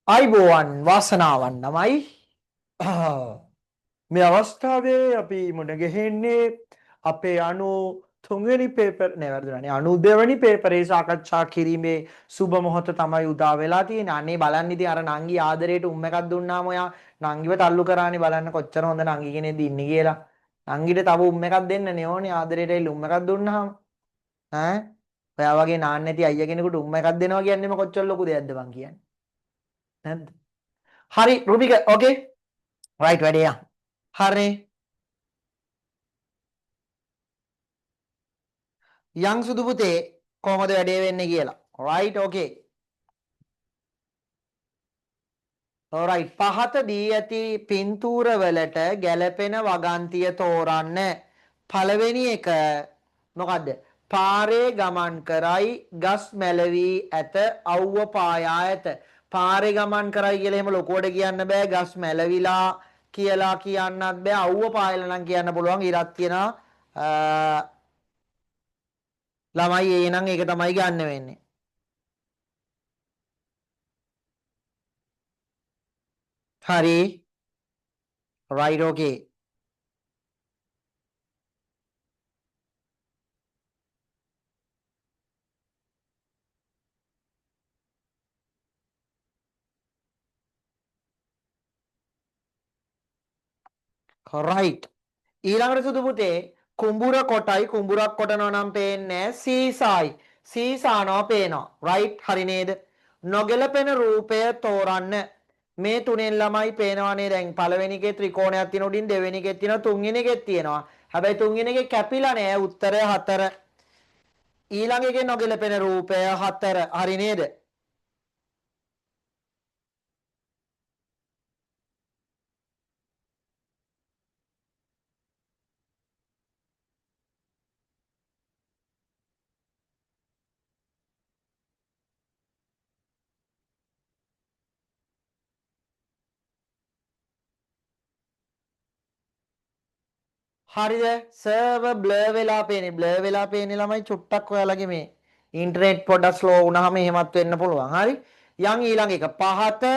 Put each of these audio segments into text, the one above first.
අයිබෝවන් වාසනාවන් නමයි මේ අවස්ථාවේ අපි මුණ ගැහෙන්නේ අපේ 93 වෙනි පේපර් වැරදුනානේ 92 වෙනි පේපරේ සාකච්ඡා කිරීමේ සුබ මොහොත තමයි උදා වෙලා තියෙන්නේ. අනේ බලන්න ඉතින් අර නංගි ආදරයට එකක් දුන්නාම ඔයා නංගිව තල්ලු කරානේ බලන්න කොච්චර හොඳ නංගි කෙනෙක්ද ඉන්නේ කියලා. නංගිට තව එකක් දෙන්නනේ ඕනේ ආදරයට එකක් දුන්නාම. ඈ ඔයා වගේ නාන්න නැති අයියා කෙනෙකුට එකක් දෙනවා කියන්නේම කොච්චර ලොකු දෙයක්ද බං කියන්නේ. නැද්ද? හරි රුබික ඕකේ රයිට් වැඩේ යන් හරි යන් සුදු පුතේ කොහොමද වැඩේ වෙන්නේ කියලා රයිට් ඕකේ ඔරයිට් පහත දී ඇති පින්තූර වලට ගැළපෙන වගන්තිය තෝරන්න පළවෙනි එක මොකද්ද පාරේ ගමන් කරයි ගස් මැලවී ඇත අවුව පායා ඇත පාරේ ගමන් කරයි කියලා එහෙම ලොකුවට කියන්න බෑ ගස් මැලවිලා කියලා කියන්නත් බෑ අවුව පායලා නම් කියන්න පුළුවන් ඉරක් තියනවා ළමයි එහෙනම් ඒක තමයි ගන්න වෙන්නේ හරි right okay right ඊළඟට සුදු පුතේ කුඹුර කොටයි කුඹුරක් කොටනවා නම් පේන්නේ සීසායි සීසානවා පේනවා right හරි නේද නොගැලපෙන රූපය තෝරන්න මේ තුනෙන් ළමයි පේනවානේ දැන් පළවෙනි එකේ ත්‍රිකෝණයක් තියෙන උඩින් දෙවෙනි එකේ තියෙනවා තුන්වෙනි එකේ තියෙනවා හැබැයි තුන්වෙනි එකේ කැපිලා නෑ උත්තරය 4 ඊළඟ එකේ නොගැලපෙන රූපය 4 හරි නේද හරිද සර්ව බ්ලර් වෙලා පේන්නේ ළමයි චුට්ටක් ඔයාලගේ මේ ඉන්ටර්නෙට් පොඩ්ඩක් ස්ලෝ වුණාම එහෙමත් වෙන්න පුළුවන් හරි යන් ඊළඟ එක පහත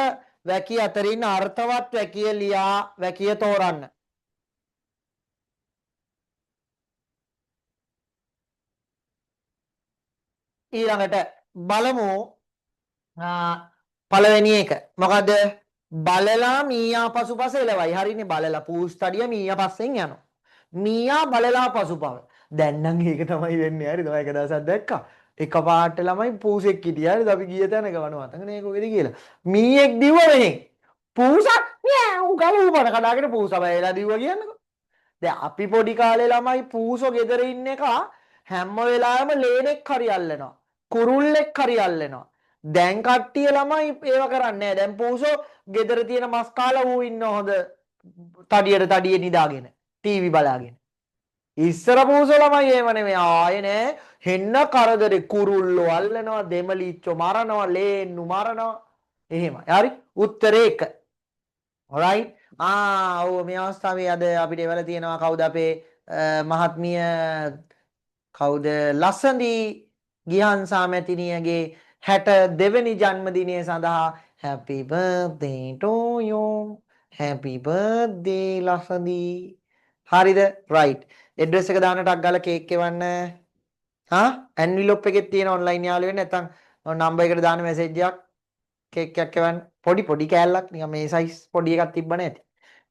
වැකිය අතරින් අර්ථවත් වැකිය ලියා වැකිය තෝරන්න ඊළඟට බලමු පළවෙනි එක මොකද බලලා මීයා පසුපස එලවයි හරිනේ බලලා පූස්තඩිය මීයා පස්සෙන් යනවා මීයා බලලා පසුපව දැන් නම් ඒක තමයි වෙන්නේ හරිද ඔය එක දවසක් දැක්කා එකපාරට ළමයි පූසෙක් හිටියා හරිද අපි ගිය තැනක වනවතනේ කොහෙද කියලා මීයෙක් දිව්ව මෙහෙන් පූසක් මියව් ගලු බඩ කඩාගෙන පූස බයලා දිව්වා කියන්නකෝ දැන් අපි පොඩි කාලේ ළමයි පූසෝ ගෙදර ඉන්න එක හැම වෙලාවෙම ලේනෙක් හරි අල්ලනවා කුරුල්ලෙක් හරි අල්ලනවා දැන් කට්ටිය ළමයි ඒව කරන්නේ නැහැ දැන් පූසෝ ගෙදර තියෙන මස් කාලා ඌ ඉන්න හොඳ තඩියට තඩිය නිදාගෙන ටීවී බලාගෙන ඉස්සර පූසෝ ළමයි එහෙම නෙමෙයි ආයේ නෑ හෙන්න කරදරේ කුරුල්ලෝ අල්ලනවා දෙමලිච්චෝ මරනවා ලේන්නු මරනවා එහෙමයි හරි උත්තරේ 1 alright ඔව් මේ අවස්ථාවේ අද අපිට එවල තියෙනවා කවුද අපේ මහත්මිය කවුද ලස්සනී ගිහන්සා මැතිණියගේ 62 වෙනි ජන්මදිනය සඳහා happy birthday to you happy birthday ලස්සනී හරිද right ඇඩ්‍රස් එක දාන්න ටක් ගාලා කේක් එවන්න ඇන්විලොප් එකේ තියෙන ඔන්ලයින් යාළුවෙන් නැත්නම් නම්බර් එකට දාන්න මැසේජ් එකක් කේක් එකක් එවන්න පොඩි කෑල්ලක් නිකන් මේ සයිස් පොඩි එකක් තිබ්බ නැති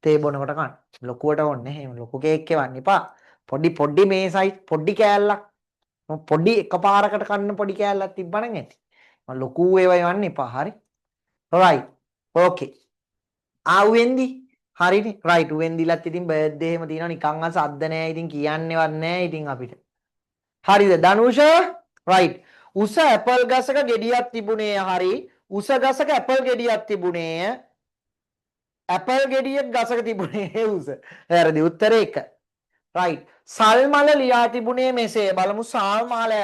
තේ බොනකොට කන්න ලොකුවට ඕනේ එහෙම ලොකු කේක් එවන්න එපා පොඩි මේ සයිස් පොඩි කෑල්ලක් පොඩි එකපාරකට කන්න පොඩි කෑල්ලක් තිබ්බනම් ඇති මම ලොකු ඒවා එවන්න එපා හරි right okay වෙන්දි හරිනේ right වෙන්දිලත් ඉතින් බර්ත්ඩේ එහෙම තියෙනවා නිකන් අස අද්ද නෑ ඉතින් කියන්නේවත් නෑ ඉතින් අපිට හරිද දනුෂ right උස ඇපල් ගසක ගෙඩියක් තිබුණේ හරි උස ගසක ඇපල් ගෙඩියක් තිබුණේ ඇපල් ගෙඩියක් ගසක තිබුණේ උස වැරදි උත්තරේ 1 right සල් මල ලියා තිබුණේ මෙසේ බලමු සල් මල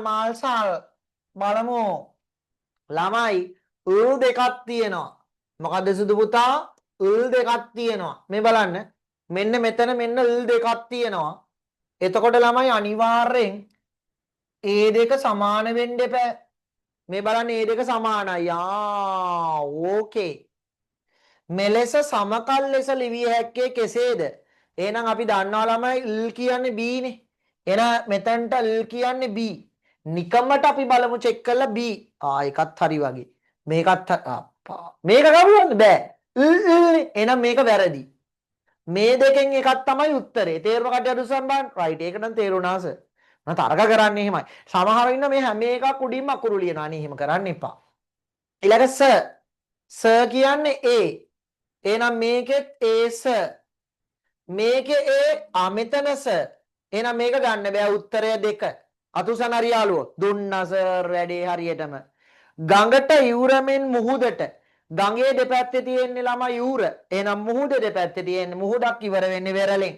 මාල් සල් බලමු ළමයි උල් දෙකක් තියෙනවා මොකද සුදු පුතා උල් දෙකක් තියෙනවා මේ බලන්න මෙන්න මෙතන මෙන්න උල් දෙකක් තියෙනවා එතකොට ළමයි අනිවාර්යෙන් ඒ දෙක සමාන වෙන්න එපා මේ බලන්න මේ දෙක සමානයි. ඕකේ. මෙලෙස සමකල් ලෙස ලිවිය හැක්කේ කෙසේද? එහෙනම් අපි දන්නවා ළමයි l කියන්නේ b නේ. එහෙනම් මෙතනට l කියන්නේ b. නිකම්මට අපි බලමු චෙක් කරලා b. එකත් හරි වගේ. මේකත් මේක ගමුවන්න බෑ. එහෙනම් මේක වැරදි. මේ දෙකෙන් එකක් තමයි උත්තරේ. තේරුම කටයුතු සම්බන්ධ. රයිට්. ඒක නම් තේරුණා සර්. මම තරක කරන්නේ එහෙමයි. සමහරව ඉන්න මේ හැම එකක් උඩින්ම අකුරු ලියනවා. අනේ එහෙම කරන්න එපා. ඊළඟ ස කියන්නේ a. එහෙනම් මේකෙත් ඒස මේකේ මෙතන ස එහෙනම් මේක ගන්න බෑ උත්තරය 2 අතුසන හරියාලුව දුන්නා සර් වැඩේ හරියටම ගඟට යූරමෙන් මුහුදට ගඟේ දෙපැත්තේ තියෙන්නේ ළමයි යූර එහෙනම් මුහුද දෙපැත්තේ තියෙන්නේ මුහුදක් ඉවර වෙන්නේ වෙරළෙන්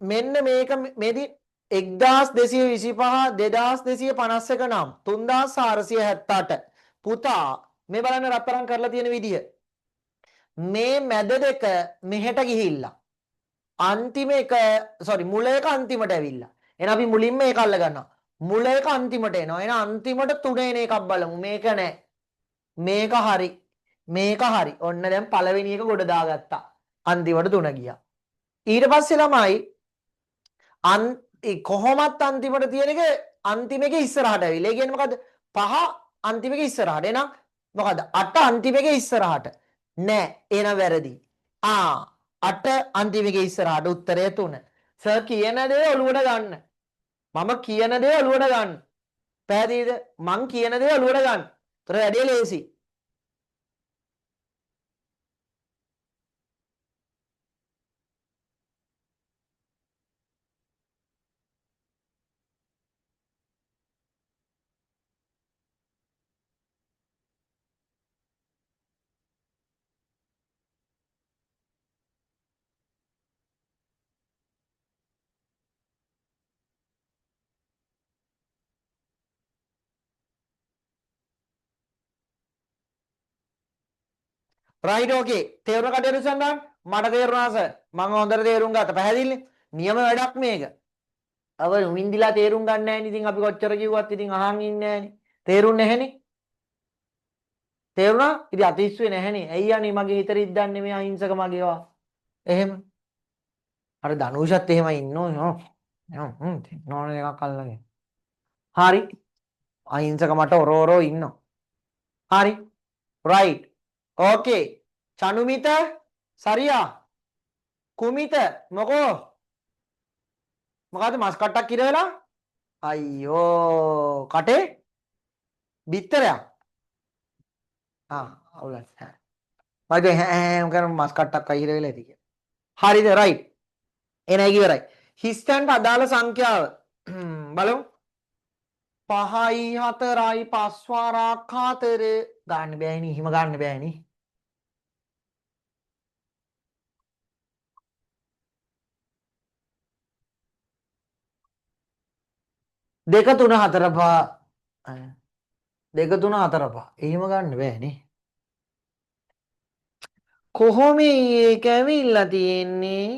මෙන්න මේක මෙදි 1225 2251 නම් 3478 පුතා මේ බලන්න රත්තරන් කරලා තියෙන විදිය මේ මැද දෙක මෙහෙට ගිහිල්ලා අන්තිම එක මුල එක අන්තිමට ඇවිල්ලා එහෙනම් අපි මුලින්ම ඒක අල්ල ගන්නවා මුල එක අන්තිමට එනවා එහෙනම් අන්තිමට 3 එන එකක් බලමු මේක නෑ මේක හරි ඔන්න දැන් පළවෙනි එක ගොඩ දාගත්තා අන්තිමට 3 ගියා ඊට පස්සේ ළමයි කොහොමත් අන්තිමට තියෙන එක අන්තිම එක ඉස්සරහට ඇවිල්ලා ඒ කියන්නේ මොකද්ද 5 අන්තිම එක ඉස්සරහට එහෙනම් මොකද්ද 8 අන්තිම එක ඉස්සරහට නෑ එහෙනම් වැරදි 8 අන්තිම එක ඉස්සරහට උත්තරය 3 සර් කියන දේ ඔලුවට ගන්න මම කියන දේ ඔලුවට ගන්න පැහැදිලිද මං කියන දේ ඔලුවට ගන්න ඒතර වැඩේ ලේසි රයිට් ඕකේ තේරුණ කටයුතු සම්බන්ධ මට තේරුණා සර් මම හොඳට තේරුම් ගත්තා පැහැදිලිනේ නියම වැඩක් මේක අව වින්දිලා තේරුම් ගන්න නැහැ නේ ඉතින් අපි කොච්චර කිව්වත් ඉතින් අහන් ඉන්නේ නැහැ නේ තේරුන්නේ නැහනේ තේරුණා ඉතින් අතිස්සුවේ නැහනේ ඇයි යන්නේ මගේ හිතේ ඉද්දන්නේ මේ අහිංසක මගේවා එහෙම අර ධනුෂත් එහෙමයි ඉන්නෝ නෝන එකක් අල්ලගෙන හරි අහිංසක මට ඔරෝරෝ ඉන්නවා හරි රයිට් ඕකේ චනුමිත සරියා කුමිත මොකෝ මොකද්ද මස් කට්ටක් කිර වෙලා අයියෝ කටේ බිත්තරයක් අවුලක් මගේ හැම කරන මස් කට්ටක් අයිර වෙලා ඇති කියලා හරිද රයිට් එනයි ඉවරයි හිස්තැන්ට අදාළ සංඛ්‍යාව බලමු 5යි 4යි 5 වාරක් 4 ගන්න බෑනේ හිම ගන්න බෑනේ දෙක තුන හතර පහ දෙක තුන හතර පහ එහෙම ගන්න බෑනේ කොහොම ඒක ඇවිල්ලා තියෙන්නේ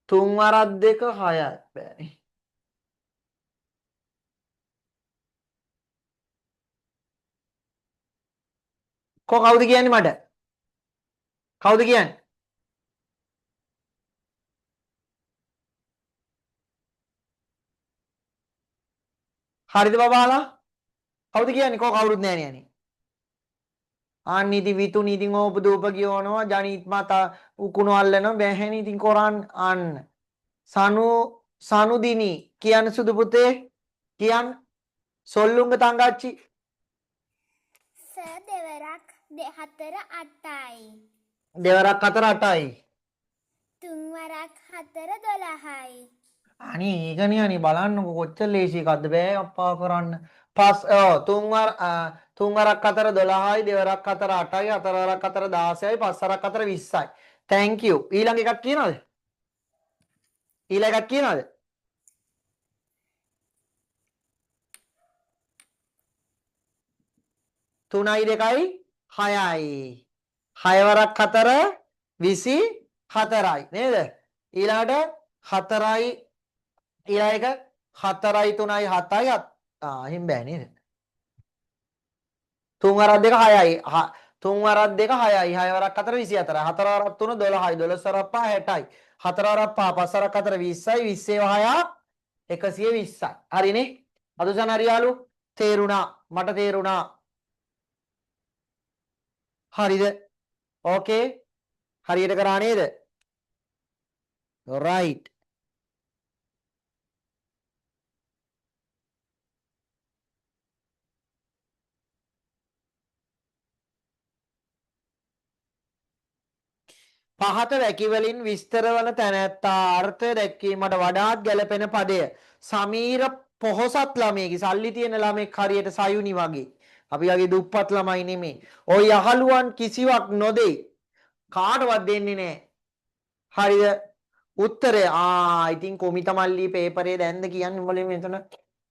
තුන් වරක් දෙක 6ක් බෑනේ කවුද කියන්නේ මට කවුද කියන්නේ හරිද බබාලා කවුද කියන්නේ කවුරුත් නෑනේ යන්නේ අනිදි විතුනි ඉතින් ඕප දූප කියවනවා ජනිත් මතා උකුණු අල්ලන බැහැනි ඉතින් කොරන් අන්න සනුදිනි කියන්න සුදු පුතේ කියන්න සොල්ලුංග තංගච්චි දෙවරක් 4 8යි දෙවරක් 4 8යි තුන්වරක් 4 12යි අනේ ඒකනේ අනේ බලන්නකො කොච්චර ලේසි එකක්ද බෑ අප්පා කරන්න තුන්වරක් 4 12යි දෙවරක් 4 8යි හතරවරක් 4 16යි පස්වරක් 4 20යි thank you ඊළඟ එකක් කියනවද ඊළඟ එකක් කියනවද 3යි 2යි 6යි 6 වරක් 4 24යි නේද ඊළඟට 4යි ඊළඟ එක 4යි 3යි 7යි එහෙම බෑ නේද? 3 වරක් 2 6යි 3 වරක් 2 6යි 6 වරක් 4 24යි 4 වරක් 3 12යි 12 වරක් 5 60යි 4 වරක් 5 5 වරක් 4 20යි 20 6 120යි හරිනේ අදුසන් හරියාලු තේරුණා මට තේරුණා හරිද ඕකේ හරියට කරා නේද right පහත වැකි වලින් විස්තර වන තැනැත්තා අර්ථය දැක්වීමට වඩාත් ගැළපෙන පදය සමීර පොහොසත් ළමයෙකි සල්ලි තියෙන ළමෙක් හරියට සයුනි වගේ අපි වගේ දුප්පත් ළමයි නෙමේ ඔය යහළුවන් කිසිවක් නොදෙයි කාටවත් දෙන්නේ නැහැ හරිද උත්තරය ඉතින් කොමිත මල්ලි පේපරේ දැන්ද කියන්නේ උඹලේ මෙතන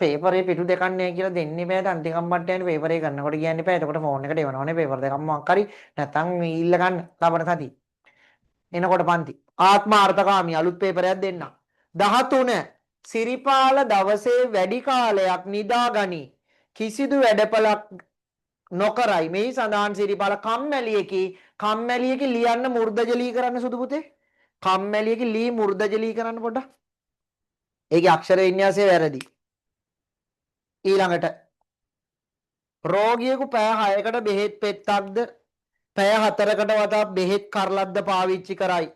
පේපරේ පිටු දෙකක් නැහැ කියලා දෙන්නේ බෑ ටන් ටිකක් මට යන්නේ පේපරේ කරනකොට කියන්න එපා එතකොට ෆෝන් එකට එවනවනේ පේපර් දෙකක් මොකක් හරි නැත්තම් ඊල්ල ගන්න ලබන සතියේ එනකොට පන්ති ආත්මාර්ථකාමී අලුත් පේපරයක් දෙන්න 13 සිරිපාල දවසේ වැඩි කාලයක් නිදාගනි කිසිදු වැඩපලක් නොකරයි මෙහි සඳහන් සිරිපාල කම්මැලියකි ලියන්න මුර්ධජලී කරන්න සුදු පුතේ කම්මැලියකි ලී මුර්ධජලී කරන්න පොඩ්ඩක් ඒකේ අක්ෂර වින්‍යාසය වැරදි ඊළඟට රෝගියෙකු පැය 6කට බෙහෙත් පෙත්තක්ද පැය 4කට වතා බෙහෙත් කරලද්ද පාවිච්චි කරයි.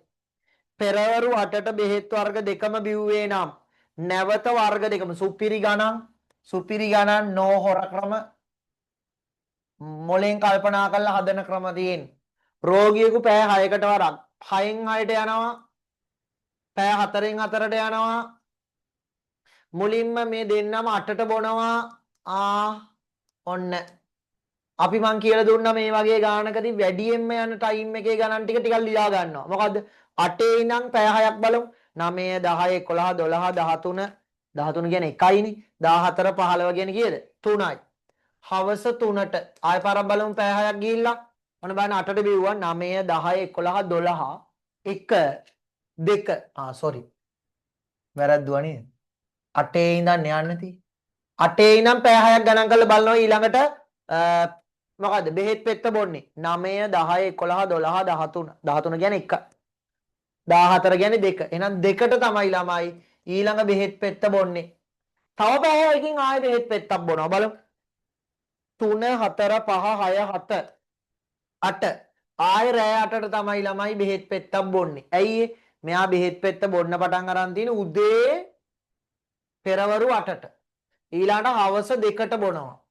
පෙරවරු 8ට බෙහෙත් වර්ග දෙකම බිව්වේ නම් නැවත වර්ග දෙකම සුපිරි ගණන් නෝ හොර ක්‍රම මොලෙන් කල්පනා කරලා හදන ක්‍රම තියෙන. රෝගියෙකු පැය 6කට වරක් 6න් 6ට යනවා. පැය 4න් 4ට යනවා. මුලින්ම මේ දෙන්නම 8ට බොනවා. ඔන්න අපි මං කියලා දුන්නා මේ වගේ ගානකදී වැඩියෙන්ම යන ටයිම් එකේ ගණන් ටික ටිකක් ලියා ගන්නවා. මොකද්ද? 8 ඉඳන් පැය 6ක් බලමු. 9 10 11 12 13 කියන්නේ 1යිනේ. 14 15 කියන්නේ කීයද? 3යි. හවස 3ට ආය පාරක් බලමු පැය 6ක් ගිහිල්ලා. ඔන්න බලන්න 8ට බිව්වා 9 10 11 12 1 2 sorry. වැරද්දුවා නේද? 8 ඉඳන් යන්න තියෙන්නේ. 8 ඉඳන් පැය 6ක් ගණන් කරලා බලනවා ඊළඟට මොකද බෙහෙත් පෙත්ත බොන්නේ 9 10 11 12 13 13 කියන්නේ 1 14 කියන්නේ 2 එහෙනම් 2ට තමයි ළමයි ඊළඟ බෙහෙත් පෙත්ත බොන්නේ තව පැයකින් ආයෙ බෙහෙත් පෙත්තක් බොනවා බලමු 3 4 5 6 7 8 ආයෙ රෑ 8ට තමයි ළමයි බෙහෙත් පෙත්තක් බොන්නේ ඇයි මෙයා බෙහෙත් පෙත්ත බොන්න පටන් අරන් තියෙන උදේ පෙරවරු 8ට ඊළඟට හවස 2ට බොනවා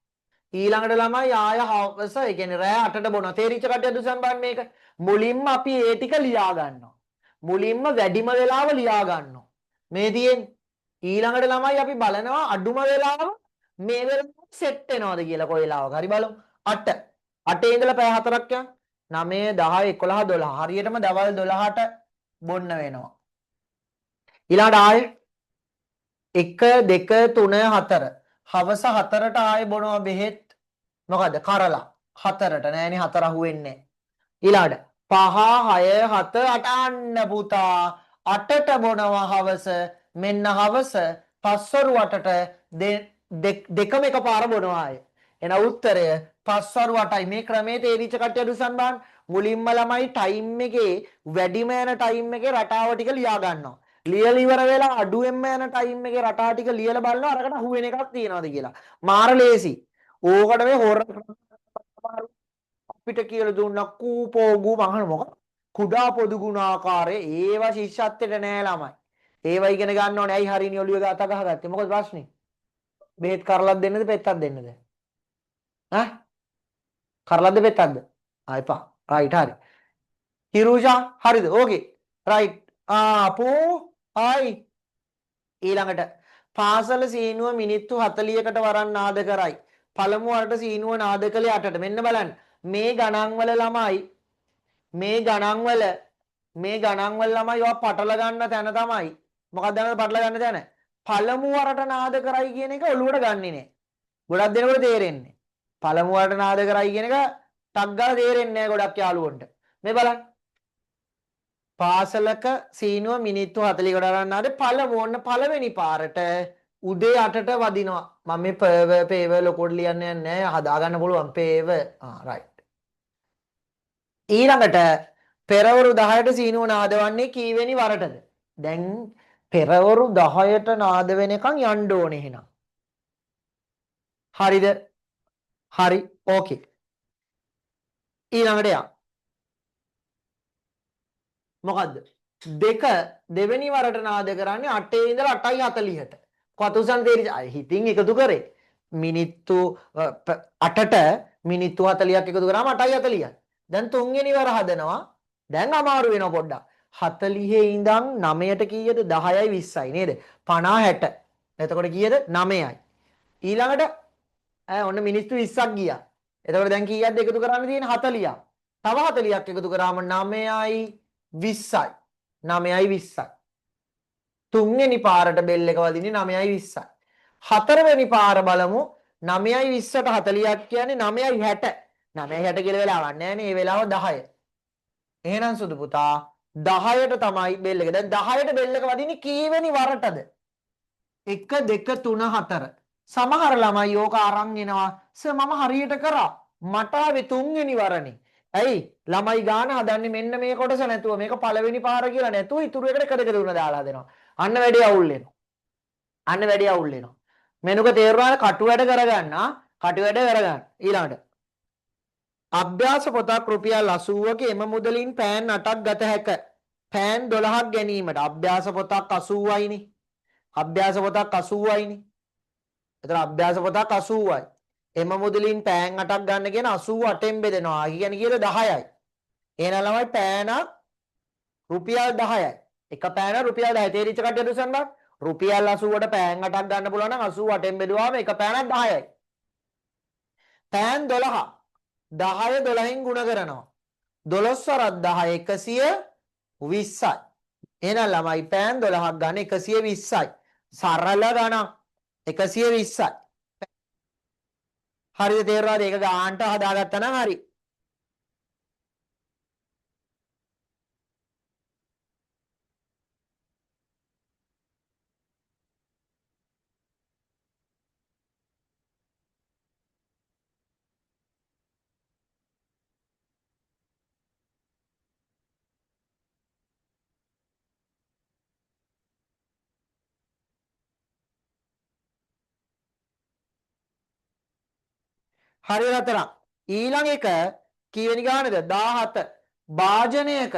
ඊළඟට ළමයි ආය හවස ඒ කියන්නේ රෑ 8ට බොනවා. තේරිච්ච කට්ටිය දුසන් බලන්න මේක. මුලින්ම අපි ඒ ටික ලියා ගන්නවා. මුලින්ම වැඩිම වෙලාව ලියා ගන්නවා. මේ තියෙන්නේ. ඊළඟට ළමයි අපි බලනවා අඩුම වෙලාව මේ වෙලාව සෙට් වෙනවද කියලා කොයි වෙලාවක. හරි බලමු. 8. 8 ඉඳලා පැය 4ක් යන 9 10 11 12 හරියටම දවල් 12ට බොන්න වෙනවා. ඊළඟට ආයේ 1 2 3 4 හවස 4ට ආයෙ බොනවා බෙහෙත් මොකද කරලා 4ට නෑනේ 4 අහුවෙන්නේ ඊළඟට 5 6 7 8 අන්න පුතා 8ට බොනවා හවස මෙන්න හවස පස්වරු 8ට දෙකම එකපාර බොනවා ආයෙ එන උත්තරය පස්වරු 8යි මේ ක්‍රමයේ තේරිච්ච කට්ටිය දුසන් බලන්න මුලින්ම ළමයි ටයිම් එකේ වැඩිම යන ටයිම් එකේ රටාව ටික ලියා ගන්නවා ලියලා ඉවර වෙලා අඩුවෙන්ම යන ටයිම් එකේ රටා ටික ලියලා බලනවා අරකට අහු වෙන එකක් තියනවාද කියලා. මාර ලේසි. ඕකට මේ හොර අපිට කියලා දුන්නා කූපෝගු මහන මොකක්? කුඩා පොදු ගුණාකාරයේ ඒවා ශිෂ්‍යත්වයට නෑ ළමයි. ඒවා ඉගෙන ගන්න ඕනේ. ඇයි හරියනේ ඔළුවේ ගාත ගහගත්තේ? මොකද ප්‍රශ්නේ? බෙහෙත් කරලක් දෙන්නද පෙත්තක් දෙන්නද? ඈ? කරලක්ද පෙත්තක්ද? ආයිපා. රයිට් හරි. හිරුෂා හරිද? ඕකේ. රයිට්. අපෝ ආයි ඊළඟට පාසල සීනුව මිනිත්තු 40කට වරන් නාද කරයි. පළමු වරට සීනුව නාද කළේ 8ට. මෙන්න බලන්න. මේ ගණන්වල ළමයි ළමයි ඔය පටල ගන්න තැන තමයි. මොකක්ද දන්නවද පටල ගන්න තැන? පළමු වරට නාද කරයි කියන එක ඔලුවට ගන්නෙ නෑ. ගොඩක් දෙනෙකුට තේරෙන්නේ. පළමු වරට නාද කරයි කියන එක ටක් ගාලා තේරෙන්නේ නෑ ගොඩක් යාළුවන්ට. මේ බලන්න. පාසලක සීනුව මිනිත්තු 40කට අරන් ආවේ පළමු පළවෙනි පාරට උදේ 8ට වදිනවා. මම මේ පේව ලොකුට ලියන්න යන්නේ නැහැ. හදා ගන්න පුළුවන් පේව. රයිට්. ඊළඟට පෙරවරු 10ට සීනුව නාදවන්නේ කීවෙනි වරටද? දැන් පෙරවරු 10ට නාද වෙනකන් යන්න ඕනේ එහෙනම්. හරිද? හරි. ඕකේ. ඊළඟට යා. මොකද්ද? දෙක දෙවෙනි වරට නාද කරන්නේ 8 ඉඳලා 8:40ට. කතුසන් තේරිච්ච හිතින් එකතු කරේ. මිනිත්තු 8ට මිනිත්තු 40ක් එකතු කරාම 8:40යි. දැන් තුන්වෙනි වර හදනවා. දැන් අමාරු වෙනවා පොඩ්ඩක්. 40 ඉඳන් 9ට කීයද? 10යි 20යි නේද? 50 60. එතකොට කීයද? 9යි. ඊළඟට ඔන්න මිනිත්තු 20ක් ගියා. එතකොට දැන් කීයක්ද එකතු කරන්න තියෙන්නේ? 40ක්. තව 40ක් එකතු කරාම 9යි 20යි. 9යි 20යි. තුන්වෙනි පාරට බෙල් එක වදින්නේ 9යි 20යි. හතරවෙනි පාර බලමු. 9යි 20ට 40ක් කියන්නේ 9යි 60. 9යි 60 කියලා වෙලාවක් නැහැ නේ. මේ වෙලාව 10. එහෙනම් සුදු පුතා 10ට තමයි බෙල් එක. දැන් 10ට බෙල් එක වදින්නේ කීවෙනි වරටද? 1 2 3 4. සමහර ළමයි ඕක අරන් එනවා. සර් මම හරියට කරා. මට ආවේ තුන්වෙනි වරනේ. ඇයි ළමයි ගාන හදන්නේ මෙන්න මේ කොටස නැතුව මේක පළවෙනි පාර කියලා නැතුව ඉතුරු එකට කඩ උන දාලා දෙනවා. අන්න වැඩි අවුල් වෙනවා. අන්න වැඩි අවුල් වෙනවා. මෙනුක තේරුණාද? කටු වැඩ කරගන්න. කටු වැඩ කරගන්න. ඊළඟට අභ්‍යාස පොතක් රුපියල් 80ක එම මුදලින් පෑන් 8ක් ගත හැක. පෑන් 12ක් ගැනීමට අභ්‍යාස පොතක් 80යිනේ. අභ්‍යාස පොතක් 80යිනේ. එතන අභ්‍යාස පොතක් 80යි. එම මුදලින් පෑන් 8ක් ගන්න කියන 88න් බෙදෙනවා. කියන්නේ කීයද? 10යි. එහෙනම් ළමයි පෑනක් රුපියල් 10යි. එක පෑන රුපියල් 10යි. තේරිච්ච කට්ටිය දුසන්න. රුපියල් 80ට පෑන් 8ක් ගන්න පුළුවන් නම් 88න් බෙදුවාම එක පෑනක් 10යි. පෑන් 12. 10 12න් ගුණ කරනවා. 12 වරක් 10 120යි. එහෙනම් ළමයි පෑන් 12ක් ගන්න 120යි. සරල ගණන් 120යි. හරිද? තේරුණාද? ඒක ගානට හදාගත්තා නම් හරි. හරියට අතරක්. ඊළඟ එක කීවෙනි ගානද? 17. භාජනයක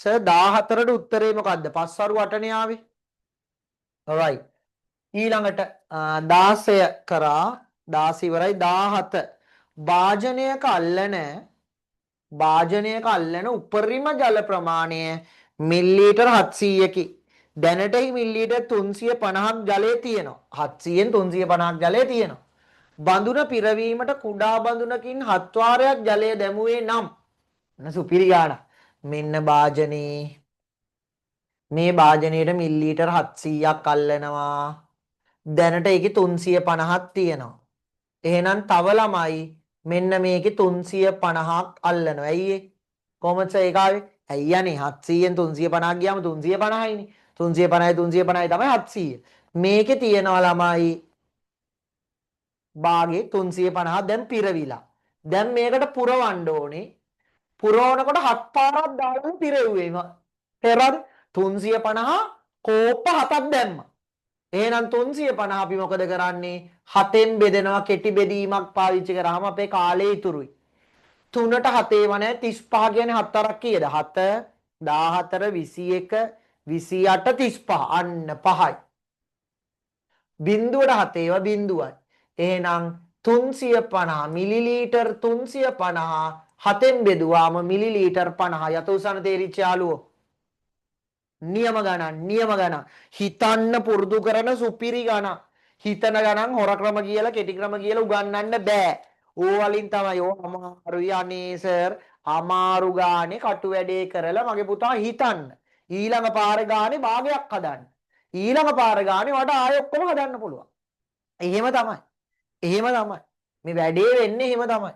සර් 14ට උත්තරේ මොකද්ද? 5 වරු 8නේ ආවේ. right. ඊළඟට 16 කරා 16 ඉවරයි 17. භාජනයක අල්ලන උපරිම ජල ප්‍රමාණය මිලිලීටර් 700කි. දැනට මිලිලීටර් 350ක් ජලය තියෙනවා. 700න් 350ක් ජලය තියෙනවා. බඳුන පිරවීමට කුඩා බඳුනකින් 7 වාරයක් ජලය දැමුවේ නම් සුපිරි ගාන. මෙන්න භාජනේ. මේ භාජනයේට මිලිලීටර් 700ක් අල්ලනවා. දැනට ඒකේ 350ක් තියෙනවා. එහෙනම් තව ළමයි මෙන්න මේකේ 350ක් අල්ලනවා. ඇයි ඒ? කොහොමද ඒක ආවේ? ඇයි යන්නේ 700න් 350ක් ගියාම 350යිනේ. 350යි තමයි 700. මේකේ තියෙනවා ළමයි භාගේ 350 දැන් පිරවිලා. දැන් මේකට පුරවන්න ඕනේ. පුරවනකොට 7 පාරක් දාලා පිරෙව්වේ. තේරෙනවද? 350 කෝප්ප 7ක් දැම්මා. එහෙනම් 350 අපි මොකද කරන්නේ? 7න් බෙදෙනවා. කෙටි බෙදීමක් පාවිච්චි කරාම අපේ කාලේ ඉතුරුයි. 3ට 7 වනේ 35 කියන්නේ 7 අරක් කීයද? 7 14 21 28 35 අන්න 5යි. බිඳුවට 7 ඒවා බිඳුවයි. එහෙනම් 350 මිලිලීටර් 350 7න් බෙදුවාම මිලිලීටර් 50. යත උසන තේරිච්ච යාළුවෝ. නියම ගණන්. හිතන්න පුරුදු කරන සුපිරි ගණන්. හිතන ගණන් හොර ක්‍රම කියලා කෙටි ක්‍රම කියලා උගන්වන්න බෑ. ඕ වලින් තමයි ඕ අමාරුයි අනේ සර් අමාරු ගානේ කටු වැඩේ කරලා මගේ පුතා හිතන්න. ඊළඟ පාර ගානේ භාගයක් හදන්න. ඊළඟ පාර ගානේ වඩ ආයෙ ඔක්කොම හදන්න පුළුවන්. එහෙම තමයි. මේ වැඩේ වෙන්නේ එහෙම තමයි.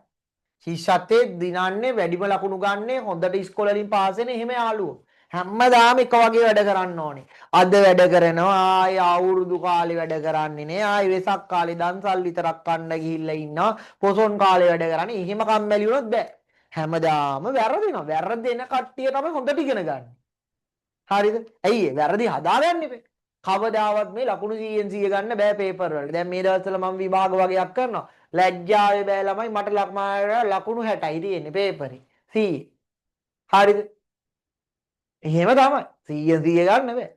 ශිෂ්‍යත්වයේ දිනන්නේ වැඩිම ලකුණු ගන්නේ හොඳට ඉස්කෝලේ වලින් පාස් වෙන එහෙම යාළුවෝ. හැමදාම එක වගේ වැඩ කරන්න ඕනේ. අද වැඩ කරනවා ආය අවුරුදු කාලේ වැඩ කරන්නේ නේ. ආය වෙසක් කාලේ දන්සල් විතරක් කන්න ගිහිල්ලා ඉන්නවා. පොසොන් කාලේ වැඩ කරන්නේ. එහෙම කම්මැලි වුණොත් බෑ. හැමදාම වැරදිනවා. වැරදෙන කට්ටිය තමයි හොඳට ඉගෙන ගන්න. හරිද? ඇයි ඒ වැරදි හදාගන්න ඉපේ. කවදාවත් මේ ලකුණු 100න් 100 ගන්න බෑ පේපර් වලට. දැන් මේ දවස්වල මම විභාග වගේක් කරනවා. ලැජ්ජාවේ බෑ ළමයි මට ලකුණු 60යි තියෙන්නේ පේපරේ. 100. හරිද? එහෙම තමයි. 100 100 ගන්න බෑ.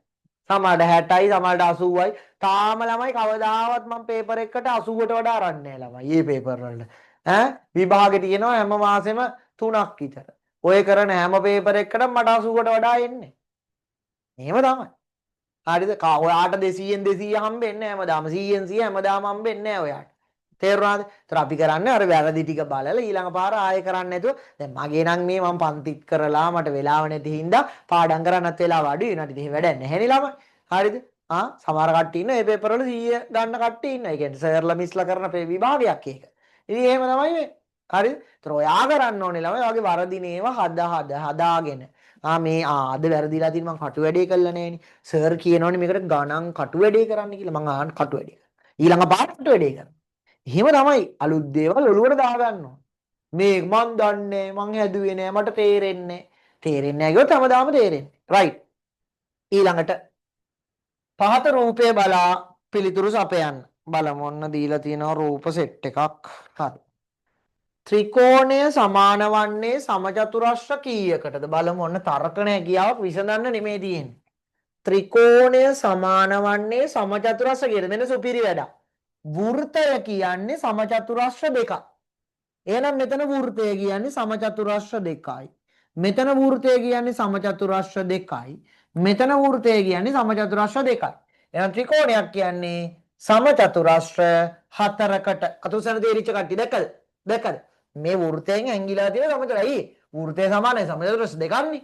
සමහරට 60යි සමහරට 80යි. තාම ළමයි කවදාවත් මම පේපර් එකකට 80ට වඩා අරන්නේ නැහැ ළමයි. මේ පේපර් වලට. විභාගෙ තියෙනවා හැම මාසෙම 3ක් විතර. ඔය කරන හැම පේපර් එකකටම මට 80ට වඩා එන්නේ. එහෙම තමයි. හරිද? ඔයාට 200න් 200 හම්බෙන්නේ නැහැ හැමදාම. 100න් 100 හැමදාම හම්බෙන්නේ නැහැ ඔයාට. තේරුණාද? ඒතර අපි කරන්නේ අර වැරදි ටික බලලා ඊළඟ පාර ආයෙ කරන්නේ නැතුව දැන් මගේ නම් මේ මම පන්තිත් කරලා මට වෙලාව නැති හින්දා පාඩම් කරන්නත් වෙලාව අඩුයි වෙනට ඉතින් වැඩක් නැහැ නේ ළමයි. හරිද? සමහර කට්ටිය ඉන්න මේ පේපර් වල 100 ගන්න කට්ටිය ඉන්නවා. ඒ කියන්නේ සර්ලා මිස්ලා කරන විභාගයක් ඒක. ඉතින් එහෙම තමයි මේ. හරිද? ඒතර ඔයා කරන්න ඕනේ ළමයි වගේ වරදින ඒවා හදාගෙන. මේ අද වැරදිලා තියෙන මං කටු වැඩේ කළා නෑනේ. සර් කියනෝනේ මේකට ගණන් කටු වැඩේ කරන්න කියලා. මං ආන්න කටු වැඩේ. ඊළඟ පාඩ කටු වැඩේ කරනවා. එහෙම තමයි අලුත් දේවල් ඔළුවට දාගන්නවා. මේ මන් දන්නේ මං හැදුවේ නෑ මට තේරෙන්නේ තේරෙන්නේ නෑ කිව්වොත් හැමදාම තේරෙන්නේ. රයිට්. ඊළඟට පහත රූපය බලා පිළිතුරු සපයන්න. බලමු ඔන්න දීලා තියෙනවා රූප සෙට් එකක්. හරි. ත්‍රිකෝණය සමාන වන්නේ සමචතුරස්‍ර කීයකටද? බලමු ඔන්න තර්කණ හැකියාවක් විසඳන්න නෙමෙයි තියෙන්නේ. ත්‍රිකෝණය සමාන වන්නේ සමචතුරස්‍ර කීයද? මෙන්න සුපිරි වැඩක්. වෘත්තය කියන්නේ සමචතුරස්‍ර දෙකක්. එහෙනම් මෙතන වෘත්තය කියන්නේ සමචතුරස්‍ර දෙකයි. මෙතන වෘත්තය කියන්නේ සමචතුරස්‍ර දෙකයි. මෙතන වෘත්තය කියන්නේ සමචතුරස්‍ර දෙකයි. එහෙනම් ත්‍රිකෝණයක් කියන්නේ සමචතුරස්‍ර හතරකට. කතුසන තේරිච්ච කට්ටිය දැක්කද? දැක්කද? මේ වෘත්තයෙන් ඇංගිලා තියෙන සමචතුරයි. වෘත්තය සමානයි සමචතුරස්‍ර දෙකක්නේ.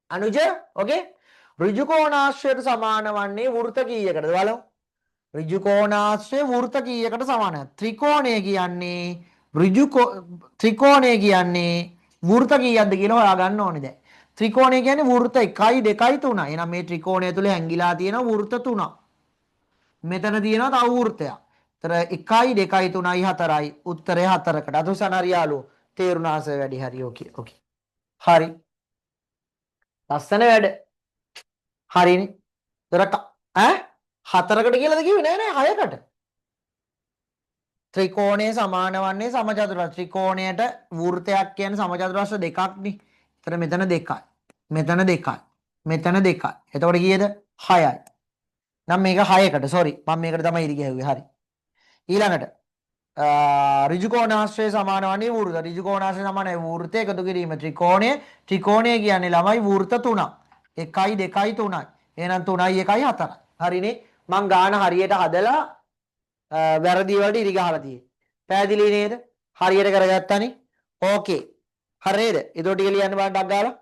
අනුජ ඕකේ? ඍජු කෝණාශ්‍රයට සමාන වන්නේ වෘත්ත කීයකටද බලමු. ඍජු කෝණාශ්‍රය වෘත්ත කීයකට සමානද? ත්‍රිකෝණය කියන්නේ ත්‍රිකෝණය කියන්නේ වෘත්ත කීයක්ද කියලා හොයාගන්න ඕනේ දැන්. ත්‍රිකෝණය කියන්නේ වෘත්ත 1යි 2යි 3යි. එහෙනම් මේ ත්‍රිකෝණය තුල හැංගිලා තියෙන වෘත්ත 3ක්. මෙතන තියෙනවා තව වෘත්තයක්. ඒතර 1යි 2යි 3යි 4යි උත්තරය 4කට. අතුසන හරියාලු තේරුණාස වැඩි හරි ඕකේ ඕකේ. හරි. ලස්සන වැඩ. හරිනේ. ඒතර හතරකට කියලාද කිව්වේ නෑ 6කට. ත්‍රිකෝණය සමාන වන්නේ සමචතුරස්‍ර. ත්‍රිකෝණයට වෘත්තයක් කියන්නේ සමචතුරස්‍ර දෙකක්නේ. ඒතර මෙතන 2යි. මෙතන 2යි. මෙතන 2යි. එතකොට කීයද? 6යි. නම් මේක 6කට. sorry. මම මේකට තමයි ඉරි ගැහුවේ. හරි. ඊළඟට ඍජු කෝණාශ්‍රය සමාන වන්නේ වෘත්ත. ඍජු කෝණාශ්‍රය සමානයි වෘත්ත එකතු කිරීම ත්‍රිකෝණය. ත්‍රිකෝණය කියන්නේ ළමයි වෘත්ත 3ක්. 1යි 2යි 3යි. එහෙනම් 3යි 1යි 4යි. හරිනේ. මං ගාන හරියට හදලා වැරදි වලට ඉරි ගහලා තියෙන්නේ. පැහැදිලි නේද? හරියට කරගත්තානේ. ඕකේ. හරි නේද? ඒතකොට ටික ලියන්න බලන්න ඩක් ගාලා.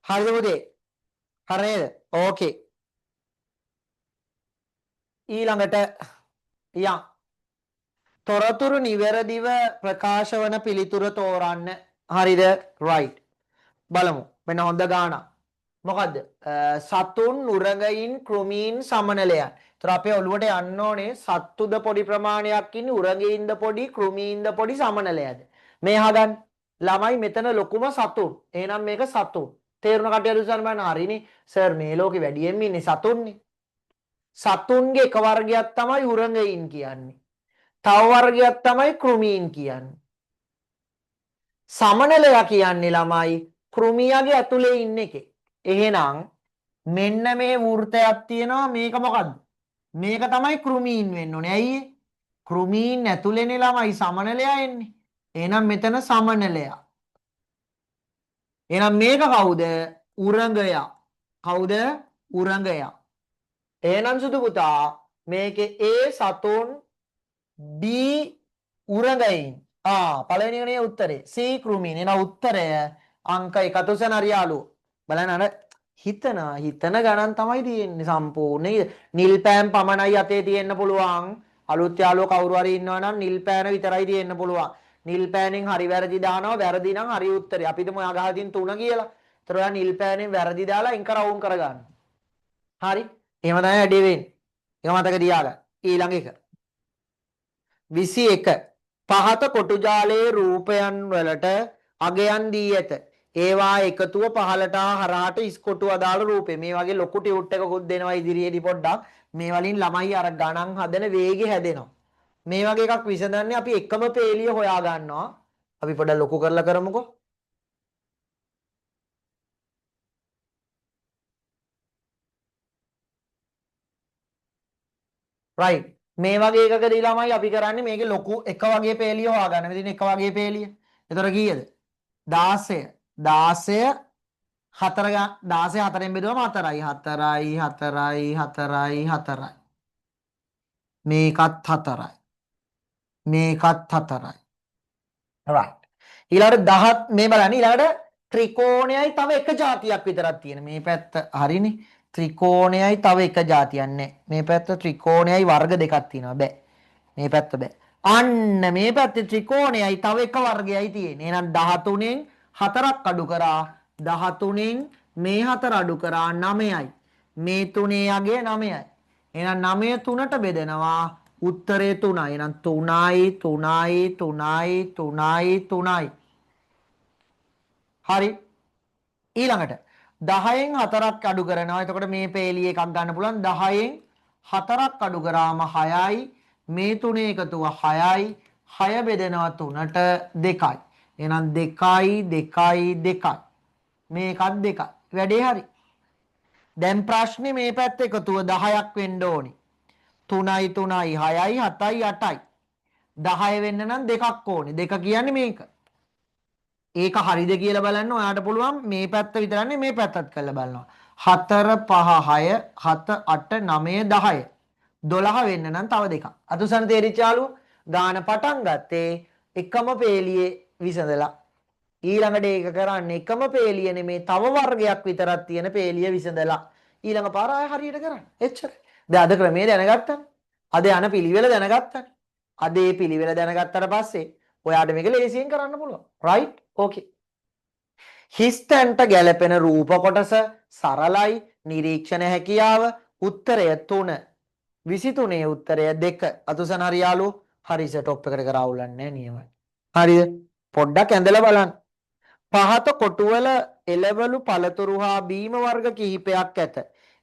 හරිද පුතේ? හරි නේද? ඕකේ. ඊළඟට යම් තොරතුරු නිවැරදිව ප්‍රකාශ වන පිළිතුර තෝරන්න. හරිද? right. බලමු. මෙන්න හොඳ ගානක්. මොකද්ද? සතුන් උරගයින් කෘමීන් සමනලයන්. ඒතර අපේ ඔළුවට යන්න ඕනේ සත්තුද පොඩි ප්‍රමාණයක් ඉන්නේ උරගයින්ද පොඩි කෘමීන්ද පොඩි සමනලයද. මේ අහගන්න. ළමයි මෙතන ලොකුම සතුන්. එහෙනම් මේක සතුන්. තේරුණ කටියට උසන්න බලන්න හරිනේ. සර් මේ ලෝකේ වැඩියෙන්ම ඉන්නේ සතුන්නේ. සතුන්ගේ එක වර්ගයක් තමයි උරගයින් කියන්නේ. තව වර්ගයක් තමයි කෘමීන් කියන්නේ. සමනලයා කියන්නේ ළමයි කෘමියගේ ඇතුලේ ඉන්න එකේ. එහෙනම් මෙන්න මේ වෘතයක් තියෙනවා මේක මොකද්ද? මේක තමයි කෘමීන් වෙන්න ඕනේ. ඇයි? කෘමීන් ඇතුලේනේ ළමයි සමනලයා එන්නේ. එහෙනම් මෙතන සමනලයා. එහෙනම් මේක කවුද? උරගයා. කවුද? උරගයා. එහෙනම් සුදු පුතා මේකේ A සතුන් B උරගයින්. පළවෙනි එකනේ උත්තරේ. C කෘමීන්. එහෙනම් උත්තරය අංක 1 තුසන හරියාලු. බලන්න අර හිතන ගණන් තමයි තියෙන්නේ සම්පූර්ණ. නිල් පෑන් පමණයි අතේ තියෙන්න පුළුවන්. අලුත් යාළුවෝ කවුරු හරි ඉන්නවා නම් නිල් පෑන විතරයි තියෙන්න පුළුවන්. නිල් පෑනෙන් හරි වැරදි දානවා. වැරදි නම් හරි උත්තරේ. අපි හිතමු ඔයා ගහලා තියෙන 3 කියලා. ඒතර ඔයා නිල් පෑනෙන් වැරදි දාලා ඉන්ක රවුම් කරගන්න. හරි. එහෙම තමයි වැඩේ වෙන්නේ. ඒක මතක තියාගන්න. ඊළඟ එක. 21 පහත කොටු ජාලයේ රූපයන් වලට අගයන් දී ඇත. ඒවා එකතුව පහලට හරහාට ඉස්කොටු අදාළ රූපේ. මේ වගේ ලොකු ටියුට් එකකුත් දෙනවා ඉදිරියේදී පොඩ්ඩක්. මේ වලින් ළමයි අර ගණන් හදන වේගෙ හැදෙනවා. මේ වගේ එකක් විසඳන්නේ අපි එකම පේලිය හොයා ගන්නවා. අපි පොඩ්ඩක් ලොකු කරලා කරමුකෝ. right මේ වගේ එකකදී ළමයි අපි කරන්නේ මේකේ ලොකු එක වගේ පේලිය හොයාගන්න. මෙතන එක වගේ පේලිය. එතකොට කීයද? 16 16 4ෙන් බෙදුවම 4යි 4යි 4යි 4යි 4යි මේකත් 4යි මේකත් 4යි right ඊළඟට 10 මේ බලන්න ඊළඟට ත්‍රිකෝණයයි තව එක જાතියක් විතරක් තියෙන මේ පැත්ත හරිනේ ත්‍රිකෝණයයි තව එක જાතියක් නැහැ මේ පැත්ත ත්‍රිකෝණයයි වර්ග දෙකක් තියෙනවා බෑ මේ පැත්ත බෑ අන්න මේ පැත්තේ ත්‍රිකෝණයයි තව එක වර්ගයයි තියෙන්නේ එහෙනම් 13න් 4ක් අඩු කරා 13න් මේ 4 අඩු කරා 9යි මේ 3 යගේ 9යි එහෙනම් 9 3ට බෙදෙනවා උත්තරේ 3යි එහෙනම් 3යි 3යි 3යි 3යි 3යි හරි ඊළඟට 10න් 4ක් අඩු කරනවා එතකොට මේ පේලිය එකක් ගන්න පුළුවන් 10න් 4ක් අඩු කරාම 6යි මේ තුනේ එකතුව 6යි 6 බෙදෙනවා 3ට 2යි එහෙනම් 2යි 2යි 2යි මේකත් 2යි වැඩේ හරි දැන් ප්‍රශ්නේ මේ පැත්ත එකතුව 10ක් වෙන්න ඕනි 3යි 3යි 6යි 7යි 8යි 10 වෙන්න නම් දෙකක් ඕනි දෙක කියන්නේ මේක ඒක හරිද කියලා බලන්න ඔයාට පුළුවන් මේ පැත්ත විතරන්නේ මේ පැත්තත් කරලා බලනවා 4 5 6 7 8 9 10 12 වෙන්න නම් තව දෙකක් අතුසන් තේරිච්ච යාළුවෝ ගාන පටන් ගත්තේ එකම පේලියේ විසඳලා ඊළඟට ඒක කරන්නේ එකම පේලිය නෙමේ තව වර්ගයක් විතරක් තියෙන පේලිය විසඳලා ඊළඟ පාර ආය හරියට කරන්න එච්චරයි දැන් අද ක්‍රමයේ දැනගත්තා අද යන පිළිවෙල දැනගත්තා අද මේ පිළිවෙල දැනගත්තට පස්සේ ඔයාට මේක ලේසියෙන් කරන්න පුළුවන් right okay හිස්තැන්ට ගැලපෙන රූප කොටස සරලයි නිරීක්ෂණ හැකියාව උත්තරය 3 23 උත්තරය 2 අතුසන හරියාලු හරිස টොප් එකට කරවුලන්නේ නැහැ නියමයි හරිද පොඩ්ඩක් ඇඳලා බලන්න පහත කොටුවල එළවලු පළතුරු හා බීම වර්ග කිහිපයක් ඇත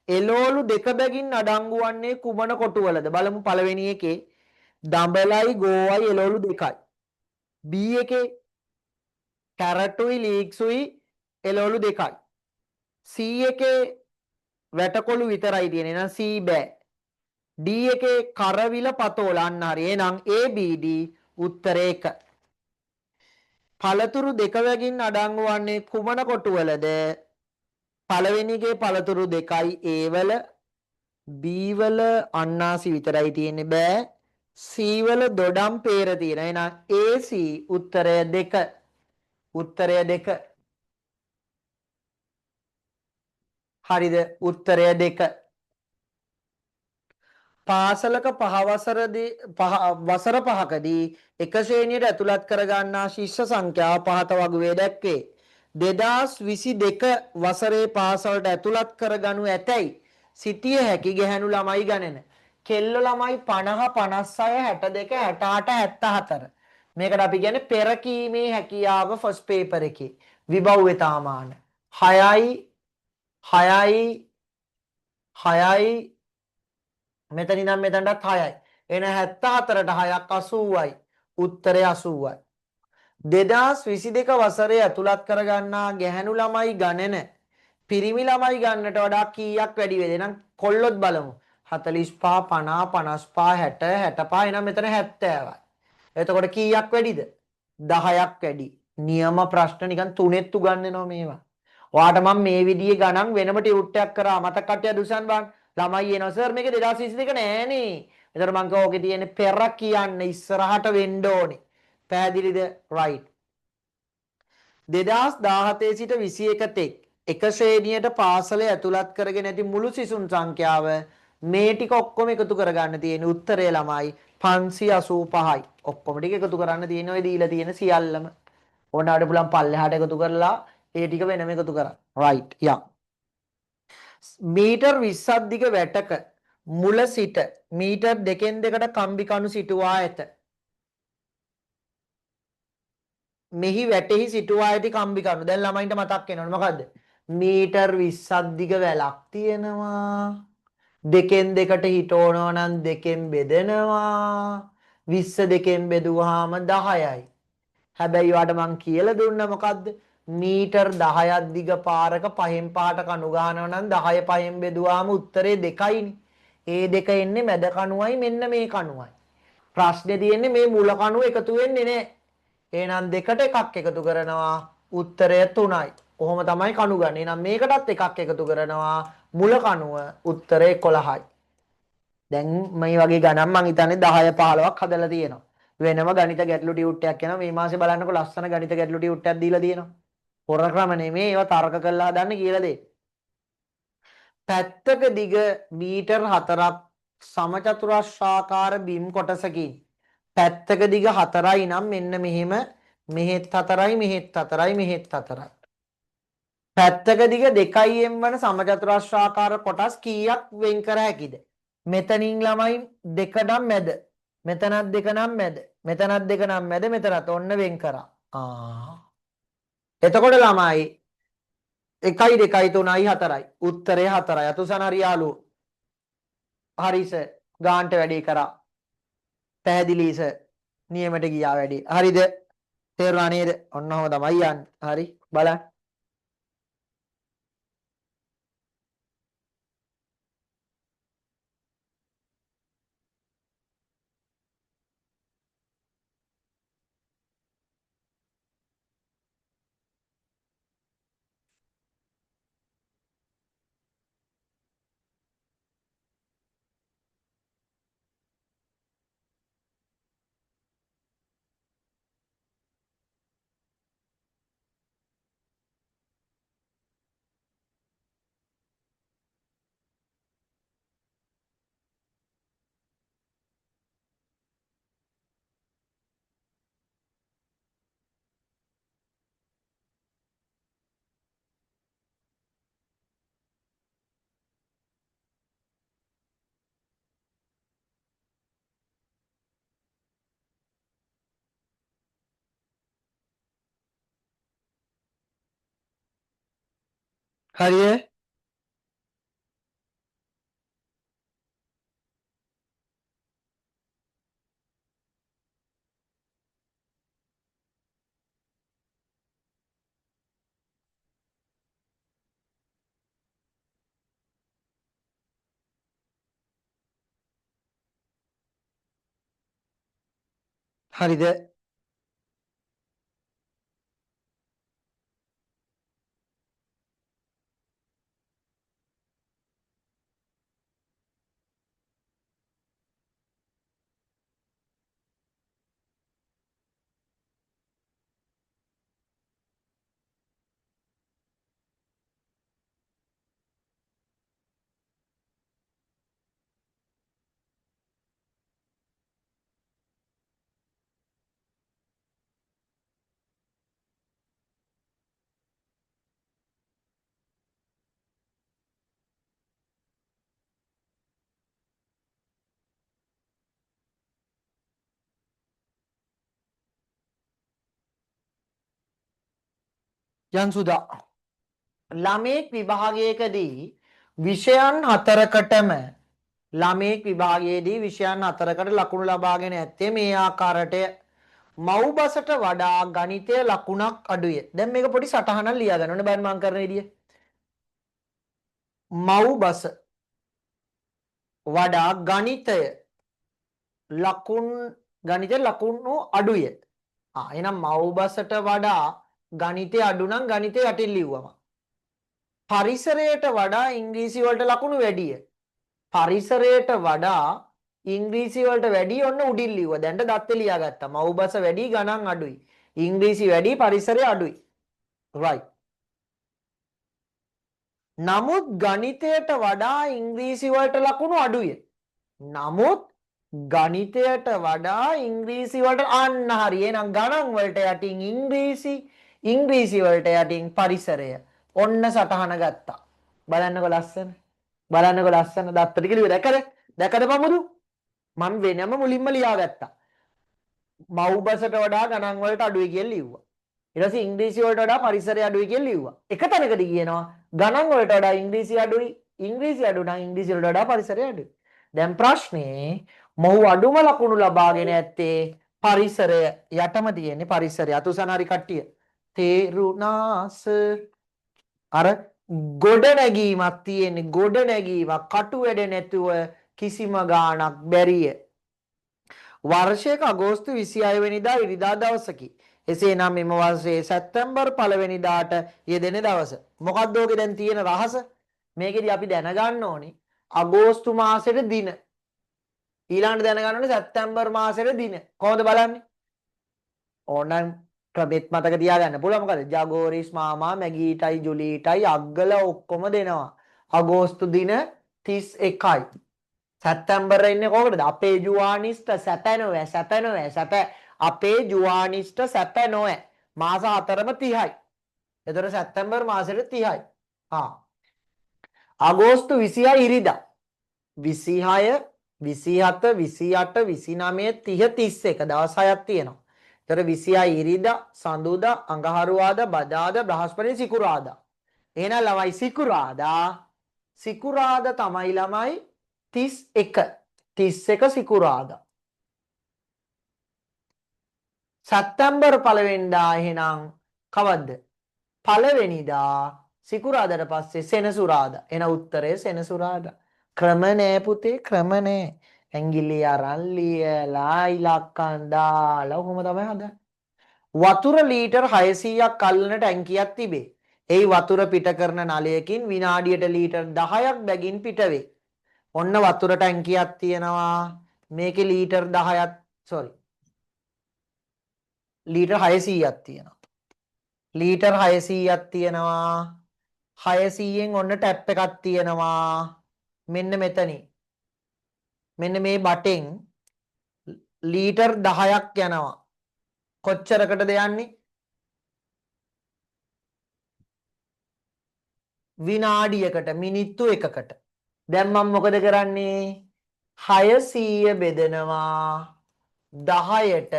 එළවලු දෙක බැගින් අඩංගු වන්නේ කුමන කොටුවලද බලමු පළවෙනි එකේ දඹලයි ගෝවයි එළවලු දෙකයි B එකේ කැරටුයි ලීක්සුයි එළවලු දෙකයි C එකේ වැටකොළු විතරයි තියෙන්නේ එහෙනම් C බෑ D එකේ කරවිල පතෝල අන්න හරි එහෙනම් ABD උත්තරේ 1 පළතුරු දෙක වැගින් අඩංගු වන්නේ කුමන කොටුවලද පළවෙනි එකේ පළතුරු දෙකයි A වල B වල අන්නාසි විතරයි තියෙන්නේ බෑ C වල දොඩම් peer තියෙන එහෙනම් AC උත්තරය 2 උත්තරය 2 හරිද උත්තරය 2 පාසලක වසර 5කදී එක ශ්‍රේණියට ඇතුළත් කර ගන්නා ශිෂ්‍ය සංඛ්‍යාව පහත වගුවේ දැක්වේ 2022 වසරේ පාසලට ඇතුළත් කර ගනු ඇතැයි සිටිය හැකි ගැහැණු ළමයි ගණන කෙල්ල ළමයි 50 56 62 68 74 මේකට අපි කියන්නේ පෙරකීමේ හැකියාව ෆස්ට් පේපර් එකේ විභව්‍යතා මාන 6යි 6යි 6යි මෙතන ඉඳන් මෙතනටත් 6යි. එන 74ට 6ක් 80යි. උත්තරය 80යි. 2022 වසරේ ඇතුළත් කරගන්නා ගැහැණු ළමයි ගණන පිරිමි ළමයි ගන්නට වඩා කීයක් වැඩි වේද? එහෙනම් කොල්ලොත් බලමු. 45 50 55 60 65 එහෙනම් මෙතන 70යි. එතකොට කීයක් වැඩිද? 10ක් වැඩි. නියම ප්‍රශ්න නිකන් තුනෙත් උගන්වනවා මේවා. ඔයාට මම මේ විදිහේ ගණන් වෙනම ටියුට් එකක් කරා මතක කට්ටිය දුසන් බං. ළමයි එනවා සර් මේක 2022 නෑනේ. එතකොට මං කව ඕකේ තියෙන්නේ පෙර කියන්න ඉස්සරහට වෙන්න ඕනේ. පැහැදිලිද? right. 2017 සිට 21 තෙක් එක ශ්‍රේණියට පාසලේ ඇතුළත් කරගෙන ඇති මුළු සිසුන් සංඛ්‍යාව මේ ටික ඔක්කොම එකතු කරගන්න තියෙන උත්තරය ළමයි 585යි. ඔක්කොම ටික එකතු කරන්න තියෙන ඔය දීලා තියෙන සියල්ලම. ඕනවට පුළුවන් පල්ලෙහාට එකතු කරලා ඒ ටික වෙනම එකතු කරා. right. yeah. මීටර් 20ක් දිග වැටක මුල සිට මීටර් 2කට කම්බි කණු සිටුවා ඇත. මෙහි වැටෙහි සිටුවා ඇති කම්බි කණු. දැන් ළමයින්ට මතක් වෙනවනේ මොකද්ද? මීටර් 20ක් දිග වැලක් තියෙනවා. දෙකෙන් දෙකට හිටවනවා නම් දෙකෙන් බෙදෙනවා. 20 දෙකෙන් බෙදුවාම 10යි. හැබැයි ඔයාට මං කියලා දුන්න මොකද්ද? මීටර් 10ක් දිග පාරක පහෙන් පහට කණු ගහනවා නම් 10 පහෙන් බෙදුවාම උත්තරේ 2යිනේ. ඒ දෙක එන්නේ මැද කණුවයි මෙන්න මේ කණුවයි. ප්‍රශ්නේ තියෙන්නේ මේ මුල කණුව එකතු වෙන්නේ නැහැ. එහෙනම් දෙකට එකක් එකතු කරනවා උත්තරය 3යි. කොහොම තමයි කණු ගන්න. එහෙනම් මේකටත් එකක් එකතු කරනවා මුල කණුව උත්තරය 11යි. දැන් මේ වගේ ගණන් මං හිතන්නේ 10 15ක් හදලා තියෙනවා. වෙනම ගණිත ගැටලු ටියුට් එකක් යනවා. මේ මාසේ බලන්නකො ලස්සන ගණිත ගැටලු ටියුට් එකක් දීලා තියෙනවා. හොර ක්‍රම නෙමෙයි ඒවා තර්ක කරලා හදන්න කියලා දෙන්න. පැත්තක දිග මීටර් 4ක් සමචතුරස්‍රාකාර බිම් කොටසකින් පැත්තක දිග 4යි නම් මෙන්න මෙහෙම මෙහෙත් 4යි මෙහෙත් 4යි මෙහෙත් 4යි. පැත්තක දිග 2m වන සමචතුරස්‍රාකාර කොටස් කීයක් වෙන් කර හැකිද? මෙතනින් ළමයි දෙක නම් මැද. මෙතනත් දෙක නම් මැද. මෙතනත් දෙක නම් මැද. මෙතනත් ඔන්න වෙන් කරා. එතකොට ළමයි 1 2 3යි 4යි. උත්තරය 4යි. අතුසන හරියාලු. හරිස ගාන්ට වැඩි කරා. පැහැදිලි සර්. නියමයට ගියා වැඩි. හරිද? තේරුණා නේද? ඔන්න ඔහම තමයි යන්නේ. හරි බලන්න. හරිද? හරිද? ජන්සුදා ළමෙක් විභාගයකදී විෂයන් 4කටම ළමයෙක් විභාගයේදී විෂයන් 4කට ලකුණු ලබාගෙන ඇත්තේ මේ ආකාරයට මව්බසට වඩා ගණිතය ලකුණක් අඩුය. දැන් මේක පොඩි සටහනක් ලියා ගන්න ඕනේ බලන්න මම කරන විදිය. මව්බස වඩා ගණිතය ලකුණු අඩුය. එහෙනම් මව්බසට වඩා ගණිතය අඩු නම් ගණිතය යටින් ලිව්වම. පරිසරයට වඩා ඉංග්‍රීසි වලට ලකුණු වැඩිය. පරිසරයට වඩා ඉංග්‍රීසි වලට වැඩි ඔන්න උඩින් ලිව්වා. දැන්ට දත්තේ ලියාගත්තා. මව්බස වැඩි ගණන් අඩුයි. ඉංග්‍රීසි වැඩි පරිසරය අඩුයි. right. නමුත් ගණිතයට වඩා ඉංග්‍රීසි වලට ලකුණු අඩුයි. නමුත් ගණිතයට වඩා ඉංග්‍රීසි වලට අන්න හරි. එහෙනම් ගණන් වලට යටින් ඉංග්‍රීසි වලට යටින් පරිසරය. ඔන්න සටහන ගත්තා. බලන්නකො ලස්සන. බලන්නකො ලස්සන දත්තට කිව්වේ දැකද? දැකද පමුදු? මම වෙනම මුලින්ම ලියාගත්තා. මව්බසට වඩා ගණන් වලට අඩුයි කියලා ලිව්වා. ඊට පස්සේ ඉංග්‍රීසි වලට වඩා පරිසරය අඩුයි කියලා ලිව්වා. එක තැනකදී කියනවා ගණන් වලට වඩා ඉංග්‍රීසි අඩුයි. ඉංග්‍රීසි අඩු නම් ඉංග්‍රීසි වලට වඩා පරිසරය අඩුයි. දැන් ප්‍රශ්නේ මොහු අඩුම ලකුණු ලබාගෙන ඇත්තේ පරිසරය යටම තියෙන්නේ පරිසරය. අතුසන හරි කට්ටිය. තේරුණාස අර ගොඩනැගීමක් තියෙන්නේ ගොඩනැගීමක් කටු වැඩ නැතුව කිසිම ගාණක් බැරිය. වර්ෂයක අගෝස්තු 26 වෙනිදා ඉරිදා දවසකි. එසේනම් මෙම වර්ෂයේ සැප්තැම්බර් 1 වෙනිදාට යෙදෙන දවස. මොකක්ද ඕකේ දැන් තියෙන රහස? මේකෙදි අපි දැනගන්න ඕනේ අගෝස්තු මාසෙට දින. ඊළඟට දැනගන්න ඕනේ සැප්තැම්බර් මාසෙට දින. කොහොමද බලන්නේ? ඕනනම් ක්‍රමෙත් මතක තියාගන්න පුළුවන්. මොකද ජගෝරිස් මාමා මැගීටයි ජුලීටයි අග්ගල ඔක්කොම දෙනවා. අගෝස්තු දින 31යි. සැප්තැම්බර් ඉන්නේ කොහොමද? අපේ ජුවානිස්ට සැප අපේ ජුවානිස්ට සැප නොවේ. මාස 4ම 30යි. එතකොට සැප්තැම්බර් මාසෙට 30යි. අගෝස්තු 26 ඉරිදා 26 27 28 29 30 31 දවස් 6ක් තියෙනවා. එතකොට 26 ඉරිදා සඳුදා අඟහරුවාදා බදාදා බ්‍රහස්පති සිකුරාදා. එහෙනම් ළමයි සිකුරාදා තමයි ළමයි 31 සිකුරාදා. සැප්තැම්බර් 1 වෙනිදා එහෙනම් කවද්ද? පළවෙනිදා සිකුරාදාට පස්සේ සෙනසුරාදා. එන උත්තරය සෙනසුරාදා. ක්‍රම නෑ පුතේ ක්‍රම නෑ. ඇඟිලි අරන් ලියලා ඉලක්කම් දාලා කොහොම තමයි හදන්නේ. වතුර ලීටර් 600ක් අල්ලන ටැංකියක් තිබේ. එහි වතුර පිට කරන නලයකින් විනාඩියට ලීටර් 10ක් බැගින් පිට වේ. ඔන්න වතුර ටැංකියක් තියෙනවා. මේකේ ලීටර් 10ක් ලීටර් 600ක් තියෙනවා. ලීටර් 600ක් තියෙනවා. 600න් ඔන්න ටැප් එකක් තියෙනවා. මෙන්න මෙතනින්. මෙන්න මේ බටෙන් ලීටර් 10ක් යනවා. කොච්චරකටද යන්නේ? විනාඩියකට මිනිත්තු එකකට. දැන් මම මොකද කරන්නේ? 600 බෙදනවා 10ට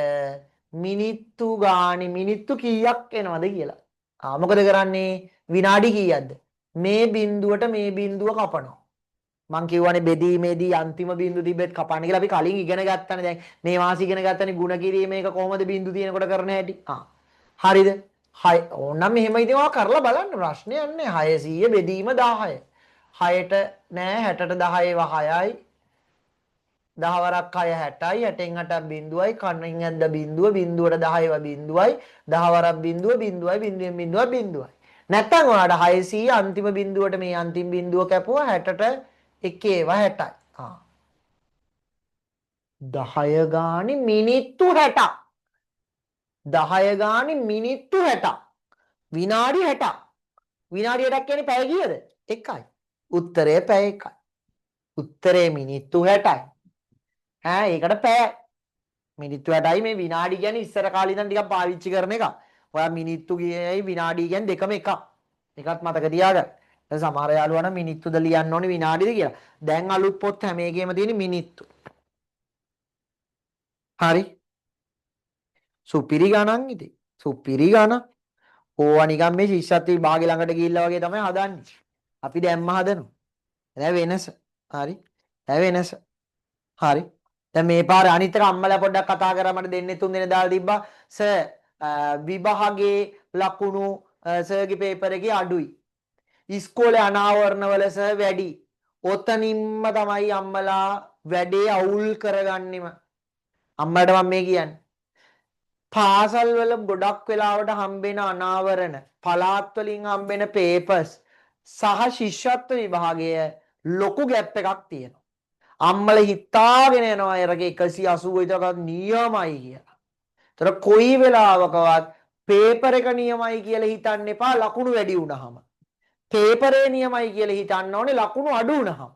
මිනිත්තු ගානේ මිනිත්තු කීයක් එනවද කියලා. මොකද කරන්නේ? විනාඩි කීයක්ද? මේ බිඳුවට මේ බිඳුව කපනවා. මං කියවනේ බෙදීමේදී අන්තිම බිඳුව තිබෙත් කපන්න කියලා අපි කලින් ඉගෙන ගත්තානේ. දැන් මේ වාසි ඉගෙන ගත්තානේ ಗುಣ කිරීමේක කොහොමද බිඳුව තියෙනකොට කරන හැටි. හරිද? ඕනනම් මෙහෙම ඉතින් ඔයා කරලා බලන්න ප්‍රශ්නයක් නෑ. 600 බෙදීම 10. 6ට නෑ 60ට 10 ඒවා 6යි. 10 වරක් 6 60යි. 60න් 8ක් බිඳුවයි. කණින් ඇද්ද බිඳුව. බිඳුවට 10 ඒවා බිඳුවයි. 10 වරක් බිඳුව බිඳුවයි. බිඳුවෙන් බිඳුව බිඳුවයි. නැත්තම් ඔයාලට 600 අන්තිම බිඳුවට මේ අන්තිම බිඳුව කැපුවා 60ට 1 ඒවා 60යි. 10 ගානේ මිනිත්තු 60ක්. 10 ගානේ මිනිත්තු 60ක්. විනාඩි 60ක්. විනාඩි 60ක් කියන්නේ පැය කීයද? 1යි. උත්තරය පැය 1යි. උත්තරේ මිනිත්තු 60යි. ඒකට පැය. මිනිත්තු 60යි මේ විනාඩි කියන්නේ ඉස්සර කාලේ ඉඳන් ටිකක් පාවිච්චි කරන එක. ඔයා මිනිත්තු කියයි විනාඩි කියන්නේ දෙකම එකක්. එකක් මතක තියාගන්න. දැන් සමහර යාළුවා නම් මිනිත්තුද ලියන්න ඕනේ විනාඩිද කියලා. දැන් අලුත් පොත් හැම එකේම තියෙන මිනිත්තු. හරි. සුපිරි ගණන් ඉතින්. සුපිරි ගණන්. ඕවා නිකන් මේ ශිෂ්‍යත්ව විභාගෙ ළඟට ගිහිල්ලා වගේ තමයි හදන්නේ. අපි දැම්ම හදනවා. දැන් වෙනස. හරි. දැන් වෙනස. හරි. දැන් මේ පාරේ අනිත් එක අම්මලා පොඩ්ඩක් කතා කරා මට දෙන්නේ තුන් දෙනේ දාලා තිබ්බා. සර් විභාගයේ ලකුණු සර්ගේ පේපර් එකේ අඩුයි. ඉස්කෝලේ අනාවරණවල සර් වැඩි. ඔතනින්ම තමයි අම්මලා වැඩේ අවුල් කරගන්නෙම. අම්මලාට මම මේ කියන්නේ. පාසල් වල ගොඩක් වෙලාවට හම්බෙන අනාවරණ, පළාත් වලින් හම්බෙන පේපර්ස් සහ ශිෂ්‍යත්ව විභාගය ලොකු ගැප් එකක් තියෙනවා. අම්මලා හිතාගෙන යනවා එරගේ 180 විතර නියමයි කියලා. ඒතර කොයි වෙලාවකවත් පේපර් එක නියමයි කියලා හිතන්න එපා ලකුණු වැඩි වුණාම. පේපරේ නියමයි කියලා හිතන්න ඕනේ ලකුණු අඩු වුණාම.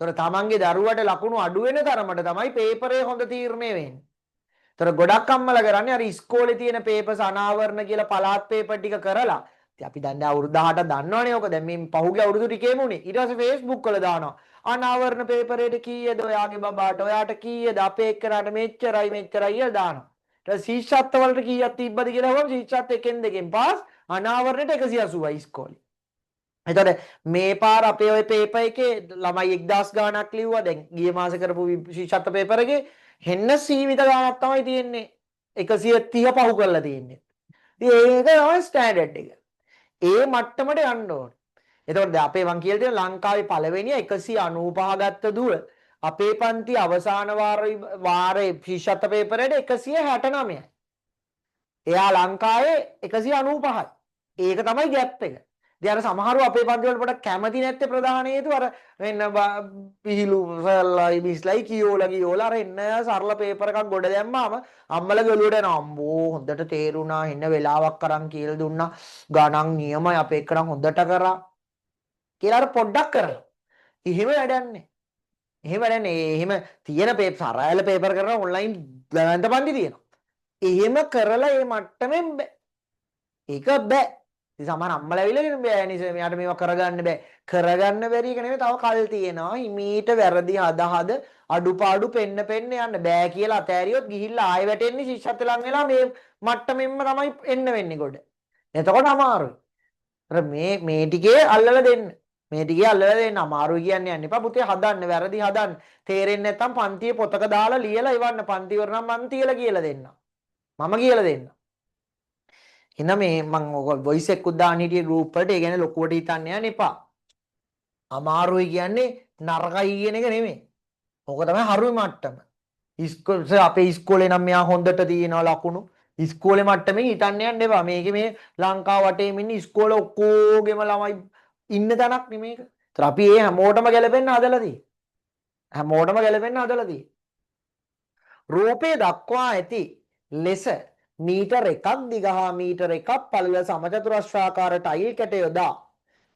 ඒතර තමන්ගේ දරුවට ලකුණු අඩු වෙන තරමට තමයි පේපරේ හොඳ තීරණය වෙන්නේ. ඒතර ගොඩක් අම්මලා කරන්නේ අර ඉස්කෝලේ තියෙන පේපර්ස් අනාවරණ කියලා පළාත් පේපර් ටික කරලා ඉතින් අපි දැන් අවුරුදු 18 දන්නවනේ ඔක දැන් මේ පහුගිය අවුරුදු ටිකේම උනේ ඊට පස්සේ Facebook වල දානවා අනාවරණ පේපරේට කීයද ඔයාගේ බබාට ඔයාට කීයද අපේ එක්කනට මෙච්චරයි මෙච්චරයි කියලා දානවා ඊට ශිෂ්‍යත්ව වලට කීයක් තිබ්බද කියලා හොම ශිෂ්‍යත්ව එකෙන් දෙකෙන් පාස් අනාවරණයට 180යි ඉස්කෝලේ. එතකොට මේ පාර අපේ ওই පේපර් එකේ ළමයි 1000 ගාණක් ලිව්වා දැන් ගිය මාසේ කරපු ශිෂ්‍යත්ව පේපර් එකේ හෙන්න සීමිත ගාණක් තමයි තියෙන්නේ 130 පහු කරලා තියෙන්නේ. ඉතින් ඒක තමයි ස්ටෑන්ඩඩ් එක. ඒ මට්ටමට යන්න ඕනේ. එතකොට දැන් අපේ මං කියලා තියෙන ලංකාවේ පළවෙනිය 195 ගත්ත දුව අපේ පන්ති අවසාන වාරේ ශිෂ්‍යත්ව පේපරේට 169යි. එයා ලංකාවේ 195යි. ඒක තමයි ගැප් එක. ඉතින් අර සමහරව අපේ පන්ති වල පොඩක් කැමති නැත්තේ ප්‍රධාන හේතුව අර වෙන්න පිහිලු සල්ලයි මිස්ලයි කියෝලා අර එන්න සරල පේපර් එකක් ගොඩ දැම්මාම අම්මලා ගලුවට යනවා අම්බෝ හොඳට තේරුණා එන්න වෙලාවක් අරන් කියලා දුන්නා ගණන් නියමයි අපේ එක්කනම් හොඳට කරා කියලා අර පොඩ්ඩක් කරලා. එහෙම වැඩක් නැහැ. එහෙම වැඩක් නැහැ. එහෙම තියෙන පේපර් සරල පේපර් කරන ඔන්ලයින් ගණන්ත පන්ති තියෙනවා. එහෙම කරලා මේ මට්ටමෙන් බෑ. ඒක බෑ. ඉතින් සමහර අම්මලා ඇවිල්ලා බෑ නිසා මෙයාට මේවා කරගන්න බෑ. කරගන්න බැරි එක නෙමෙයි තව කල් තියෙනවා. හිමීට වැරදි හද අඩුපාඩු පෙන්න යන්න බෑ කියලා අතෑරියොත් ගිහිල්ලා ආයෙ වැටෙන්නේ ශිෂ්‍යත්ව ලං වෙලා මේ මට්ටමෙන්ම තමයි එන්න වෙන්නේ ගොඩ. එතකොට අමාරුයි. අර මේ ටිකේ අල්ලලා දෙන්න. මේ ටිකේ අල්ලලා දෙන්න අමාරුයි කියන්නේ යන්න එපා පුතේ හදන්න වැරදි හදන්න. තේරෙන්නේ නැත්නම් පන්තියේ පොතක දාලා ලියලා ඉවන්න පන්ති වල නම් මන් තියලා කියලා දෙන්න. මම කියලා දෙන්න. එන මේ මම ඔය වොයිස් එකක් දාන්න හිටියේ ගෲප් වලට ඒ කියන්නේ ලොකුවට හිතන්න යන්න එපා. අමාරුයි කියන්නේ නරකයි කියන එක නෙමෙයි. ඕක තමයි හරුයි මට්ටම. අපේ ඉස්කෝලේ නම් මෙයා හොඳට තියෙනවා ලකුණු. ඉස්කෝලේ මට්ටමින් හිතන්න යන්න එපා. මේකේ මේ ලංකාව වටේම ඉන්න ඉස්කෝලේ ඔක්කොගෙම ළමයි ඉන්න තැනක් නෙමේක. ඒතර අපි ඒ හැමෝටම ගැලපෙන්න හදලා තියෙන්නේ. හැමෝටම ගැලපෙන්න හදලා තියෙන්නේ. රූපේ දක්වා ඇති ලෙස මීටර් 1ක් දිග හා මීටර් 1ක් පළල සමචතුරස්‍රාකාර ටයිල් කැට යොදා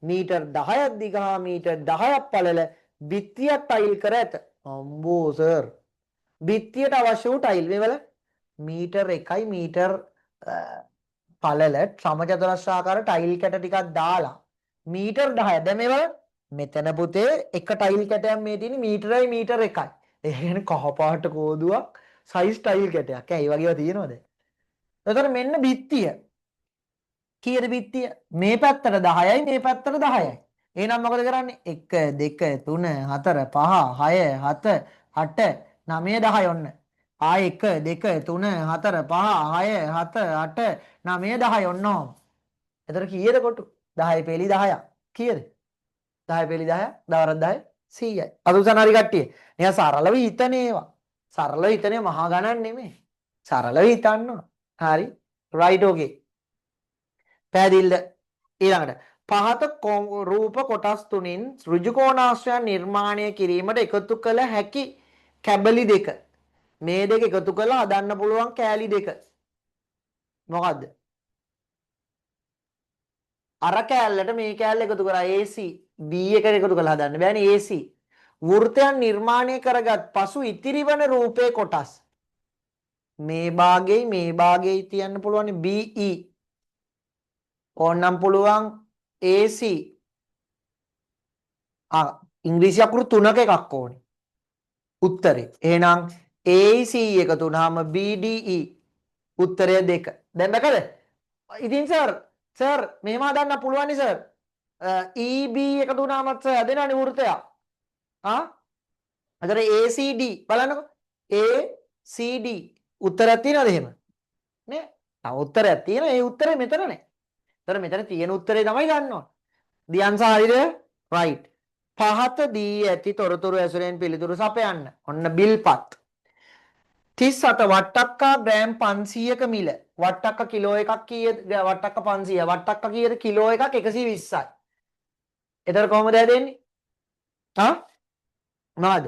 මීටර් 10ක් දිග හා මීටර් 10ක් පළල බිත්තියක් ටයිල් කර ඇත. අම්බෝ සර්. බිත්තියට අවශ්‍ය වූ ටයිල් මේවල මීටර් 1යි මීටර් පළල සමචතුරස්‍රාකාර ටයිල් කැට ටිකක් දාලා මීටර් 10ක් දැන් මේවල මෙතන පුතේ එක ටයිල් කැටයක් මේ තියෙන්නේ මීටරයි මීටර් 1යි. ඒ කියන්නේ කහපාට කෝදුවක් සයිස් ටයිල් කැටයක්. ඒ වගේව තියෙනවද? එතකොට මෙන්න බිත්තිය. කීයද බිත්තිය? මේ පැත්තට 10යි මේ පැත්තට 10යි. එහෙනම් මොකද කරන්නේ? 1 2 3 4 5 6 7 8 9 10 ඔන්න. ආයෙ 1 2 3 4 5 6 7 8 9 10 ඔන්න. එතකොට කීයද කොටු? 10 පෙලි 10ක්. කීයද? 10 පෙලි 10ක් දවරක් 10 100යි. අදුසන හරි කට්ටිය. නිකන් සරලව හිතන ඒවා. සරලව හිතනේ මහා ගණන් නෙමෙයි. සරලව හිතන්න. හරි. right okay. පැහැදිලිද? ඊළඟට පහත රූප කොටස් තුنين ඍජු කෝණාශ්‍රයන් නිර්මාණය කිරීමට එකතු කළ හැකි කැබලි දෙක. මේ දෙක එකතු කළා හදන්න පුළුවන් කෑලි දෙක. මොකද්ද? අර කෑල්ලට මේ කෑල්ල එකතු කරා AC B එක එකතු කරලා හදන්න බෑනේ AC. වෘත්තයන් නිර්මාණය කරගත් පසු ඉතිරි වන රූපේ කොටස් මේ භාගයේ තියන්න පුළුවන් BE ඕනනම් පුළුවන් AC ඉංග්‍රීසි අකුරු 3ක එකක් ඕනේ උත්තරේ. එහෙනම් AC එකතු වුනහම BDE උත්තරය 2. දැන් දැකද? ඉතින් සර් මෙහෙම හදන්න පුළුවන් නේ සර්. EB එකතු වුනහම සර් හදෙනවනේ වෘත්තයක්. එතකොට ACD බලන්නකො. ACD උත්තරයක් තියනවද එහෙම? නෑ. තව උත්තරයක් තියෙනවා. ඒ උත්තරේ මෙතන නෑ. එතකොට මෙතන තියෙන උත්තරේ තමයි ගන්න ඕන. දියන්ස හරියද? right. පහත දී ඇති තොරතුරු ඇසුරෙන් පිළිතුරු සපයන්න. ඔන්න බිල්පත්. 37 වට්ටක්කා ග්‍රෑම් 500ක මිල. වට්ටක්ක කිලෝ එකක් කීයද? වට්ටක්ක 500. වට්ටක්ක කීයද? කිලෝ එකක් 120යි. එතකොට කොහොමද හැදෙන්නේ? ආ? මොනවද?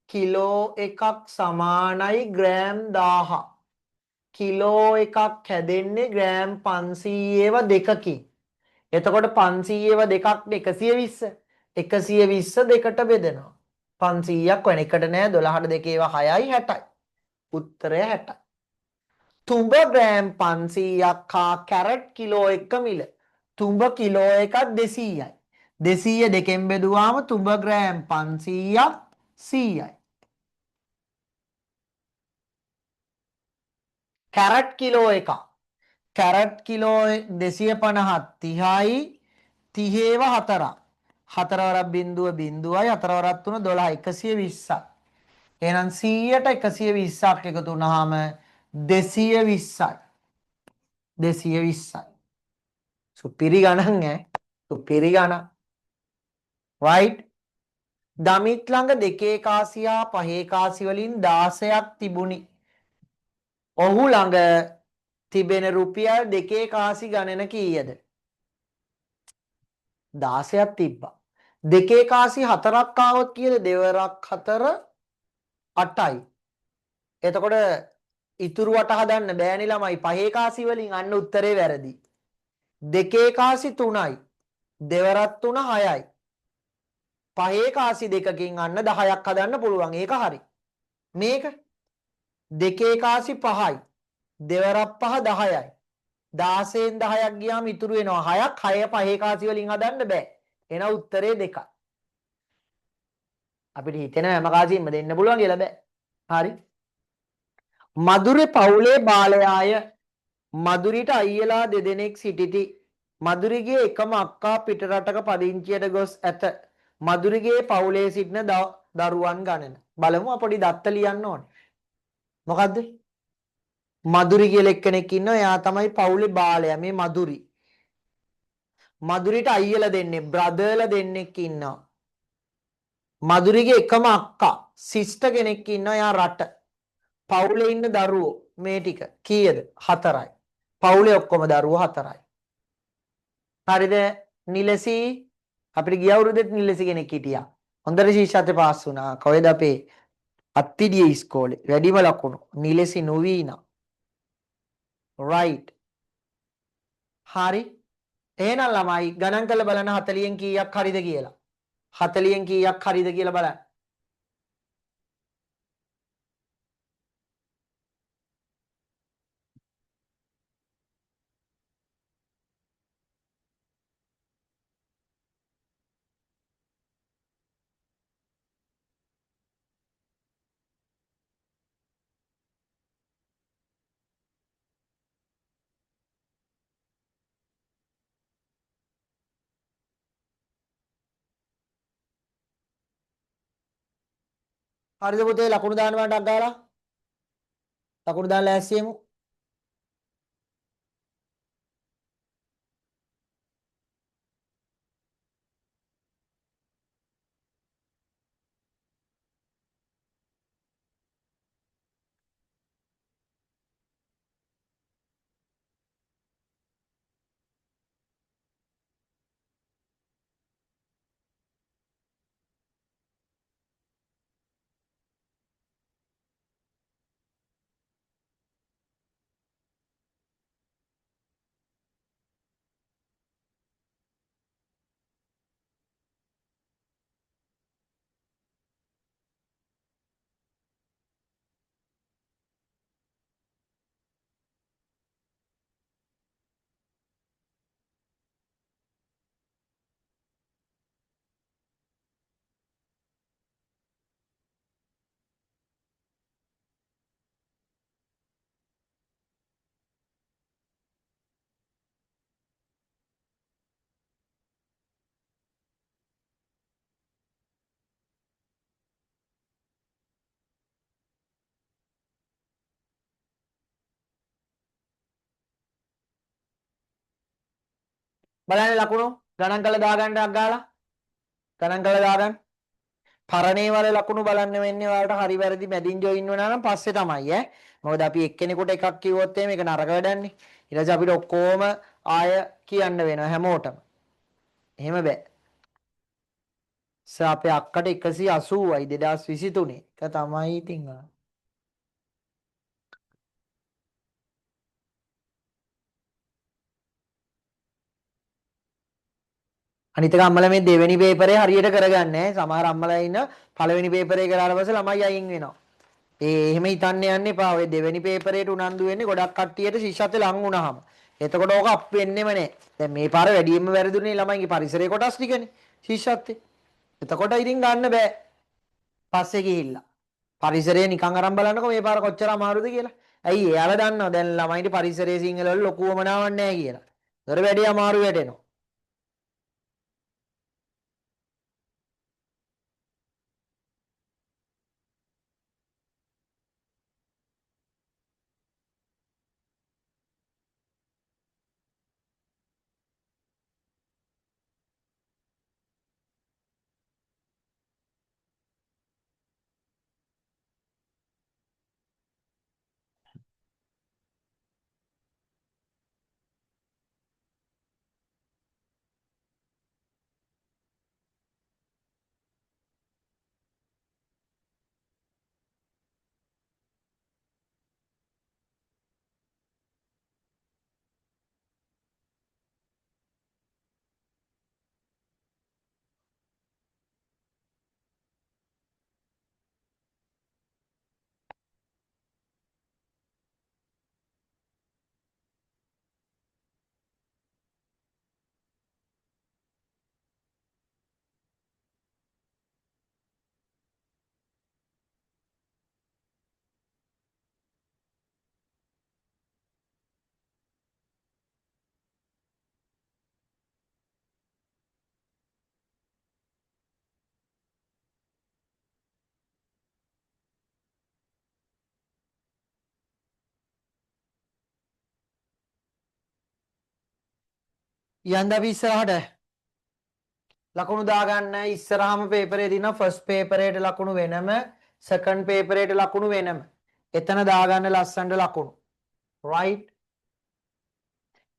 කිලෝ එකක් සමානයි ග්‍රෑම් 1000. කිලෝ එකක් හැදෙන්නේ ග්‍රෑම් 500ව දෙකකින්. එතකොට 500ව දෙකක් 120. 120 දෙකට බෙදෙනවා. 500ක් වෙන එකට නෑ 12ට දෙකේව 6යි 60යි. උත්තරය 60යි. තුඹ ග්‍රෑම් 500ක් හා කැරට් කිලෝ 1 මිල. තුඹ කිලෝ එකක් 200යි. 200 දෙකෙන් බෙදුවාම තුඹ ග්‍රෑම් 500ක් 100යි. කැරට් කිලෝ එකක්. කැරට් කිලෝ 250 30යි 30ව 4ක්. 4 වරක් බිංදුව බිංදුවයි 4 වරක් 3 12 120ක්. එහෙනම් 100ට 120ක් එකතු වුනහම 220යි. 220යි. සුපිරි ගණන් ඈ. සුපිරි ගණන්. right? දමිත් ළඟ දෙකේ කාසි හා පහේ කාසි වලින් 16ක් තිබුණි. ඔහු ළඟ තිබෙන රුපියල් දෙකේ කාසි ගණන කීයද? 16ක් තිබ්බා. දෙකේ කාසි 4ක් ආවොත් කීයද? දෙවරක් 4 8යි. එතකොට ඉතුරුවට හදන්න බෑනේ ළමයි පහේ කාසි වලින් අන්න උත්තරේ වැරදි. දෙකේ කාසි 3යි. දෙවරක් 3 6යි. පහේ කාසි දෙකකින් අන්න 10ක් හදන්න පුළුවන්. ඒක හරි. මේක දෙකේ කාසි 5යි. දෙවරක් 5 10යි. 16න් 10ක් ගියාම ඉතුරු වෙනවා 6ක්. 6 පහේ කාසි වලින් හදන්න බෑ. එන උත්තරේ 2යි. අපිට හිතෙන හැම කාසියෙම දෙන්න පුළුවන් කියලා බෑ. හරි. මధుරේ පවුලේ බාලයාය. මధుරිට අයියලා දෙදෙනෙක් සිටිති. මధుරිගේ එකම අක්කා පිටරටක පදිංචියට ගොස් ඇත. මధුරිගේ පවුලේ සිටින දරුවන් ගණන. බලමු අපොඩි දත්ත ලියන්න ඕනේ. මොකද්ද? මధුරි කියලා එක්කෙනෙක් ඉන්නවා. එයා තමයි පවුලේ බාලයා. මේ මధుරි. මధుරිට අයියලා දෙන්නේ බ්‍රදර්ලා දෙන්නෙක් ඉන්නවා. මధుරිගේ එකම අක්කා සිස්ටර් කෙනෙක් ඉන්නවා. එයා රට. පවුලේ ඉන්න දරුවෝ මේ ටික කීයද? 4යි. පවුලේ ඔක්කොම දරුවෝ 4යි. හරිද? නිලසී අපිට ගිය අවුරුද්දෙත් නිලසී කෙනෙක් හිටියා. හොඳට ශිෂ්‍යත්වය පාස් වුණා. කොහෙද අපේ අත්තිඩිය ඉස්කෝලේ. වැඩිම ලකුණු. නිලසී නොවීනා. right. හරි. එහෙනම් ළමයි ගණන් කරලා බලන්න 40න් කීයක් හරිද කියලා. 40න් කීයක් හරිද කියලා බලන්න. හරිද පුතේ ලකුණු දාන්න මටක් ගාලා. ලකුණු දාන්න ලෑස්තියමු. බලන්න ලකුණු ගණන් කරලා දාගන්න ඩක් ගාලා. ගණන් කරලා දාගන්න. පරණේ වල ලකුණු බලන්න වෙන්නේ ඔයාලට හරි වැරදි මැදින් ජොයින් වෙනා නම් පස්සේ තමයි ඈ. මොකද අපි එක්කෙනෙකුට එකක් කිව්වොත් එහෙම ඒක නරක වැඩන්නේ. ඊට පස්සේ අපිට ඔක්කොම ආය කියන්න වෙනවා හැමෝටම. එහෙම බෑ. අපේ අක්කට 180යි 2023. ඒක තමයි ඉතින්. අනිත් එක අම්මලා මේ දෙවෙනි පේපරේ හරියට කරගන්නේ නැහැ. සමහර අම්මලා ඉන්න පළවෙනි පේපරේ කරාට පස්සේ ළමයි අයින් වෙනවා. එහෙම හිතන්න යන්න එපා. ඔය දෙවෙනි පේපරේට උනන්දු වෙන්නේ ගොඩක් කට්ටියට ශිෂ්‍යත්වයට ලං වුණාම. එතකොට ඕක අප් වෙන්නෙම නැහැ. දැන් මේ පාර වැඩියෙන්ම වැරදුනේ ළමයිගේ පරිසරයේ කොටස් ටිකනේ ශිෂ්‍යත්වේ. එතකොට ඉතින් ගන්න බෑ. පස්සේ ගිහිල්ලා. පරිසරය නිකන් අරන් බලන්නකො මේ පාර කොච්චර අමාරුද කියලා. ඇයි එයාලා දන්නවා දැන් ළමයින්ට පරිසරයේ සිංහල වල ලොකු වමනාවක් නැහැ කියලා. ඒතර වැඩි අමාරු වැටෙනවා. යන්න අපි ඉස්සරහට ලකුණු දාගන්න ඉස්සරහම පේපරේ දින ෆස්ට් පේපරේට ලකුණු වෙනම සෙකන්ඩ් පේපරේට ලකුණු වෙනම එතන දාගන්න ලස්සනට ලකුණු right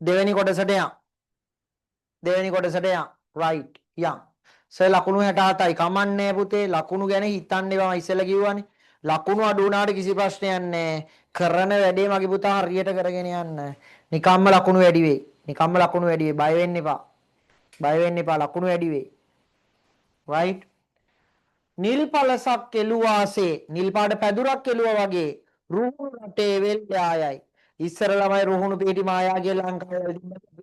දෙවෙනි කොටසට යන්න දෙවෙනි කොටසට යන්න right යන්න සර් ලකුණු 67යි කමන්නේ පුතේ ලකුණු ගැන හිතන්න එපා මම ඉස්සෙල්ලා කිව්වනේ ලකුණු අඩු වුණාට කිසි ප්‍රශ්නයක් නැහැ කරන වැඩේ මගේ පුතා හරියට කරගෙන යන්න නිකම්ම ලකුණු වැඩි වෙයි නිකම්ම ලකුණු වැඩි වෙයි බය වෙන්න එපා බය වෙන්න එපා ලකුණු වැඩි වෙයි right නිල් පළසක් කෙළුවාසේ නිල් පාට පැදුරක් කෙළුවා වගේ රුහුණු රටේ වෙල්යායයි ඉස්සර ළමයි රුහුණු පිටි මායා කියලා ලංකාවේ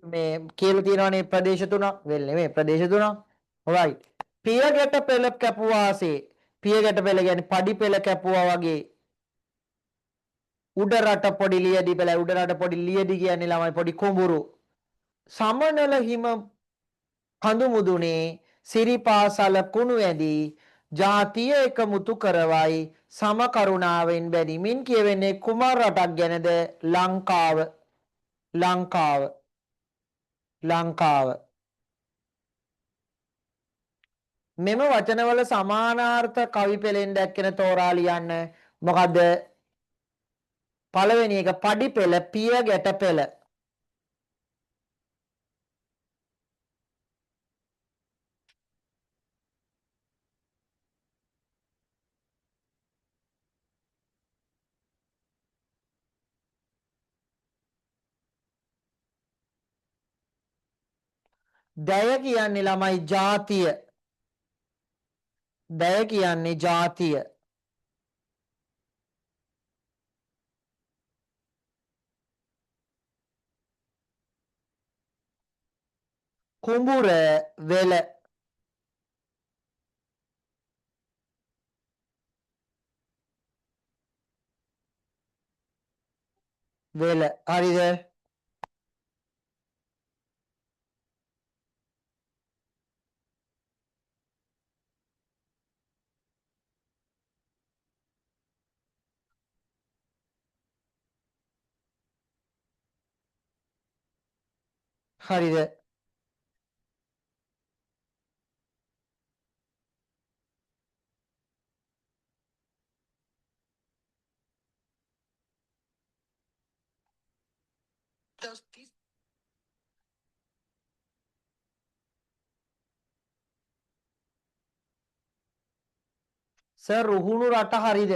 මේ කියලා තියෙනවානේ ප්‍රදේශ තුනක් වෙල් නෙමෙයි ප්‍රදේශ තුනක් right පියගැට පෙළ කැපුවාසේ පියගැට පෙළ කියන්නේ පඩි පෙළ කැපුවා වගේ උඩ රට පොඩි ලියදි පෙළ උඩ රට පොඩි ලියදි කියන්නේ ළමයි පොඩි කුඹුරු සමනල හිම කඳු මුදුනේ සිරිපාසල කුණු ඇදී ජාතිය එකමුතු කරවයි සම කරුණාවෙන් බැනිමින් කියවෙන්නේ කුමාර රටක් ගැනද ලංකාව ලංකාව ලංකාව මෙම වචනවල සමානාර්ථ කවි පෙළෙන් දැක්කෙන තෝරා ලියන්න මොකද්ද පළවෙනි එක පඩි පෙළ පිය ගැට පෙළ දැය කියන්නේ ළමයි ජාතිය දැය කියන්නේ ජාතිය කුඹුර වෙල වෙල හරිද හරිද සර් රුහුණු රට හරිද?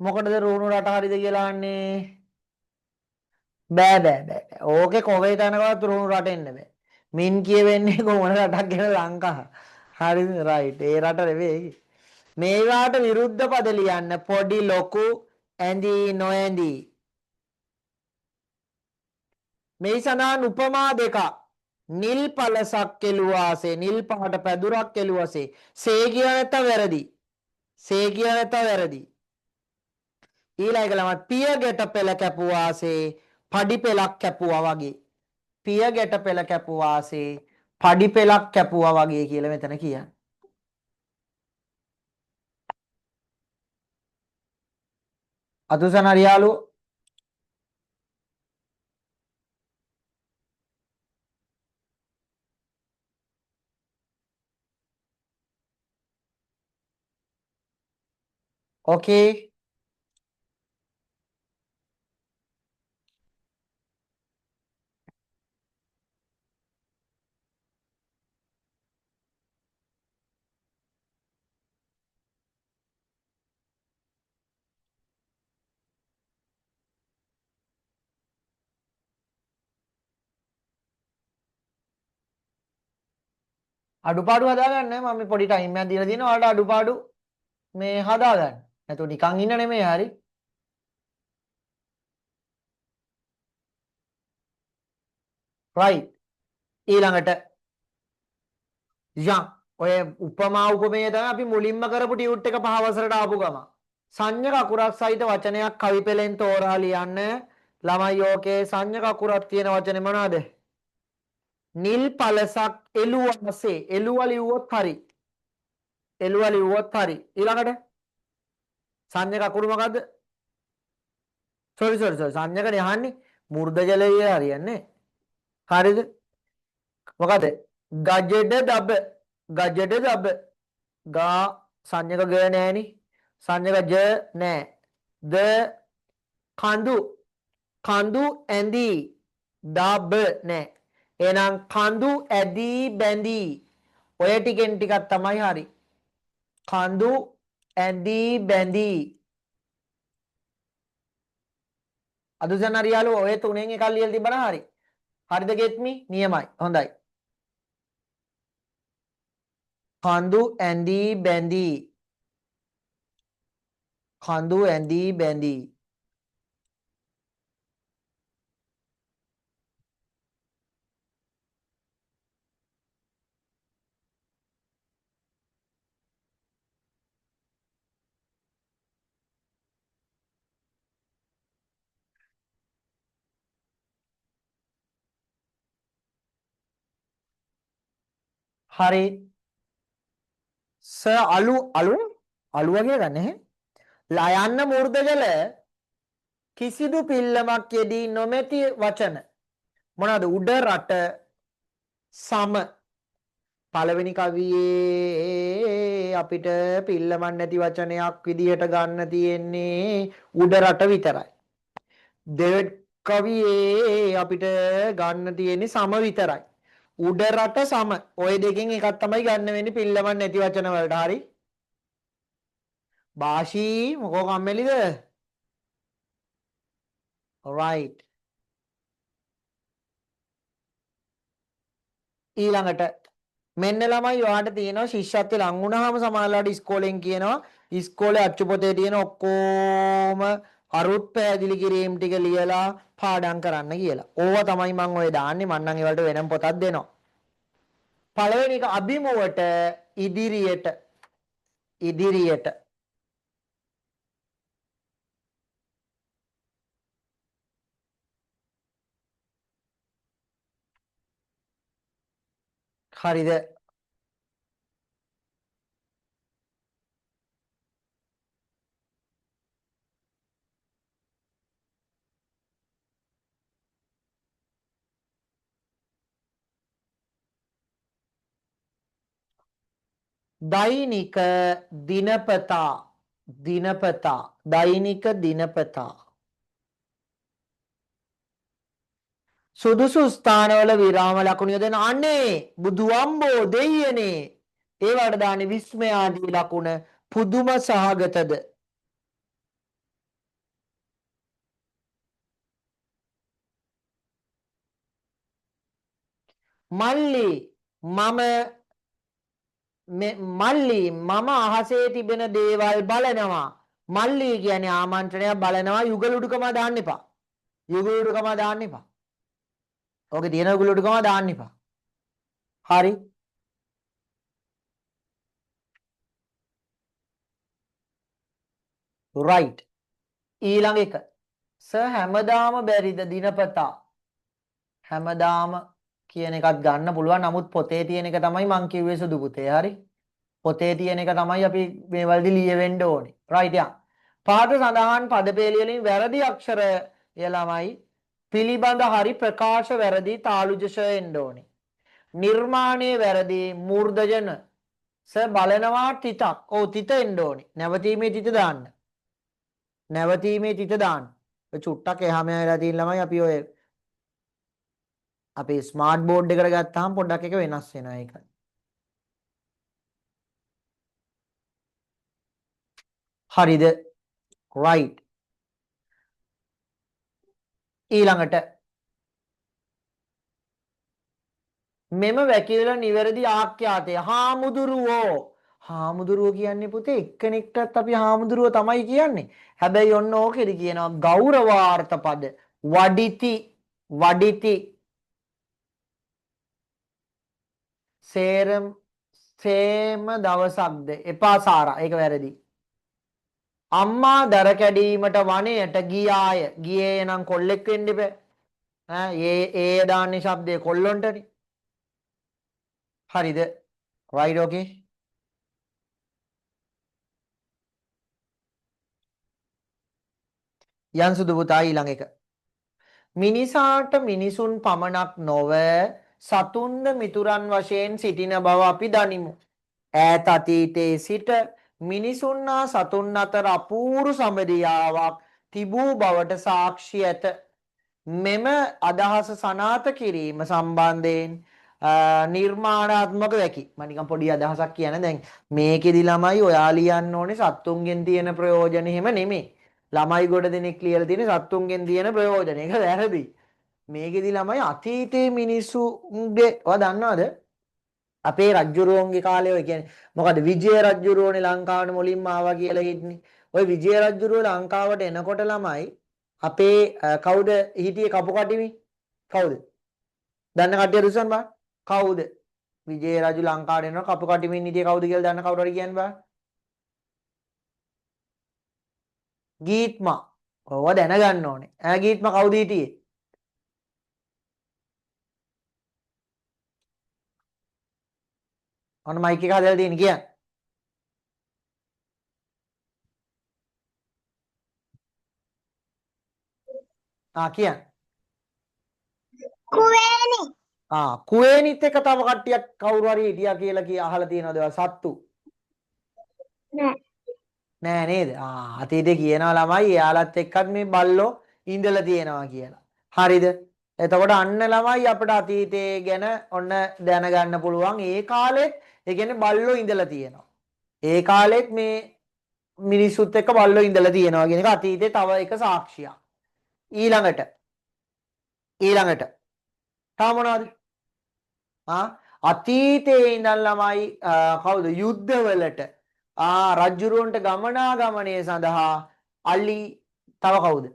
මොකටද රුහුණු රට හරිද කියලා අහන්නේ? බෑ බෑ බෑ බෑ. ඕකේ කොහේ තැනකවත් රුහුණු රට එන්න බෑ. මින් කියවෙන්නේ කොමන රටක් ගැන ලංකා. හරිද? රයිට්. ඒ රට නෙවෙයි. මේවාට විරුද්ධ පද ලියන්න පොඩි ලොකු ඇඳී නොඇඳී. මේ සඳහන් උපමා දෙකක්. නිල් පළසක් කෙළුවාසේ නිල් පාට පැදුරක් කෙළුවසේ. සේ කියන නැත්නම් වැරදි. සේ කියන නැත්නම් වැරදි. ඊළඟ ළමත් පිය ගැට පෙළ කැපුවාසේ පඩි පෙළක් කැපුවා වගේ. පිය ගැට පෙළ කැපුවාසේ පඩි පෙළක් කැපුවා වගේ කියලා මෙතන කියන්නේ. අතුසන හරියාලු ඕකේ. අඩුපාඩු හදාගන්න මම මේ පොඩි ටයිම් එකක් දීලා තියෙනවා. ඔයාලට අඩුපාඩු මේ හදාගන්න. නැතුව නිකන් ඉන්න නෙමෙයි හරි. රයිට්. ඊළඟට යම් ඔය උපමා උපමේය තමයි අපි මුලින්ම කරපු ටියුට් එක පහ වසරට ආපු ගම. සංඥක අකුරක් සහිත වචනයක් කවි පෙළෙන් තෝරා ලියන්න. ළමයි ඕකේ සංඥක අකුරක් තියෙන වචනේ මොනවද? නිල් පළසක් එළුවසේ. එළුව ලිව්වොත් හරි. එළුව ලිව්වොත් හරි. ඊළඟට සංඥක අකුරු මොකද්ද? සෝරි සංඥකනේ අහන්නේ. මූර්ධ ජලය හරියන්නේ. හරිද? මොකද ගජෙඩ දබ ගජෙඩ දබ ගා සංඥක ග නෑනි සංඥක ජ නෑ ද කඳු කඳු ඇඳී දබ නෑ එහෙනම් කඳු ඇදී බැඳී ඔය ටිකෙන් ටිකක් තමයි හරි කඳු ඇඳී බැඳී අදුසන් හරියාලු ඔය තුනෙන් එකක් ලියලා තිබ්බනම් හරි හරිද ගෙත්මි නියමයි හොඳයි කඳු ඇඳී බැඳී කඳු ඇඳී බැඳී හරි ස අලුව කියලා ගන්න ලයන්න මූර්ධජල කිසිදු පිල්ලමක් යෙදී නොමැති වචන මොනවාද උඩ රට සම පළවෙනි කවියේ අපිට පිල්ලමක් නැති වචනයක් විදිහට ගන්න තියෙන්නේ උඩ රට විතරයි දෙවන කවියේ අපිට ගන්න තියෙන්නේ සම විතරයි උඩ රට සම ඔය දෙකෙන් එකක් තමයි ගන්න වෙන්නේ පිල්ලමක් නැති වචන වලට හරි බාෂී මොකෝ කම්මැලිද right ඊළඟට මෙන්න ළමයි ඔයාලට තියෙනවා ශිෂ්‍යත්වයට ලං වුණාම සමහරවිට ඉස්කෝලෙන් කියනවා ඉස්කෝලේ අච්චු පොතේ තියෙන ඔක්කොම අරුත් පැහැදිලි කිරීම් ටික ලියලා පාඩම් කරන්න කියලා. ඕවා තමයි මම ඔය දාන්නේ. මම නම් ඒවලට වෙනම පොතක් දෙනවා. පළවෙනි එක අභිමුවට ඉදිරියට ඉදිරියට හරිද? දෛනික දිනපතා දිනපතා දෛනික දිනපතා සුදුසු ස්ථානවල විරාම ලකුණු යොදන අනේ බුදු අම්බෝ දෙයියනේ. ඒවට දාන්නේ විස්මය ආදී ලකුණ පුදුම සහගතද. මල්ලි මම මල්ලි මම අහසේ තිබෙන දේවල් බලනවා. මල්ලි කියන්නේ ආමන්ත්‍රණයක් බලනවා. යුගලුඩුකම දාන්න එපා. යුගලුඩුකම දාන්න එපා. ඕකේ තියෙන යුගලුඩුකම දාන්න එපා. හරි. right. ඊළඟ එක. සර් හැමදාම බැරිද දිනපතා? හැමදාම කියන එකත් ගන්න පුළුවන්. නමුත් පොතේ තියෙන එක තමයි මං කිව්වේ සුදු පුතේ. හරි. පොතේ තියෙන එක තමයි අපි මේ වලදී ලියවෙන්න ඕනේ. right යා. පාඩ සඳහන් පද පෙළ වලින් වැරදි අක්ෂරය ළමයි පිළිබඳ හරි ප්‍රකාශ වැරදි තාලුජශ එන්න ඕනේ. නිර්මාණයේ වැරදි මූර්ධජන ස බලනවා තිතක්. ඔව් තිත එන්න ඕනේ. නැවතීමේ තිත දාන්න. නැවතීමේ තිත දාන්න. ඔය චුට්ටක් එහාම යලා තියෙන ළමයි අපි ඔය අපේ ස්මාර්ට් බෝඩ් එකට ගත්තාම පොඩ්ඩක් එක වෙනස් වෙනවා ඒක. හරිද? right. ඊළඟට මෙම වැකිවල නිවැරදි ආඛ්‍යාතය හාමුදුරුවෝ. හාමුදුරුවෝ කියන්නේ පුතේ එක්කෙනෙක්ටත් අපි හාමුදුරුවෝ තමයි කියන්නේ. හැබැයි ඔන්න ඕකෙදි කියනවා ගෞරවාර්ථ පද වඩිති වඩිති සේම දවසක්ද එපා සාරා. ඒක වැරදි. අම්මා දර කැඩීමට වනයට ගියාය. ගියේ නම් කොල්ලෙක් වෙන්න බෑ. ඒ දාන්නේ ශබ්දේ කොල්ලොන්ටනේ. හරිද? right okay. යන් සුදු පුතා ඊළඟ එක. මිනිසාට මිනිසුන් පමණක් නොව සතුන්ද මිතුරන් වශයෙන් සිටින බව අපි දනිමු. ඈත අතීතයේ සිට මිනිසුන් හා සතුන් අතර අපූර්ව සම්බන්ධතාවක් තිබූ බවට සාක්ෂි ඇත. මෙම අදහස සනාථ කිරීම සම්බන්ධයෙන් නිර්මාණාත්මක වැකි. මම නිකන් පොඩි අදහසක් කියන දැන් මේකෙදි ළමයි ඔයා ලියන්න ඕනේ සත්තුන්ගෙන් තියෙන ප්‍රයෝජන එහෙම නෙමෙයි. ළමයි ගොඩ දෙනෙක් ලියලා තියෙන සත්තුන්ගෙන් තියෙන ප්‍රයෝජන. ඒක වැරදි. මේකෙදි ළමයි අතීතයේ මිනිසුන්ගේ ඔයා දන්නවද? අපේ රජ්ජුරුවන්ගේ කාලේ ඔය කියන්නේ මොකද විජය රජ්ජුරුවනේ ලංකාවට මුලින්ම ආවා කියලා හිටන්නේ. ඔය විජය රජ්ජුරුව ලංකාවට එනකොට ළමයි අපේ කවුද හිටියේ කපුකටිමි? කවුද? දන්න කට්ටිය දුසන් බා. කවුද? විජය රජු ලංකාවට එනකොට කපුකටිමින් හිටියේ කවුද කියලා දන්න කවුරු හරි කියන්න බා. ගීත්මා. ඔව දැනගන්න ඕනේ. ගීත්මා කවුද හිටියේ? ඔන්න මයික් එක හදලා තියෙන කියන්න. කියන්න. කුවේණි. කුවේණිත් එක තව කට්ටියක් කවුරු හරි හිටියා කියලා අහලා තියෙනවද සත්තු? නෑ නේද? අතීතේ කියනවා ළමයි එයාලත් එක්කත් මේ බල්ලෝ ඉඳලා තියෙනවා කියලා. හරිද? එතකොට අන්න ළමයි අපිට අතීතයේ ගැන ඔන්න දැනගන්න පුළුවන්. ඒ කාලෙත් ඒ කියන්නේ බල්ලෝ ඉඳලා තියෙනවා. ඒ කාලෙත් මේ මිනිස්සුත් එක්ක බල්ලෝ ඉඳලා තියෙනවා කියන එක අතීතේ තව එක සාක්ෂියක්. ඊළඟට තව මොනවද? අතීතයේ ඉඳන් ළමයි කවුද යුද්ධවලට රජ්ජුරුවන්ට ගමනාගමනය සඳහා අලි තව කවුද?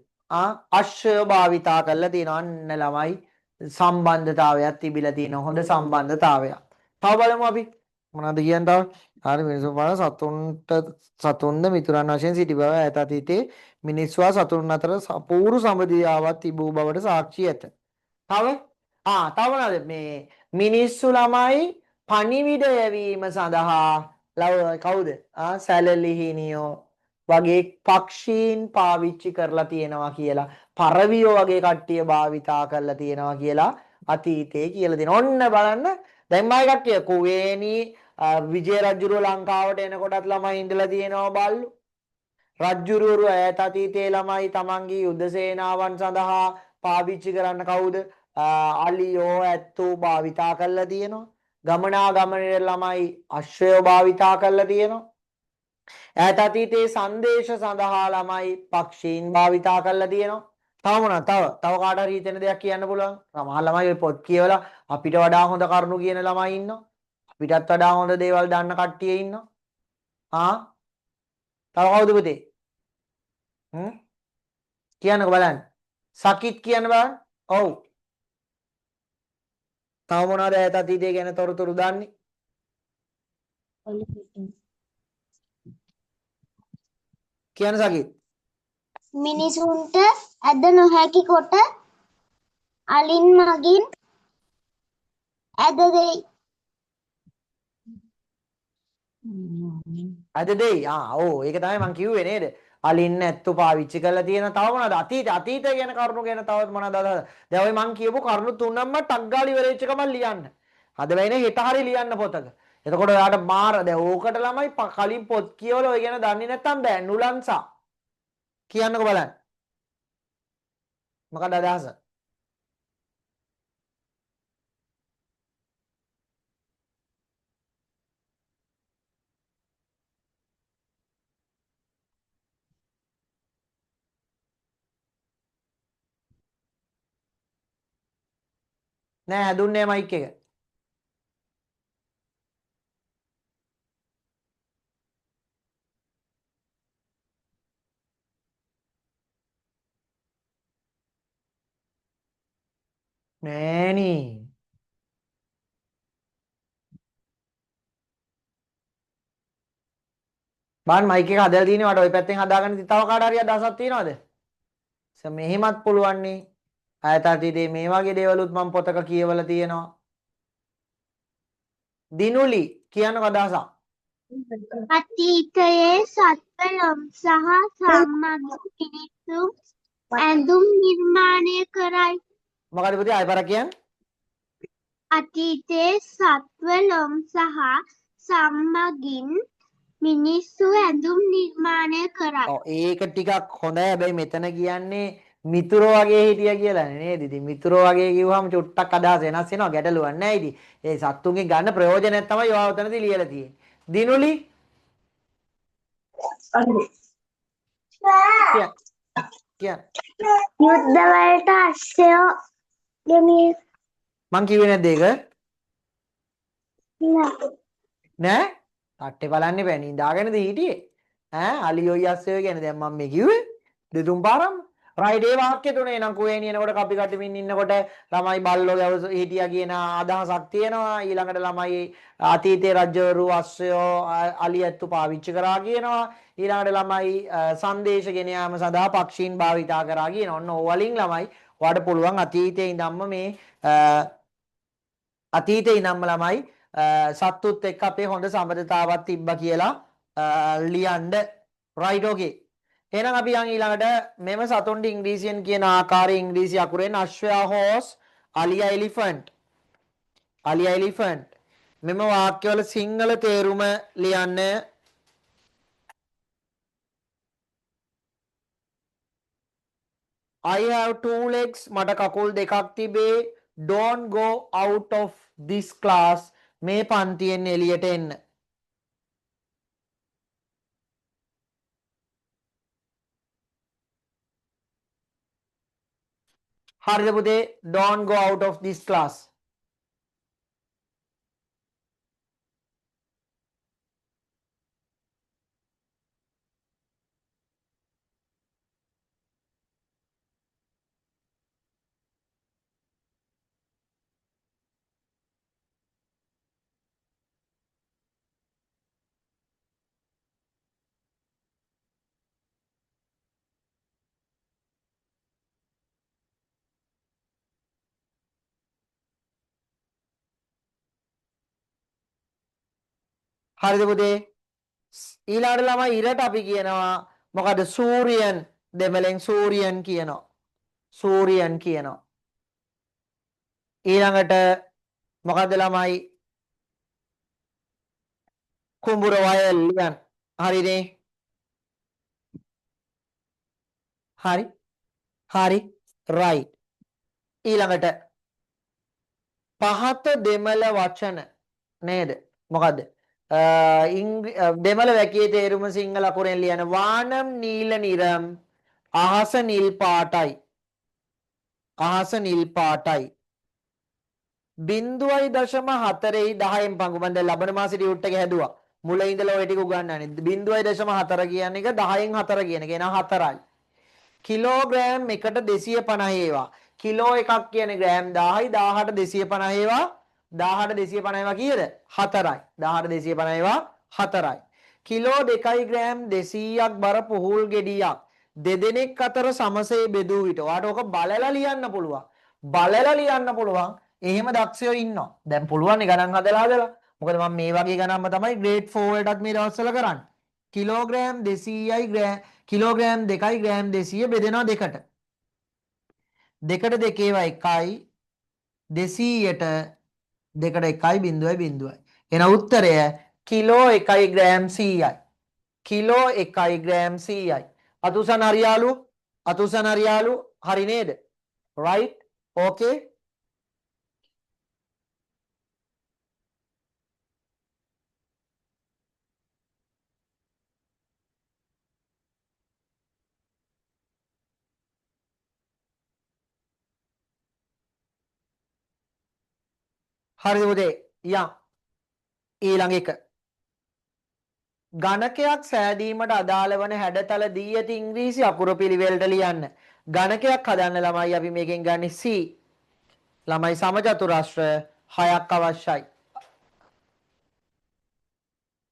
අශ්වය භාවිතා කරලා තියෙනවා. අන්න ළමයි සම්බන්ධතාවයක් තිබිලා තියෙනවා. හොඳ සම්බන්ධතාවයක්. තව බලමු අපි මොනවද කියන්න තව? හරි මිනිසුන් වල සතුන්ද මිතුරන් වශයෙන් සිටි බව ඈත අතීතයේ මිනිස්වා සතුන් අතර අපූර්ව සම්බන්ධතාවක් තිබූ බවට සාක්ෂි ඇත. තව මොනවද මේ මිනිස්සු ළමයි පණිවිඩ යැවීම සඳහා කවුද? සැලලිහිනියෝ වගේ පක්ෂීන් පාවිච්චි කරලා තියෙනවා කියලා පරවියෝ වගේ කට්ටිය භාවිතා කරලා තියෙනවා කියලා අතීතයේ කියලා දෙනවා. ඔන්න බලන්න දැන් මයි කට්ටිය කුවේණි විජය රජුරුව ලංකාවට එනකොටත් ළමයි ඉඳලා තියෙනවා බල්ලු. රජ්ජුරුවරු ඈත අතීතයේ ළමයි තමන්ගේ යුද්ධ සේනාවන් සඳහා පාවිච්චි කරන්න කවුද? අලියෝ ඇත්තෝ භාවිතා කරලා තියෙනවා. ගමනාගමනයේ ළමයි අශ්වයෝ භාවිතා කරලා තියෙනවා. ඈත අතීතයේ සංදේශ සඳහා ළමයි පක්ෂීන් භාවිතා කරලා තියෙනවා. තව මොනවද? තව කාට හරි හිතෙන දෙයක් කියන්න පුළුවන්. සමහර ළමයි ඔය පොත් කියවලා අපිට වඩා හොඳ කරුණු කියන ළමයි ඉන්නවා. අපිටත් වඩා හොඳ දේවල් දන්න කට්ටිය ඉන්නවා. තව කවුද පුතේ? කියන්නකෝ බලන්න. සකිත් කියන්න බලන්න. ඔව්. තව මොනවද ඈත අතීතය ගැන තොරතුරු දන්නේ? කියන්න සකිත්. මිනිසුන්ට ඇද නොහැකි කොට අලින් මගින් ඇද දෙයි. අද දෙයි. ඔව් ඒක තමයි මං කිව්වේ නේද? අලින්න ඇත්තු පාවිච්චි කරලා තියෙන තව මොනවද? අතීතය ගැන කරුණු ගැන තවත් මොනවද අදහස්? දැන් ඔය මං කියපු කරුණු තුනක්ම ටක් ගාලා ඉවර වෙච්ච ගමන් ලියන්න. අද වෙයිනේ හෙට හරි ලියන්න පොතක. එතකොට ඔයාට මාර දැන් ඕකට ළමයි කලින් පොත් කියවලා ඔය ගැන දන්නේ නැත්තම් බෑ. නුලන්සා. කියන්නකෝ බලන්න. මොකක්ද අදහස? නෑ හැදුන්නේ මයික් එක. නෑනේ. බලන්න මයික් එක හදලා තියෙන්නේ මට ওই පැත්තෙන් හදාගන්න තව කාට හරි අදහසක් තියෙනවද? මෙහෙමත් පුළුවන් නේ. ඈත අතීතයේ මේ වගේ දේවලුත් මම පොතක කියවලා තියෙනවා. දිනුලි කියන්නකෝ අදහසක්. අතීතයේ සත්වලොම් සහ සම්මග මිනිසුන් ඇඳුම් නිර්මාණය කරයි. මොකද පුතේ ආයෙ පාරක් කියන්න. අතීතයේ සත්වලොම් සහ සම්මගින් මිනිස්සු ඇඳුම් නිර්මාණය කරයි. ඔව් ඒක ටිකක් හොඳයි. හැබැයි මෙතන කියන්නේ මිතුරෝ වගේ හිටියා කියලා නේද? ඉතින් මිතුරෝ වගේ කිව්වම චුට්ටක් අදහස වෙනස් වෙනවා. ගැටලුවක් නැහැ ඉතින්. ඒ සත්තුන්ගෙන් ගන්න ප්‍රයෝජනයක් තමයි ඔයා උතනදී ලියලා තියෙන්නේ. දිනුලි කියන්න. යුද්ධ වලට අශ්වයෝ ගෙමිය මං කිව්වේ නැද්ද ඒක? නෑ. නෑ? තට්ටේ බලන්න බෑ නිදාගෙනද හිටියේ? අලියෝයි අස්සයෝ ගැන දැන් මම මේ කිව්වේ දෙතුන් පාරක්ම. රයිට් ඒ වාක්‍ය තුනේ නම් කුවේණි එනකොට කපි කටමින් ඉන්නකොට ළමයි බල්ලෝ ගැවස හිටියා කියන අදහසක් තියෙනවා. ඊළඟට ළමයි අතීතයේ රජවරු අස්සයෝ අලි ඇත්තු පාවිච්චි කරා කියනවා. ඊළඟට ළමයි සංදේශ ගෙන යාම සඳහා පක්ෂීන් භාවිතා කරා කියනවා. ඔන්න ඕවලින් ළමයි ඔයාලට පුළුවන් අතීතයේ ඉඳන්ම මේ අතීතයේ ඉඳන්ම ළමයි සත්තුත් එක්ක අපේ හොඳ සම්බන්ධතාවක් තිබ්බා කියලා ලියන්න. රයිට් ඕකේ. එහෙනම් අපි යන් ඊළඟට මෙම සතුන්ට ඉංග්‍රීසියෙන් කියන ආකාරයේ ඉංග්‍රීසි අකුරෙන් අශ්වයා හෝස් අලියා එලිෆන්ට් අලියා එලිෆන්ට් මෙම වාක්‍යවල සිංහල තේරුම ලියන්න. I have two legs මට කකුල් දෙකක් තිබේ. Don't go out of this class මේ පන්තියෙන් එළියට එන්න. හරිද පුතේ? Don't go out of this class. හරිද පුතේ? ඊළඟට ළමයි ඉරට අපි කියනවා මොකද? සූරියන්. දෙමළෙන් සූරියන් කියනවා. සූරියන් කියනවා. ඊළඟට මොකද ළමයි? කුඹුර වයල් ලියන්. හරිනේ? හරි. හරි. රයිට්. ඊළඟට පහත දෙමළ වචන නේද? මොකද්ද? දෙමළ වැකියේ තේරුම සිංහල අකුරෙන් ලියන වානම් නීල නිරම් අහස නිල් පාටයි. අහස නිල් පාටයි. 0.4යි 10න් පංගු මම දැන් ලබන මාසේ ටියුට් එක හැදුවා. මුල ඉඳලා ඔය ටික උගන්වන්නේ. 0.4 කියන එක 10න් 4 කියන එක. එහෙනම් 4යි. කිලෝග්‍රෑම් එකට 250 ඒවා. කිලෝ එකක් කියන්නේ ග්‍රෑම් 1000යි 1000ට 250 ඒවා 1000ට 250 ඒවා කීයද? 4යි. 1000ට 250 ඒවා 4යි. කිලෝ 2යි ග්‍රෑම් 200ක් බර පුහුල් ගෙඩියක් දෙදෙනෙක් අතර සමසේ බෙදූ විට ඔයාට ඕක බලලා ලියන්න පුළුවන්. බලලා ලියන්න පුළුවන්. එහෙම දක්ෂයෝ ඉන්නවා. දැන් පුළුවන් නේ ගණන් හදලා. මොකද මම මේ වගේ ගණන්ම තමයි grade 4 එකටත් මේ දවස්වල කරන්නේ. කිලෝග්‍රෑම් 200යි කිලෝග්‍රෑම් 2යි ග්‍රෑම් 200 බෙදෙනවා දෙකට. දෙකට දෙකේවා 1යි 200ට දෙකට 1යි බිඳුවයි බිඳුවයි. එන උත්තරය කිලෝ 1යි ග්‍රෑම් 100යි. කිලෝ 1යි ග්‍රෑම් 100යි. අතුසන් හරියාලු? අතුසන් හරියාලු? හරි නේද? right? okay? හරිද පුතේ? යම් ඊළඟ එක ගණකයක් සෑදීමට අදාළ වන හැඩතල දී ඇති ඉංග්‍රීසි අකුරු පිළිවෙලට ලියන්න. ගණකයක් හදන්න ළමයි අපි මේකෙන් ගන්නේ C. ළමයි සමචතුරස්‍ර 6ක් අවශ්‍යයි.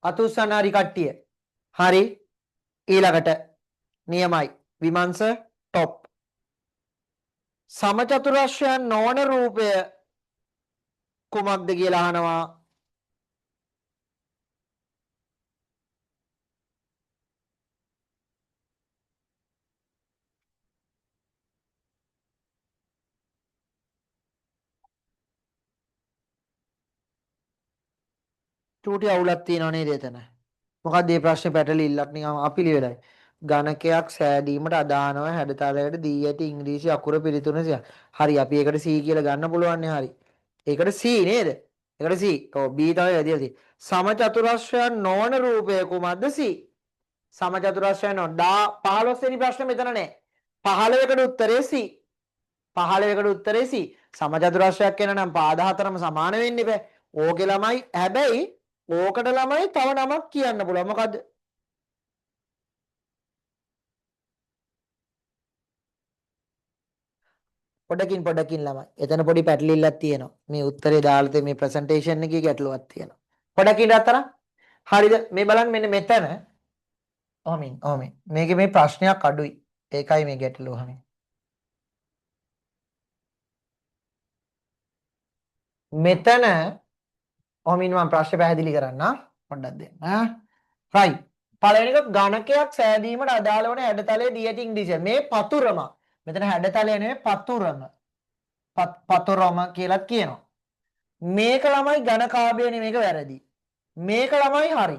අතුස්සන හරි කට්ටිය. හරි. ඊළඟට නියමයි. විමංශ টොප්. සමචතුරස්‍රයන් නොවන රූපය කුමක්ද කියලා අහනවා. චූටි අවුලක් තියෙනව නේද එතන? මොකක්ද මේ ප්‍රශ්නේ පැටලිල්ලක් නිකන් අපිලිවෙලයි. ගණකයක් සෑදීමට අදානව හැඩතලයකට දී ඇති ඉංග්‍රීසි අකුර පිළිතුර සිය. හරි අපි ඒකට C කියලා ගන්න පුළුවන් නේ හරි. ඒකට C නේද? ඒකට C. ඔව් B තමයි වැදිලා තියෙන්නේ. සමචතුරස්‍රයන් නොවන රූපය කුමක්ද C? සමචතුරස්‍රයන් නො 15 වෙනි ප්‍රශ්නේ මෙතන නෑ. 15කට උත්තරේ C. 15කට උත්තරේ C. සමචතුරස්‍රයක් කියන නම් පාද හතරම සමාන වෙන්න බෑ. ඕකේ ළමයි හැබැයි ඕකට ළමයි තව නමක් කියන්න පුළුවන්. මොකද්ද? පොඩකින් ළමයි. එතන පොඩි පැටලිල්ලක් තියෙනවා. මේ උත්තරේ දාලා තියෙන මේ ප්‍රසන්ටේෂන් එකේ ගැටලුවක් තියෙනවා. පොඩකින් අතන හරිද? මේ බලන්න මෙන්න මෙතන. ඔහමින්. මේකේ මේ ප්‍රශ්නයක් අඩුයි. ඒකයි මේ ගැටලුව හැමේ. මෙතන ඔහමින් මම ප්‍රශ්නේ පැහැදිලි කරන්න පොඩ්ඩක් දෙන්න. right. පළවෙනි එක ගණකයක් සෑදීමට අදාළ වන හැඩතලයේ දී ඇති ඉංග්‍රීසිය. මේ පතුරම. මෙතන හැඩතලය නෙවෙයි පතුරම. පතුරම කියලා කියනවා. මේක ළමයි ඝනකාභය නෙමෙයි මේක වැරදි. මේක ළමයි හරි.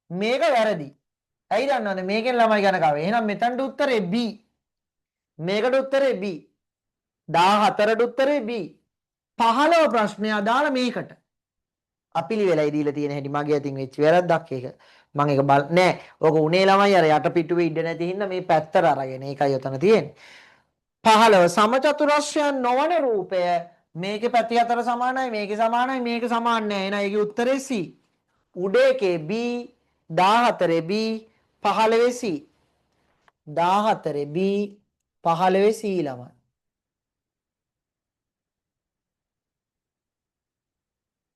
මේක වැරදි. ඇයි දන්නවද? මේකෙන් ළමයි ඝනකාභය. එහෙනම් මෙතනට උත්තරේ B. මේකට උත්තරේ B. 14ට උත්තරේ B. 15 ප්‍රශ්නය අදාළ මේකට. අපිලිවෙලයි දීලා තියෙන හැටි මගේ අතින් වෙච්ච වැරද්දක් ඒක. මම ඒක නෑ. ඕක උනේ ළමයි අර යට පිටුවේ ඉඩ නැති හින්දා මේ පැත්තට අරගෙන. ඒකයි උතන තියෙන්නේ. 15 සමචතුරස්‍රයන් නොවන රූපය මේකේ පැති අතර සමානයි මේකේ සමානයි මේක සමාන නෑ. එහෙනම් ඒකේ උත්තරේ C. උඩ එකේ B 14 B 15 C 14 B 15 C ළමයි.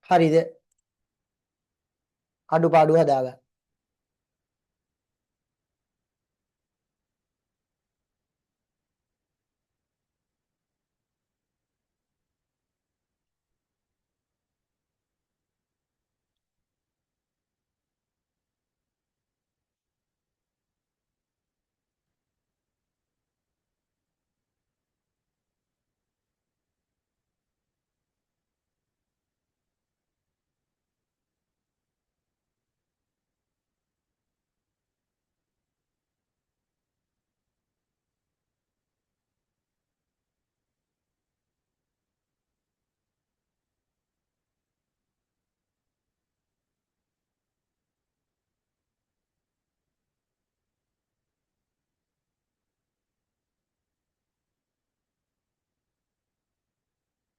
හරිද? අඩුපාඩු හදාගන්න.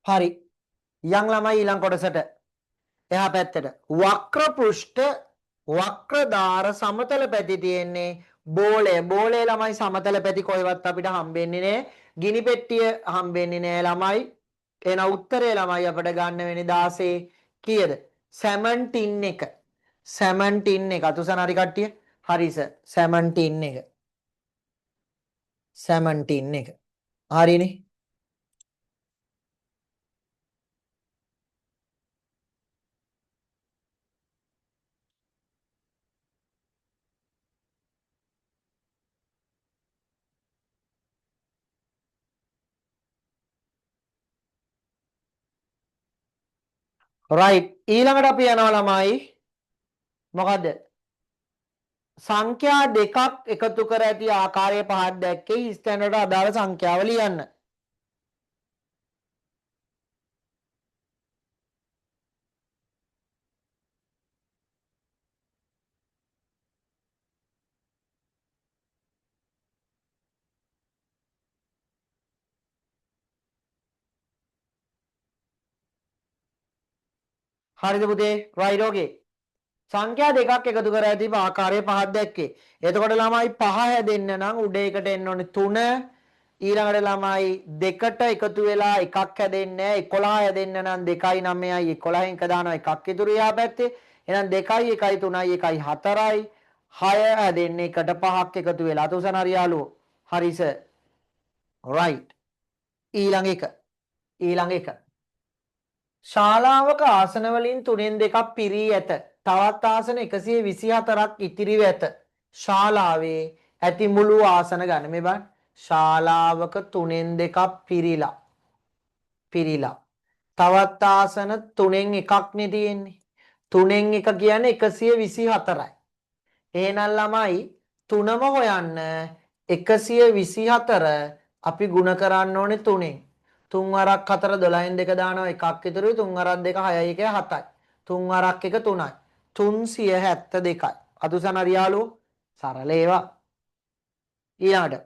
හරි. යන් ළමයි ඊළඟ කොටසට. එහා පැත්තට. වක්‍ර පෘෂ්ඨ වක්‍ර දාර සමතල පැති තියෙන්නේ බෝලය. බෝලේ ළමයි සමතල පැති කොහෙවත් අපිට හම්බෙන්නේ නෑ. ගිනි පෙට්ටිය හම්බෙන්නේ නෑ ළමයි. එන උත්තරේ ළමයි අපිට ගන්න වෙන්නේ 16 කීයද? 17 එක. 17 එක. අතුසන හරි කට්ටිය? හරි සර්. 17 එක. 17 එක. හරිනේ. රයිට්. ඊළඟට අපි යනවා ළමයි. මොකද්ද? සංඛ්‍යා දෙකක් එකතු කර ඇති ආකාරය පහක් දැක්කේ හිස් තැනට අදාළ සංඛ්‍යාව ලියන්න. හරිද පුතේ? Right okay. සංඛ්‍යා දෙකක් එකතු කර ඇති ආකාරය පහක් දැක්කේ. එතකොට ළමයි පහ හැදෙන්න නම් උඩ එකට එන්න ඕනේ 3. ඊළඟට ළමයි දෙකට එකතු වෙලා එකක් හැදෙන්නේ 11 හැදෙන්න නම් 2යි 9යි 11න් එක දානවා එකක් ඉතුරු එහා පැත්තේ. එහෙනම් 2යි 1යි 3යි 1යි 4යි 6 හැදෙන්නේ එකට පහක් එකතු වෙලා. තුසන හරි යාළුවෝ. හරි සර්. රයිට්. ඊළඟ එක. ඊළඟ එක. ශාලාවක ආසන වලින් 3න් 2ක් පිරී ඇත. තවත් ආසන 124ක් ඉතිරිව ඇත. ශාලාවේ ඇති මුළු ආසන ගන්න මේ බලන්න. ශාලාවක 3න් 2ක් පිරීලා. තවත් ආසන 3න් එකක් නේ තියෙන්නේ. 3න් 1 කියන්නේ 124යි. එහෙනම් ළමයි 3ම හොයන්න 124 අපි ගුණ කරන්න ඕනේ 3න්. 3 වරක් 4 12න් 2 දානවා එකක් ඉතුරුයි. 3 වරක් 2 6යි 1 7යි. 3 වරක් 1 3යි. 372යි. අතුසන හරි යාළුවෝ. සරල ඒවා. ඊළඟට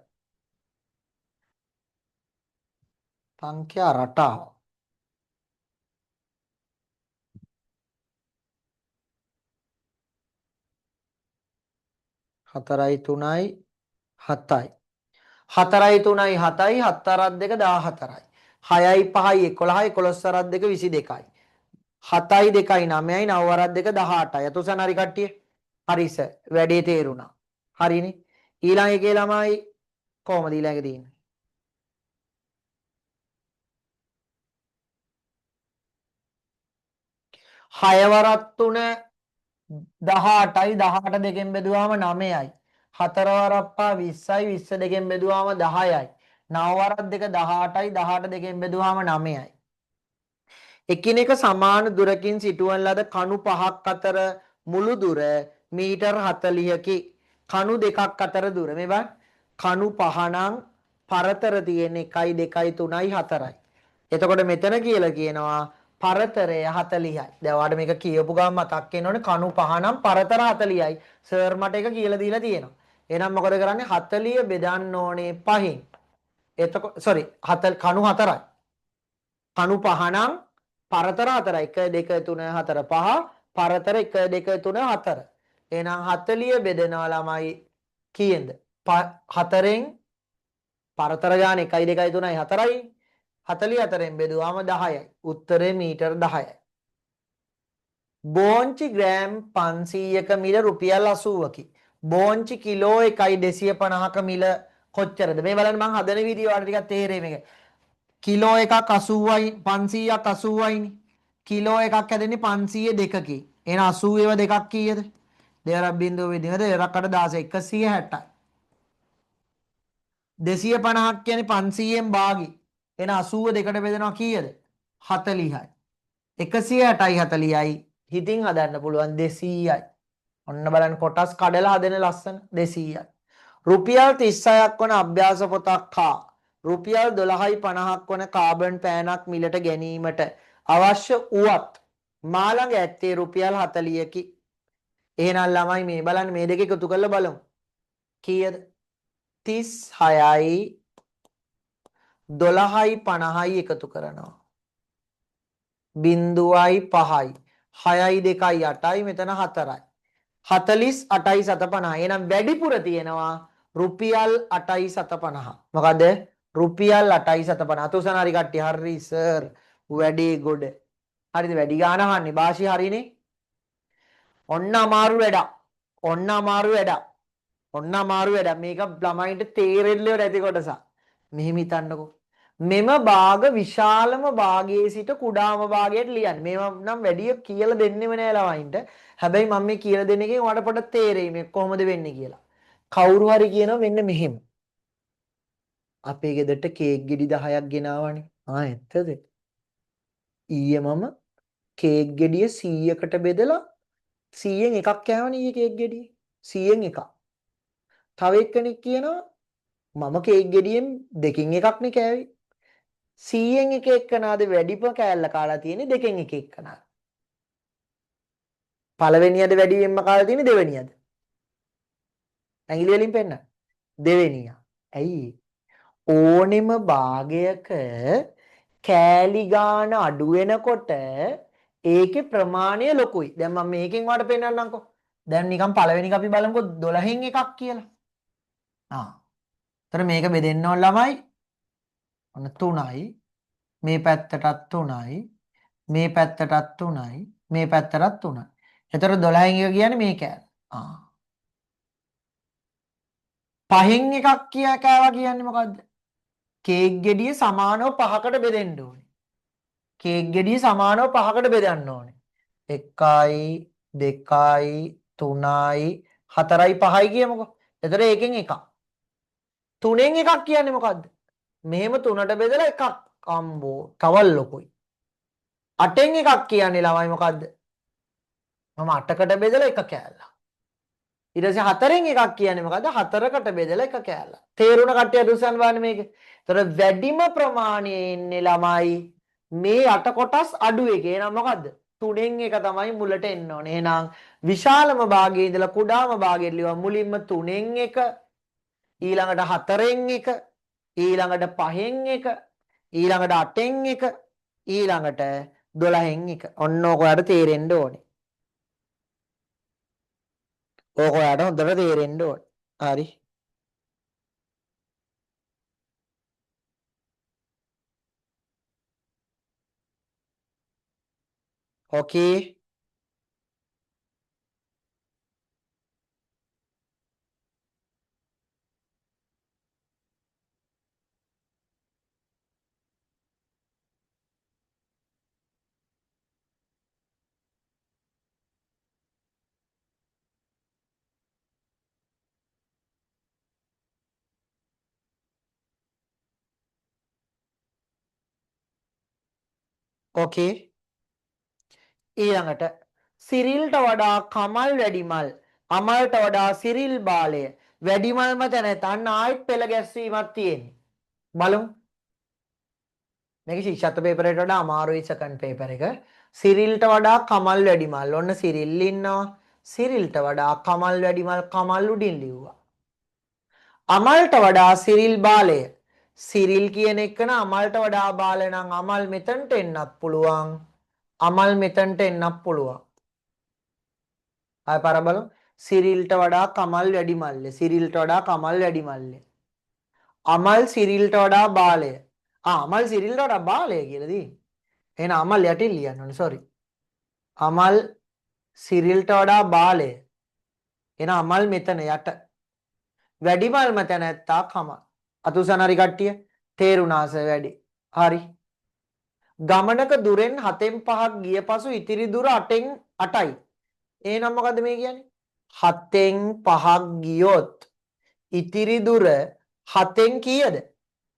සංඛ්‍යා රටාව. හතරයි 3යි 7යි. 4යි 3යි 7යි 7 2 14යි. 6යි 5යි 11යි 11 2 22යි. 7යි 2යි 9යි 9 2 18යි. අතුසන හරි කට්ටිය. හරි සර්. වැඩේ තේරුණා. හරිනේ. ඊළඟ එකේ ළමයි කොහමද ඊළඟ එක තියෙන්නේ? 6 වරක් 3 18යි 18 දෙකෙන් බෙදුවාම 9යි. 4 වරක් 5 20යි 20 දෙකෙන් බෙදුවාම 10යි. 9 වරක් 2 18යි 18 දෙකෙන් බෙදුවාම 9යි. එකිනෙක සමාන දුරකින් සිටුවන ලද කණු පහක් අතර මුළු දුර මීටර් 40කි. කණු දෙකක් අතර දුර මේ බලන්න. කණු පහ නම් පරතර තියෙන 1යි 2යි 3යි 4යි. එතකොට මෙතන කියලා කියනවා පරතරය 40යි. දැන් ඔයාලට මේක කියවපු ගමන් මතක් වෙනවනේ කණු පහ නම් පරතර 40යි. සර් මට ඒක කියලා දීලා තියෙනවා. එහෙනම් මොකද කරන්නේ 40 බෙදන්න ඕනේ 5න්. එතකොට කණු 4යි. කණු පහ නම් පරතර 4යි. 1 2 3 4 5 පරතර 1 2 3 4. එහෙනම් 40 බෙදනවා ළමයි කීයෙන්ද? 4න් පරතර ගාන 1 2 3 4යි. 44න් බෙදුවාම 10යි. උත්තරේ මීටර් 10යි. බෝංචි ග්‍රෑම් 500ක මිල රුපියල් 80කි. බෝංචි කිලෝ 1යි 250ක මිල කොච්චරද? මේ බලන්න මං හදන වීඩියෝ වල ටිකක් තේරෙයි මේක. කිලෝ එකක් 80යි 500ක් 80යිනේ. කිලෝ එකක් හැදෙන්නේ 502කි. එහෙනම් 80 ඒවා දෙකක් කීයද? දෙවරක් බිංදුව වෙදිනද දෙවරක් 8 16 160යි. 250ක් කියන්නේ 500න් භාගි. එහෙනම් 80 දෙකට බෙදෙනවා කීයද? 40යි. 160යි 40යි හිතින් හදන්න පුළුවන් 200යි. ඔන්න බලන්න කොටස් කඩලා හදන ලස්සන 200යි. රුපියල් 36ක් වන අභ්‍යාස පොතක් හා රුපියල් 12.50ක් වන කාබන් පෑනක් මිලට ගැනීමට අවශ්‍ය වුවත් මා ළඟ ඇත්තේ රුපියල් 40කි. එහෙනම් ළමයි මේ බලන්න මේ දෙක එකතු කරලා බලමු. කීයද? 36යි 12.50යි එකතු කරනවා. බිංදුවයි 5යි 6යි 2යි 8යි මෙතන 4යි 48යි 750. එහෙනම් වැඩිපුර තියෙනවා රුපියල් 8යි 750. මොකද රුපියල් 8යි 750. අතුසන හරි කට්ටිය හරි සර් වැඩේ ගොඩ. හරිද වැඩි ගාන අහන්නේ භාෂි හරිනේ. ඔන්න අමාරු වැඩක්. ඔන්න අමාරු වැඩක්. ඔන්න අමාරු වැඩක්. මේක ළමයින්ට තේරෙන්නේ නැති කොටසක්. මෙහෙම හිතන්නකෝ. මෙම භාග විශාලම භාගයේ සිට කුඩාම භාගයට ලියන්න. මේවා නම් වැඩි කියලා දෙන්නෙම නෑ ළමයින්ට. හැබැයි මම මේ කියලා දෙන එකෙන් ඔයාලට පොඩ්ඩක් තේරෙයි මේ කොහොමද වෙන්නේ කියලා. කවුරු හරි කියනවා මෙන්න මෙහෙම. අපේ ගෙදරට කේක් ගෙඩි 10ක් ගෙනාවනේ. ඇත්තද? ඊයේ මම කේක් ගෙඩිය 100කට බෙදලා 100න් එකක් කෑවනේ ඊයේ කේක් ගෙඩිය. 100න් එකක්. තව එක්කෙනෙක් කියනවා මම කේක් ගෙඩියෙන් දෙකකින් එකක්නේ කෑවේ. 100න් එක එක්කනාද වැඩිප කෑල්ල කාලා තියෙන්නේ දෙකෙන් එක එක්කනා. පළවෙනියද වැඩියෙන්ම කාලා තියෙන්නේ දෙවෙනියද? ඇඟිලි වලින් පෙන්නන්න. දෙවෙනියා. ඇයි? ඕනෙම භාගයක කෑලි ගාන අඩු වෙනකොට ඒකේ ප්‍රමාණය ලොකුයි. දැන් මම මේකෙන් වාට පෙන්නන්නම්කෝ. දැන් නිකන් පළවෙනි එක අපි බලමුකෝ 12න් එකක් කියලා. එතන මේක බෙදෙන්න ඕන ළමයි. ඔන්න 3යි. මේ පැත්තටත් 3යි. මේ පැත්තටත් 3යි. මේ පැත්තටත් 3යි. එතකොට 12න් එක කියන්නේ මේ කෑල්ල. 5න් එකක් කෑවා කියන්නේ මොකද්ද? කේක් ගෙඩිය සමානව 5කට බෙදෙන්න ඕනේ. කේක් ගෙඩිය සමානව 5කට බෙදන්න ඕනේ. 1යි 2යි 3යි 4යි 5යි කියමුකෝ. එතකොට ඒකෙන් එකක්. 3න් එකක් කියන්නේ මොකද්ද? මෙහෙම 3ට බෙදලා එකක්. අම්බෝ තවල් ලොකුයි. 8න් එකක් කියන්නේ ළමයි මොකද්ද? මම 8කට බෙදලා එක කෑල්ලක්. ඊට පස්සේ 4න් එකක් කියන්නේ මොකද්ද? 4කට බෙදලා එක කෑල්ලක්. තේරුණ කට්ටිය දුසන් බලන්න මේක. ඒතර වැඩිම ප්‍රමාණයේ ඉන්නේ ළමයි මේ 8 කොටස් අඩු එකේ. එහෙනම් මොකද්ද? 3න් එක තමයි මුලට එන්න ඕනේ. එහෙනම් විශාලම භාගයේ ඉඳලා කුඩාම භාගයට ලියව මුලින්ම 3න් එක ඊළඟට 4න් එක ඊළඟට 5න් එක ඊළඟට 8න් එක ඊළඟට 12න් එක. ඔන්න ඕක ඔයාලට තේරෙන්න ඕනේ. ඕක ඔයාලට හොඳට තේරෙන්න ඕනේ. හරි. ඕකේ. ඕකේ. ඊළඟට සිරිල්ට වඩා කමල් වැඩිමල් අමල්ට වඩා සිරිල් බාලය වැඩිමල්ම තැන අන්න ආයෙත් පෙළ ගැස්වීමක් තියෙන්නේ. බලමු. මේක ශිෂ්‍යත්ව පේපර් එකට වඩා අමාරුයි සෙකන්ඩ් පේපර් එක. සිරිල්ට වඩා කමල් වැඩිමල්. ඔන්න සිරිල් ඉන්නවා. සිරිල්ට වඩා කමල් වැඩිමල් කමල් උඩින් ලිව්වා. අමල්ට වඩා සිරිල් බාලය. සිරිල් කියන එකන අමල්ට වඩා බාල නම් අමල් මෙතනට එන්නත් පුළුවන්. අමල් මෙතනට එන්නත් පුළුවන්. ආය පාර බලමු. සිරිල්ට වඩා කමල් වැඩිමල්ලේ. සිරිල්ට වඩා කමල් වැඩිමල්ලේ. අමල් සිරිල්ට වඩා බාලය. අමල් සිරිල්ට වඩා බාලය කියලා තියෙන්නේ. එහෙනම් අමල් යටින් ලියන්න ඕනේ. sorry. අමල් සිරිල්ට වඩා බාලය. එහෙනම් අමල් මෙතන යට. වැඩිමල්ම තැනැත්තා කමල්. අතුසන හරි කට්ටිය තේරුණාස වැඩි. හරි. ගමනක දුරෙන් 7න් 5ක් ගිය පසු ඉතිරි දුර 8න් 8යි. එහෙනම් මොකද්ද මේ කියන්නේ? 7න් 5ක් ගියොත් ඉතිරි දුර 7න් කීයද?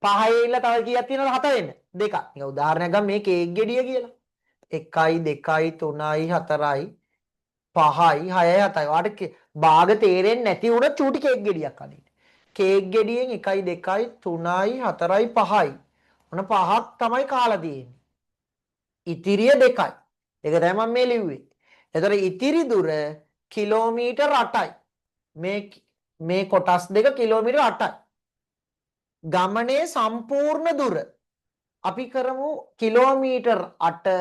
5යි ඉල්ල තව කීයක් තියෙනවද? 7 වෙන්න. දෙකක්. නිකන් උදාහරණයක් ගමු මේ කේක් ගෙඩිය කියලා. 1යි 2යි 3යි 4යි 5යි 6යි 7යි. ඔයාලට භාග තේරෙන්නේ නැති වුණොත් චූටි කේක් ගෙඩියක් අදින්න. කේක් ගෙඩියෙන් 1යි 2යි 3යි 4යි 5යි. ඔන්න 5ක් තමයි කාලා තියෙන්නේ. ඉතිරිය 2යි. ඒක තමයි මම මේ ලිව්වේ. එතකොට ඉතිරි දුර කිලෝමීටර් 8යි. මේ කොටස් දෙක කිලෝමීටර් 8යි. ගමනේ සම්පූර්ණ දුර අපි කරමු කිලෝමීටර් 8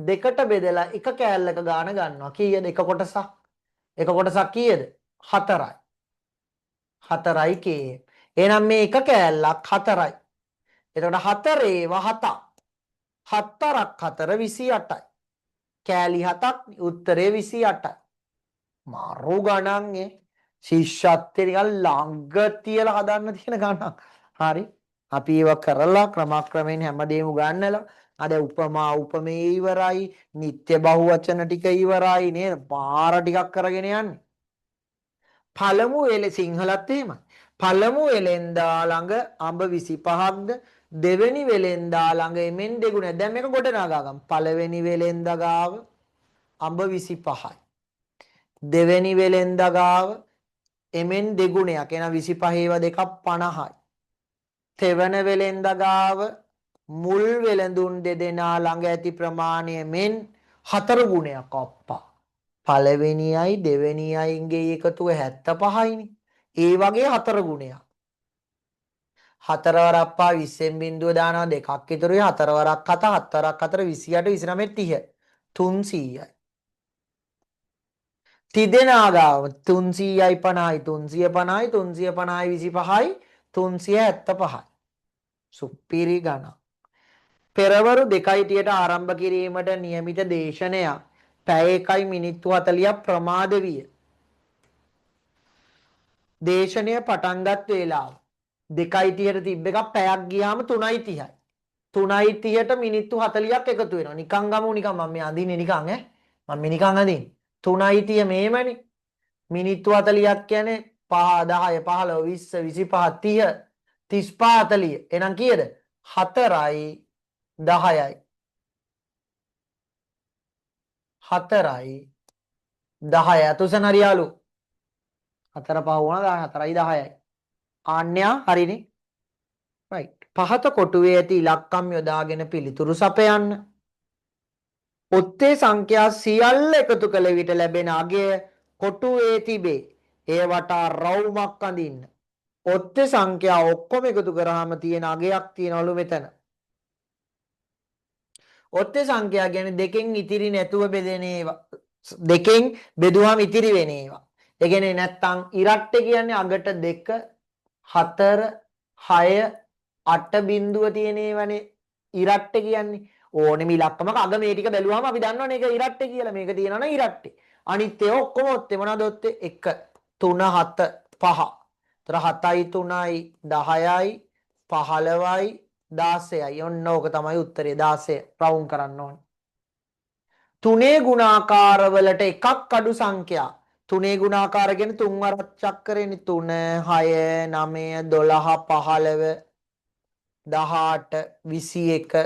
දෙකට බෙදලා එක කෑල්ලක ගාන ගන්නවා. කීයද එක කොටසක්? එක කොටසක් කීයද? 4යි. 4යි km. එහෙනම් මේ එක කෑල්ලක් 4යි. එතකොට 4 ඒවා 7ක්. 4ක් 4 28යි. කෑලි 7ක් උත්තරේ 28යි. මාරු ගණන් ශිෂ්‍යත්වයේ නිකන් ළඟ තියලා හදන්න තියෙන ගණන්. හරි. අපි ඒව කරලා ක්‍රමක්‍රමයෙන් හැමදේම උගන්නලා අද උපමා උපමේය ඉවරයි, නිත්‍ය බහුවචන ටික ඉවරයි නේද? පාර ටිකක් කරගෙන යන්නේ. පළමු වෙලේ සිංහලත් එහෙමයි. පළමු වෙලෙන්දා ළඟ අඹ 25ක්ද දෙවෙනි වෙලෙන්දා ළඟ එමෙන් දෙගුණ. දැන් මේක ගොඩනගා ගමු. පළවෙනි වෙලෙන්දා ගාව අඹ 25යි. දෙවෙනි වෙලෙන්දා ගාව එමෙන් දෙගුණයක්. එහෙනම් 25 ඒවා දෙකක් 50යි. තෙවන වෙලෙන්දා ගාව මුල් වෙළඳුන් දෙදෙනා ළඟ ඇති ප්‍රමාණය මෙන් 4 ගුණයක් අප්පා. පළවෙනියයි දෙවෙනියයිගේ එකතුව 75යිනේ. ඒ වගේ 4 ගුණයක්. 4 වරක් පහ 20න් බිඳුව දානවා දෙකක් ඉතුරුයි 4 වරක් 7 7 වරක් 4 28 29 30 300යි. තිදෙනා ගාව 300යි 50යි 350යි 350යි 25යි 375යි. සුපිරි ගණන්. පෙරවරු 2:30ට ආරම්භ කිරීමට නියමිත දේශනයක් පැය 1යි මිනිත්තු 40ක් ප්‍රමාද විය. දේශනය පටන්ගත් වේලාව 2:30ට තිබ්බ එකක් පැයක් ගියාම 3:30යි. 3:30ට මිනිත්තු 40ක් එකතු වෙනවා. නිකන් ගමු නිකන් මම මේ අඳින්නේ නිකන් මම මේ නිකන් අඳින්නේ. 3:30 මේමනේ. මිනිත්තු 40ක් කියන්නේ 5 10 15 20 25 30 35 40. එහෙනම් කීයද? 4යි 10යි. 4යි 10යි. අතුසන හරියාලු. 4 පහ වුණා 4යි 10යි. ආන්‍යා හරිනේ. right. පහත කොටුවේ ඇති ඉලක්කම් යොදාගෙන පිළිතුරු සපයන්න. ඔත්තේ සංඛ්‍යා සියල්ල එකතු කළ විට ලැබෙන අගය කොටුවේ තිබේ. ඒ වටා රවුමක් අඳින්න. ඔත්තේ සංඛ්‍යා ඔක්කොම එකතු කරාම තියෙන අගයක් තියනවලු මෙතන. ඔත්තේ සංඛ්‍යා කියන්නේ දෙකෙන් ඉතිරි නැතුව බෙදෙන ඒවා. දෙකෙන් බෙදුවාම ඉතිරි වෙන ඒවා. ඒ කියන්නේ නැත්තම් ඉරට්ටේ කියන්නේ අගට 2 4 6 8 බිඳුව තියෙන ඒවානේ ඉරට්ටේ කියන්නේ. ඕනෙම ඉලක්කමක අග මේ ටික බැලුවාම අපි දන්නවනේ ඒක ඉරට්ටේ කියලා. මේක තියෙනවනේ ඉරට්ටේ. අනිත් ඒවා ඔක්කොම ඔත්තේ මොනවද ඔත්තේ? 1 3 7 5. තර 7යි 3යි 10යි 15යි 16යි. ඔන්න ඕක තමයි උත්තරේ 16 රවුම් කරන්න ඕනේ. තුනේ ගුණාකාර වලට එකක් අඩු සංඛ්‍යා. තුනේ ගුණාකාර කියන්නේ තුන් වරක් චක්‍රේනේ 3 6 9 12 15 18 21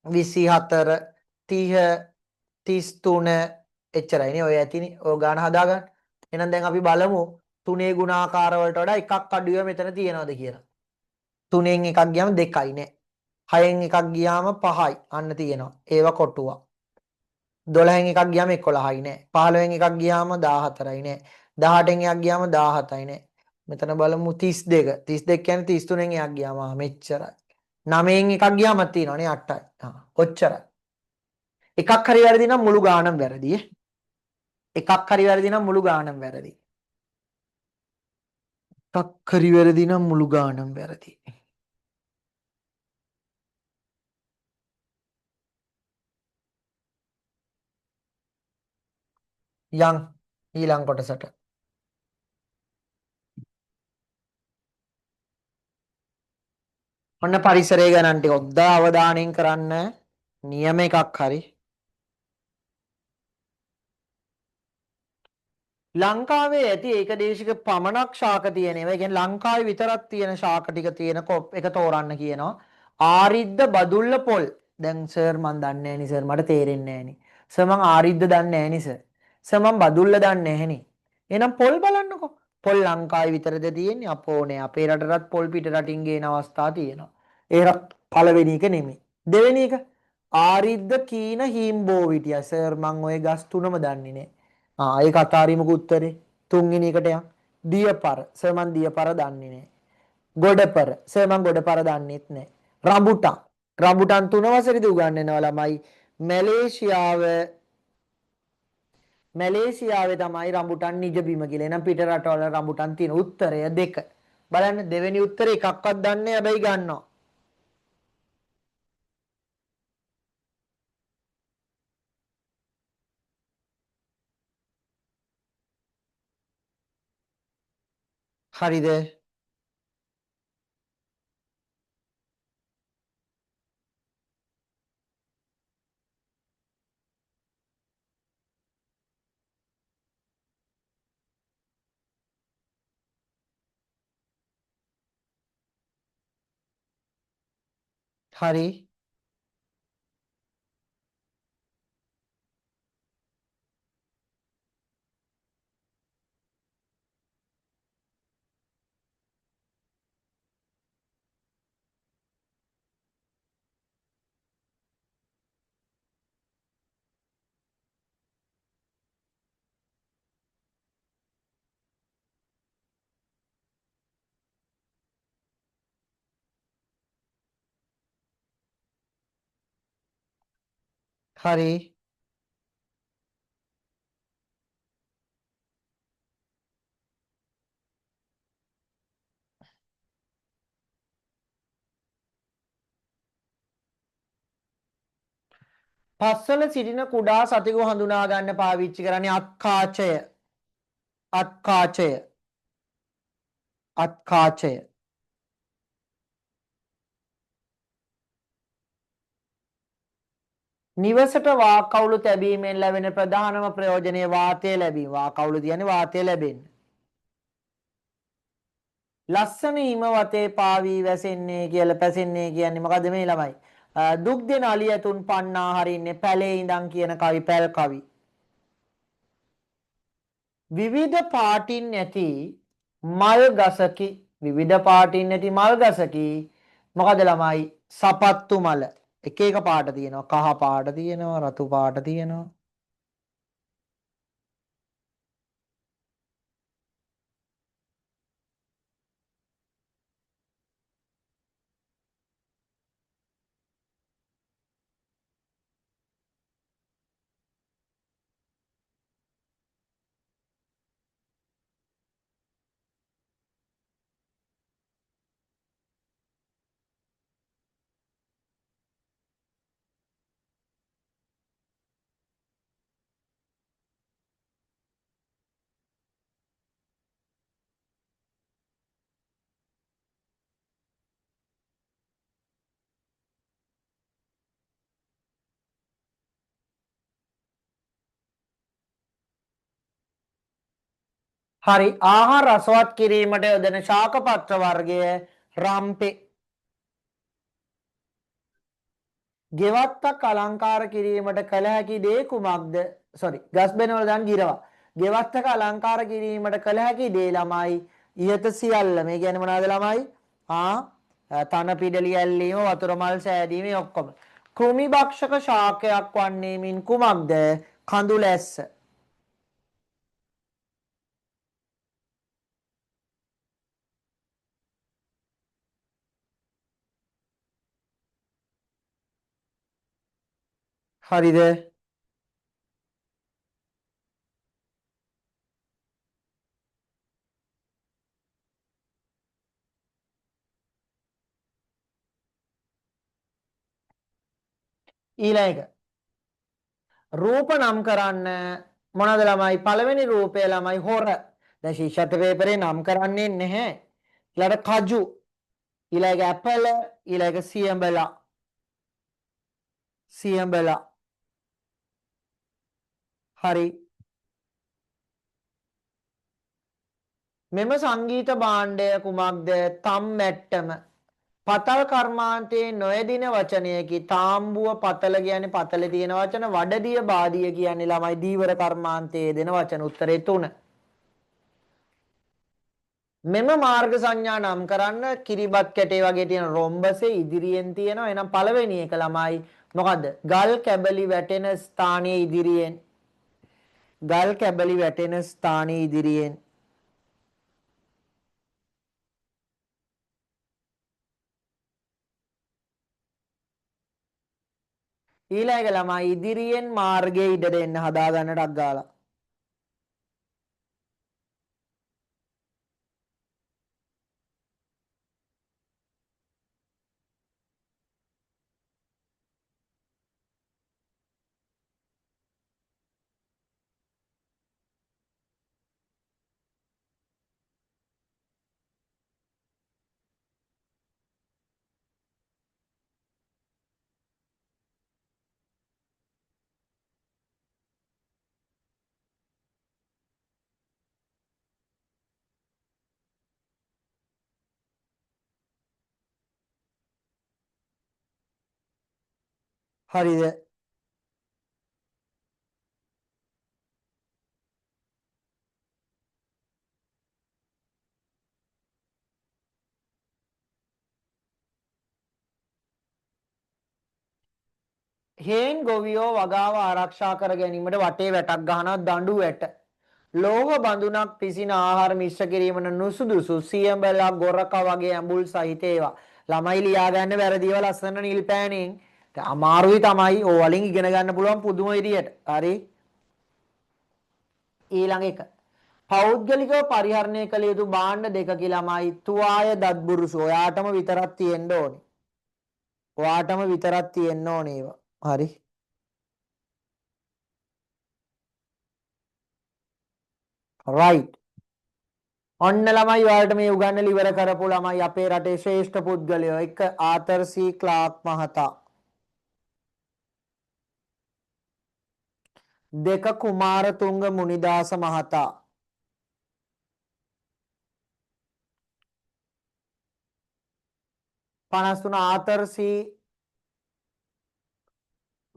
24 30 33 එච්චරයිනේ ඔය ඇතිනේ. ඔය ගාන හදාගන්න. එහෙනම් දැන් අපි බලමු තුනේ ගුණාකාර වලට වඩා එකක් අඩුව මෙතන තියනවද කියලා. 3න් එකක් ගියාම 2යි නේ. 6න් එකක් ගියාම 5යි. අන්න තියෙනවා. ඒව කොටුවක්. 12න් එකක් ගියාම 11යි නේ. 15න් එකක් ගියාම 14යි නේ. 18න් එකක් ගියාම 17යි නේ. මෙතන බලමු 32. 32 කියන්නේ 33න් එකක් ගියාම මෙච්චරයි. 9න් එකක් ගියාම තියෙනවනේ 8යි. ඔච්චරයි. එකක් හරි වැරදි නම් මුළු ගානම වැරදි. එකක් හරි වැරදි නම් මුළු ගානම වැරදි. එකක් හරි වැරදි නම් මුළු ගානම වැරදි. යන් ඊළඟ කොටසට. ඔන්න පරිසරය ගණන් ටික හොද්ද අවධානයෙන් කරන්න. නියම එකක් හරි. ලංකාවේ ඇති ඒකදේශික පමණක් ශාක තියෙන ඒවා. ඒ කියන්නේ ලංකාවේ විතරක් තියෙන ශාක ටික තියෙන එක තෝරන්න කියනවා. ආරිද්ද බදුල්ල පොල්. දැන් සර් මන් දන්නේ නැහැ නේ සර් මට තේරෙන්නේ නැහැ නේ. සර් මං ආරිද්ද දන්නේ නැහැ නේ සර්. සර් මං බදුල්ල දන්නේ නැහැ නේ. එහෙනම් පොල් බලන්නකෝ. පොල් ලංකාවේ විතරද තියෙන්නේ? අපෝ නේ අපේ රටටත් පොල් පිට රටින් ගේන අවස්ථා තියෙනවා. ඒක පළවෙනි එක නෙමෙයි. දෙවෙනි එක ආරිද්ද කීන හීම්බෝවිටියා. සර් මං ওই ගස් තුනම දන්නේ නැහැ. ඒක අතාරීමක උත්තරේ. තුන්වෙනි එකට යන්. දියපර. සර් මං දියපර දන්නේ නැහැ. ගොඩපර. සර් මං ගොඩපර දන්නෙත් නැහැ. රඹුටන්. රම්බුටන් 3 වසරේදී උගන්වනවා ළමයි. මැලේසියාවේ තමයි රම්බුටන් නිජබිම කියලා. එහෙනම් පිට රටවල රම්බුටන් තියෙන උත්තරය 2. බලන්න දෙවෙනි උත්තරේ එකක්වත් දන්නේ හැබැයි ගන්නවා. හරිද? හරි. හරි. පස්වල සිටින කුඩා සතෙකු හඳුනා ගන්න පාවිච්චි කරන්නේ අත්කාචය. අත්කාචය. අත්කාචය. නිවසට වාකවුළු තැබීමෙන් ලැබෙන ප්‍රධානම ප්‍රයෝජනය වාතය ලැබීම. වාකවුළු කියන්නේ වාතය ලැබෙන්න. ලස්සන හිම වතේ පාවී වැසෙන්නේ කියලා පැසෙන්නේ කියන්නේ මොකද මේ ළමයි? දුක් දෙන අලියතුන් පන්නා හරින්නේ පැලේ ඉඳන් කියන කවි පැල් කවි. විවිධ පාටින් ඇති මල් ගසකි විවිධ පාටින් ඇති මල් ගසකි මොකද ළමයි? සපත්තු මල. එක එක පාට තියෙනවා. කහ පාට තියෙනවා, රතු පාට තියෙනවා. හරි. ආහාර රසවත් කිරීමට යොදන ශාක පත්‍ර වර්ගය රම්පේ. ගෙවත්තක් අලංකාර කිරීමට කළ හැකි දේ කුමක්ද? sorry ගස් බෙන වල දාන ගිරවා. ගෙවත්තක අලංකාර කිරීමට කළ හැකි දේ ළමයි ඉහත සියල්ල. මේ කියන්නේ මොනවද ළමයි? තන පිඩලි ඇල්ලීම, වතුර මල් සෑදීම ඔක්කොම. කෘමි භක්ෂක ශාකයක් වන්නේ මින් කුමක්ද? කඳුලැස්ස. හරිද? ඊළඟ එක. රූප නම් කරන්න මොනවද ළමයි? පළවෙනි රූපය ළමයි හොර. දැන් ශිෂ්‍යත්ව පේපරේ නම් කරන්නේ නැහැ. ඊළඟ කජු, ඊළඟ ඇපල, ඊළඟ සියඹලා. සියඹලා. හරි. මෙම සංගීත භාණ්ඩය කුමක්ද? තම්මැට්ටම. පතල් කර්මාන්තයේ නොයදින වචනයකි. තාම්බුව පතල කියන්නේ පතලේ තියෙන වචන. වඩදිය බාදිය කියන්නේ ළමයි දීවර කර්මාන්තයේ දෙන වචන. උත්තරේ 3. මෙම මාර්ග සංඥා නම් කරන්න කිරිබත් කැටේ වගේ තියෙන රොම්බසේ ඉදිරියෙන් තියෙනවා. එහෙනම් පළවෙනි එක ළමයි මොකද්ද? ගල් කැබලි වැටෙන ස්ථානයේ ඉදිරියෙන්. ගල් කැබලි වැටෙන ස්ථානයේ ඉදිරියෙන්. ඊළඟ ළමයි ඉදිරියෙන් මාර්ගයේ ඉඩ දෙන්න හදා ගන්නටක් ගාලා. හරිද? හේන් ගොවියෝ වගාව ආරක්ෂා කර ගැනීමට වටේ වැටක් ගහනවා දඬු වැට. ලෝහ බඳුනක් පිසින ආහාර මිශ්‍ර කිරීමට නුසුදුසු සියඹලා ගොරක වගේ ඇඹුල් සහිත ඒවා. ළමයි ලියා ගන්න වැරදිව ලස්සන නිල් පෑනෙන්. අමාරුයි තමයි ඕ වලින් ඉගෙන ගන්න පුළුවන් පුදුම විදියට. හරි. ඊළඟ එක. පෞද්ගලිකව පරිහරණය කළ යුතු භාණ්ඩ දෙකකි ළමයි තුවාය දත්බුරුසු. ඔයාටම විතරක් තියෙන්න ඕනේ. ඔයාටම විතරක් තියෙන්න ඕනේ ඒවා. හරි. right. ඔන්න ළමයි ඔයාලට මේ උගන්වලා ඉවර කරපු ළමයි අපේ රටේ ශ්‍රේෂ්ඨ පුද්ගලයෝ. එක ආතර් සී ක්ලාක් මහතා. දෙක කුමාරතුංග මුනිදාස මහතා. පනස් තුන ආතර් සී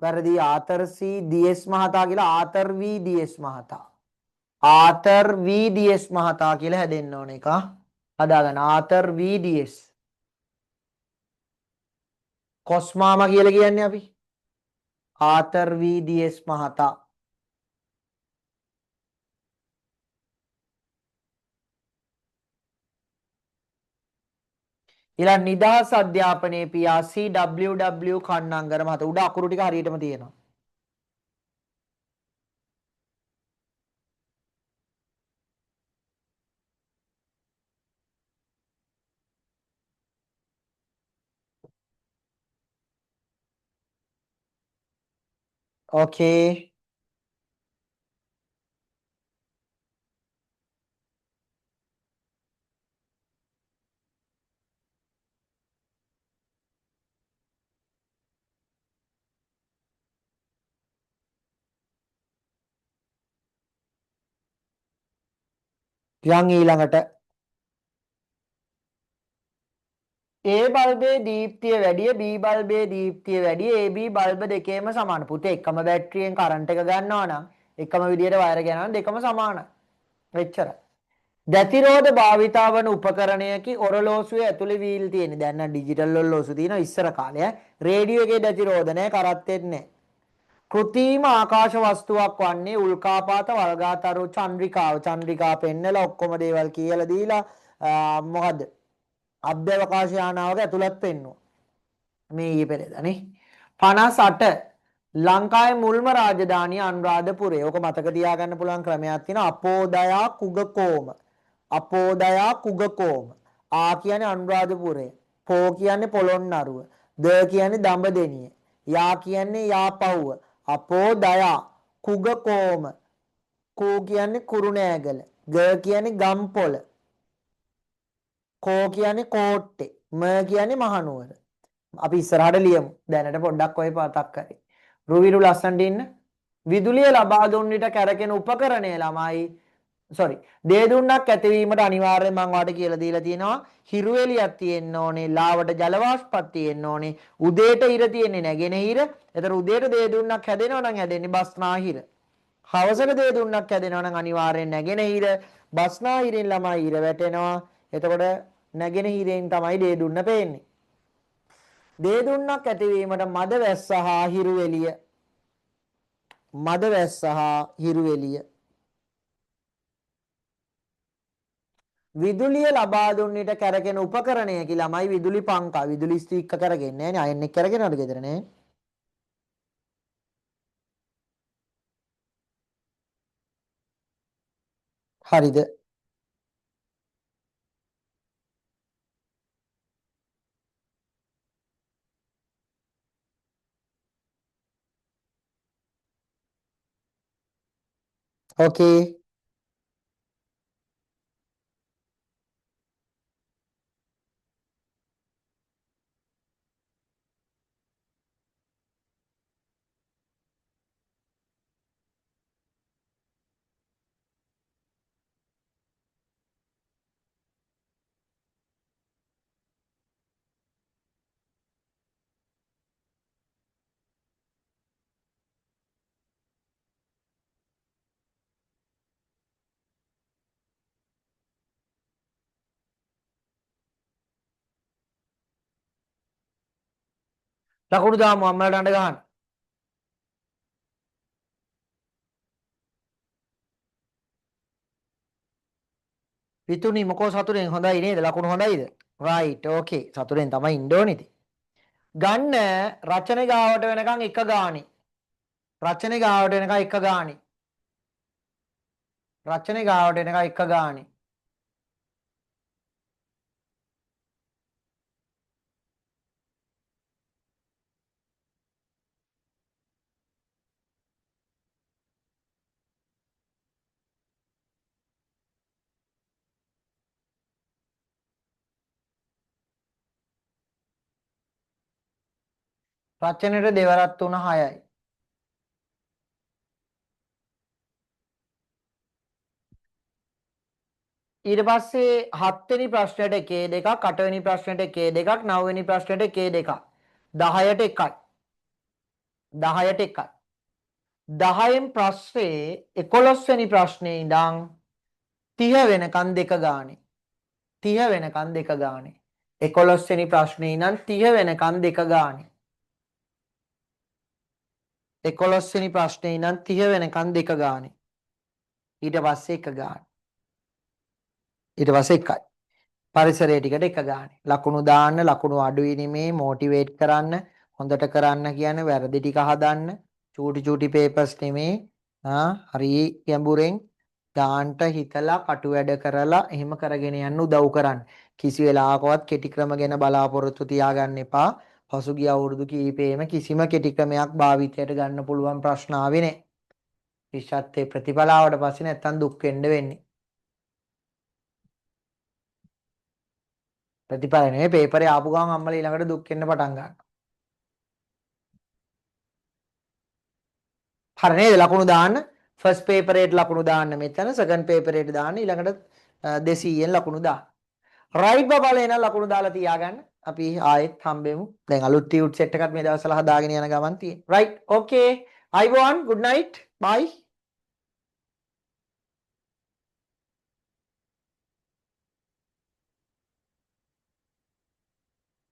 වැරදි ආතර් සී ඩී.එස් මහතා කියලා ආතර් වී ඩී.එස් මහතා. ආතර් වී ඩී.එස් මහතා කියලා හැදෙන්න ඕන එක. හදාගන්න ආතර් වී ඩී.එස්. කොස්මාමා කියලා කියන්නේ අපි. ආතර් වී ඩී.එස් මහතා. ඊළඟ නිදහස් අධ්‍යාපනයේ පියා CWW කන්නංගර මහතා. උඩ අකුරු ටික හරියටම තියෙනවා. ඕකේ. යන් ඊළඟට A බල්බේ දීප්තිය වැඩිය B බල්බේ දීප්තිය වැඩිය AB බල්බ දෙකේම සමාන. පුතේ එකම බැටරියෙන් කරන්ට් එක ගන්නවා නම් එකම විදියට වයර් ගන්නවා නම් දෙකම සමානයි. එච්චරයි. දැතිරෝධ භාවිතා වන උපකරණයකි ඔරලෝසුවේ ඇතුලේ වීල් තියෙන්නේ. දැන් නම් ඩිජිටල් ඔරලෝසු තියෙනවා ඉස්සර කාලේ. රේඩියෝ එකේ දැතිරෝධ නැහැ කරත්තෙත් නැහැ. කෘත්‍රිම ආකාශ වස්තුවක් වන්නේ උල්කාපාත වල්ගාතරු චන්ද්‍රිකාව. චන්ද්‍රිකා පෙන්නලා ඔක්කොම දේවල් කියලා දීලා මොකද්ද? අභ්‍යවකාශ යානාවක ඇතුළත් පෙන්වුවා. මේ ඊයේ පෙරේදානේ. 58 ලංකාවේ මුල්ම රාජධානිය අනුරාධපුරය. ඕක මතක තියාගන්න පුළුවන් ක්‍රමයක් තියෙනවා. අපෝදයා කුගකෝම. අපෝදයා කුගකෝම. ආ කියන්නේ අනුරාධපුරය. පෝ කියන්නේ පොළොන්නරුව. ද කියන්නේ දඹදෙණිය. යා කියන්නේ යාපව්ව. අපෝදයා කුගකෝම. කෝ කියන්නේ කුරුණෑගල. ග කියන්නේ ගම්පොළ. කෝ කියන්නේ කෝට්ටේ. ම කියන්නේ මහනුවර. අපි ඉස්සරහට ලියමු. දැනට පොඩ්ඩක් ඔය පාතක් කරේ. රුවිරු ලස්සනට ඉන්න. විදුලිය ලබා දුන්න විට කැරකෙන උපකරණය ළමයි දේ දුන්නක් ඇතිවීමට අනිවාර්යයෙන් මම ඔයාලට කියලා දීලා තියෙනවා හිරු එළියක් තියෙන්න ඕනේ, ලාවට ජල වාෂ්පක් තියෙන්න ඕනේ, උදේට ඉර තියෙන්නේ නැගෙනහිර. එතන උදේට දේ දුන්නක් හැදෙනවා නම් හැදෙන්නේ බස්නාහිර. හවසට දේ දුන්නක් හැදෙනවා නම් අනිවාර්යෙන් නැගෙනහිර. බස්නාහිරින් ළමයි ඉර වැටෙනවා. එතකොට නැගෙනහිරෙන් තමයි දේ දුන්න පේන්නේ. දේ දුන්නක් ඇතිවීමට මද වැස්ස හා හිරු එළිය. මද වැස්ස හා හිරු එළිය. විදුලිය ලබා දුන්න විට කැරකෙන උපකරණය කියලා ළමයි විදුලි පංකා. විදුලි ස්ටික් කරගන්නේ නැහැ නේ. අයන් එක කරගෙනවද ගෙදර නේ? හරිද? ඕකේ. ලකුණු දාමු අම්මලාට අඬ ගහන්න. පිතුනි මොකෝ සතුරෙන් හොඳයි නේද? ලකුණු හොඳයිද? right okay. සතුරෙන් තමයි ඉන්න ඕනේ ඉතින්. ගන්න රචන ගාවට වෙනකන් එක ගානේ. රචන ගාවට වෙනකන් එක ගානේ. රචන ගාවට වෙනකන් එක ගානේ. රචනෙට දෙවරක් 3 6යි. ඊට පස්සේ 7 වෙනි ප්‍රශ්නෙට එකේ දෙකක්, 8 වෙනි ප්‍රශ්නෙට එකේ දෙකක්, 9 වෙනි ප්‍රශ්නෙට එකේ දෙකක්. 10ට එකයි. 10ට එකයි. 10න් ප්‍රශ්නේ 11 වෙනි ප්‍රශ්නේ ඉඳන් 30 වෙනකන් දෙක ගානේ. 30 වෙනකන් දෙක ගානේ. 11 වෙනි ප්‍රශ්නේ ඉඳන් 30 වෙනකන් දෙක ගානේ. 11 වෙනි ප්‍රශ්නේ ඉඳන් 30 වෙනකන් දෙක ගානේ. ඊට පස්සේ එක ගානේ. ඊට පස්සේ එකයි. පරිසරය ටිකට එක ගානේ. ලකුණු දාන්න, ලකුණු අඩුයි නෙමේ මොටිවේට් කරන්න, හොඳට කරන්න කියන්නේ වැරදි ටික හදන්න. චූටි චූටි පේපර්ස් නෙමේ. හරි ගැඹුරෙන් දාන්ට හිතලා කටු වැඩ කරලා එහෙම කරගෙන යන්න උදව් කරන්න. කිසි වෙලාවකවත් කෙටි ක්‍රම ගැන බලාපොරොත්තු තියාගන්න එපා. පසුගිය අවුරුදු කිහිපෙම කිසිම කෙටි ක්‍රමයක් භාවිතයට ගන්න පුළුවන් ප්‍රශ්න ආවේ නැහැ. ශිෂ්‍යත්වයේ ප්‍රතිඵලාවට පස්සේ නැත්තම් දුක් වෙන්න වෙන්නේ. ප්‍රතිඵල නෙවෙයි පේපරේ ආපු ගමන් අම්මලා ඊළඟට දුක් වෙන්න පටන් ගන්නවා. හරි නේද? ලකුණු දාන්න ෆස්ට් පේපරේට ලකුණු දාන්න මෙතන, සෙකන්ඩ් පේපරේට දාන්න, ඊළඟට 200න් ලකුණු දාන්න. රයිට් බබාලා එන ලකුණු දාලා තියාගන්න. අපි ආයෙත් හම්බෙමු. දැන් අලුත් ටියුට් සෙට් එකක් මේ දවස්වල හදාගෙන යන ගමන් තියෙනවා. රයිට්. ඕකේ. අයබෝවන්. good night. bye.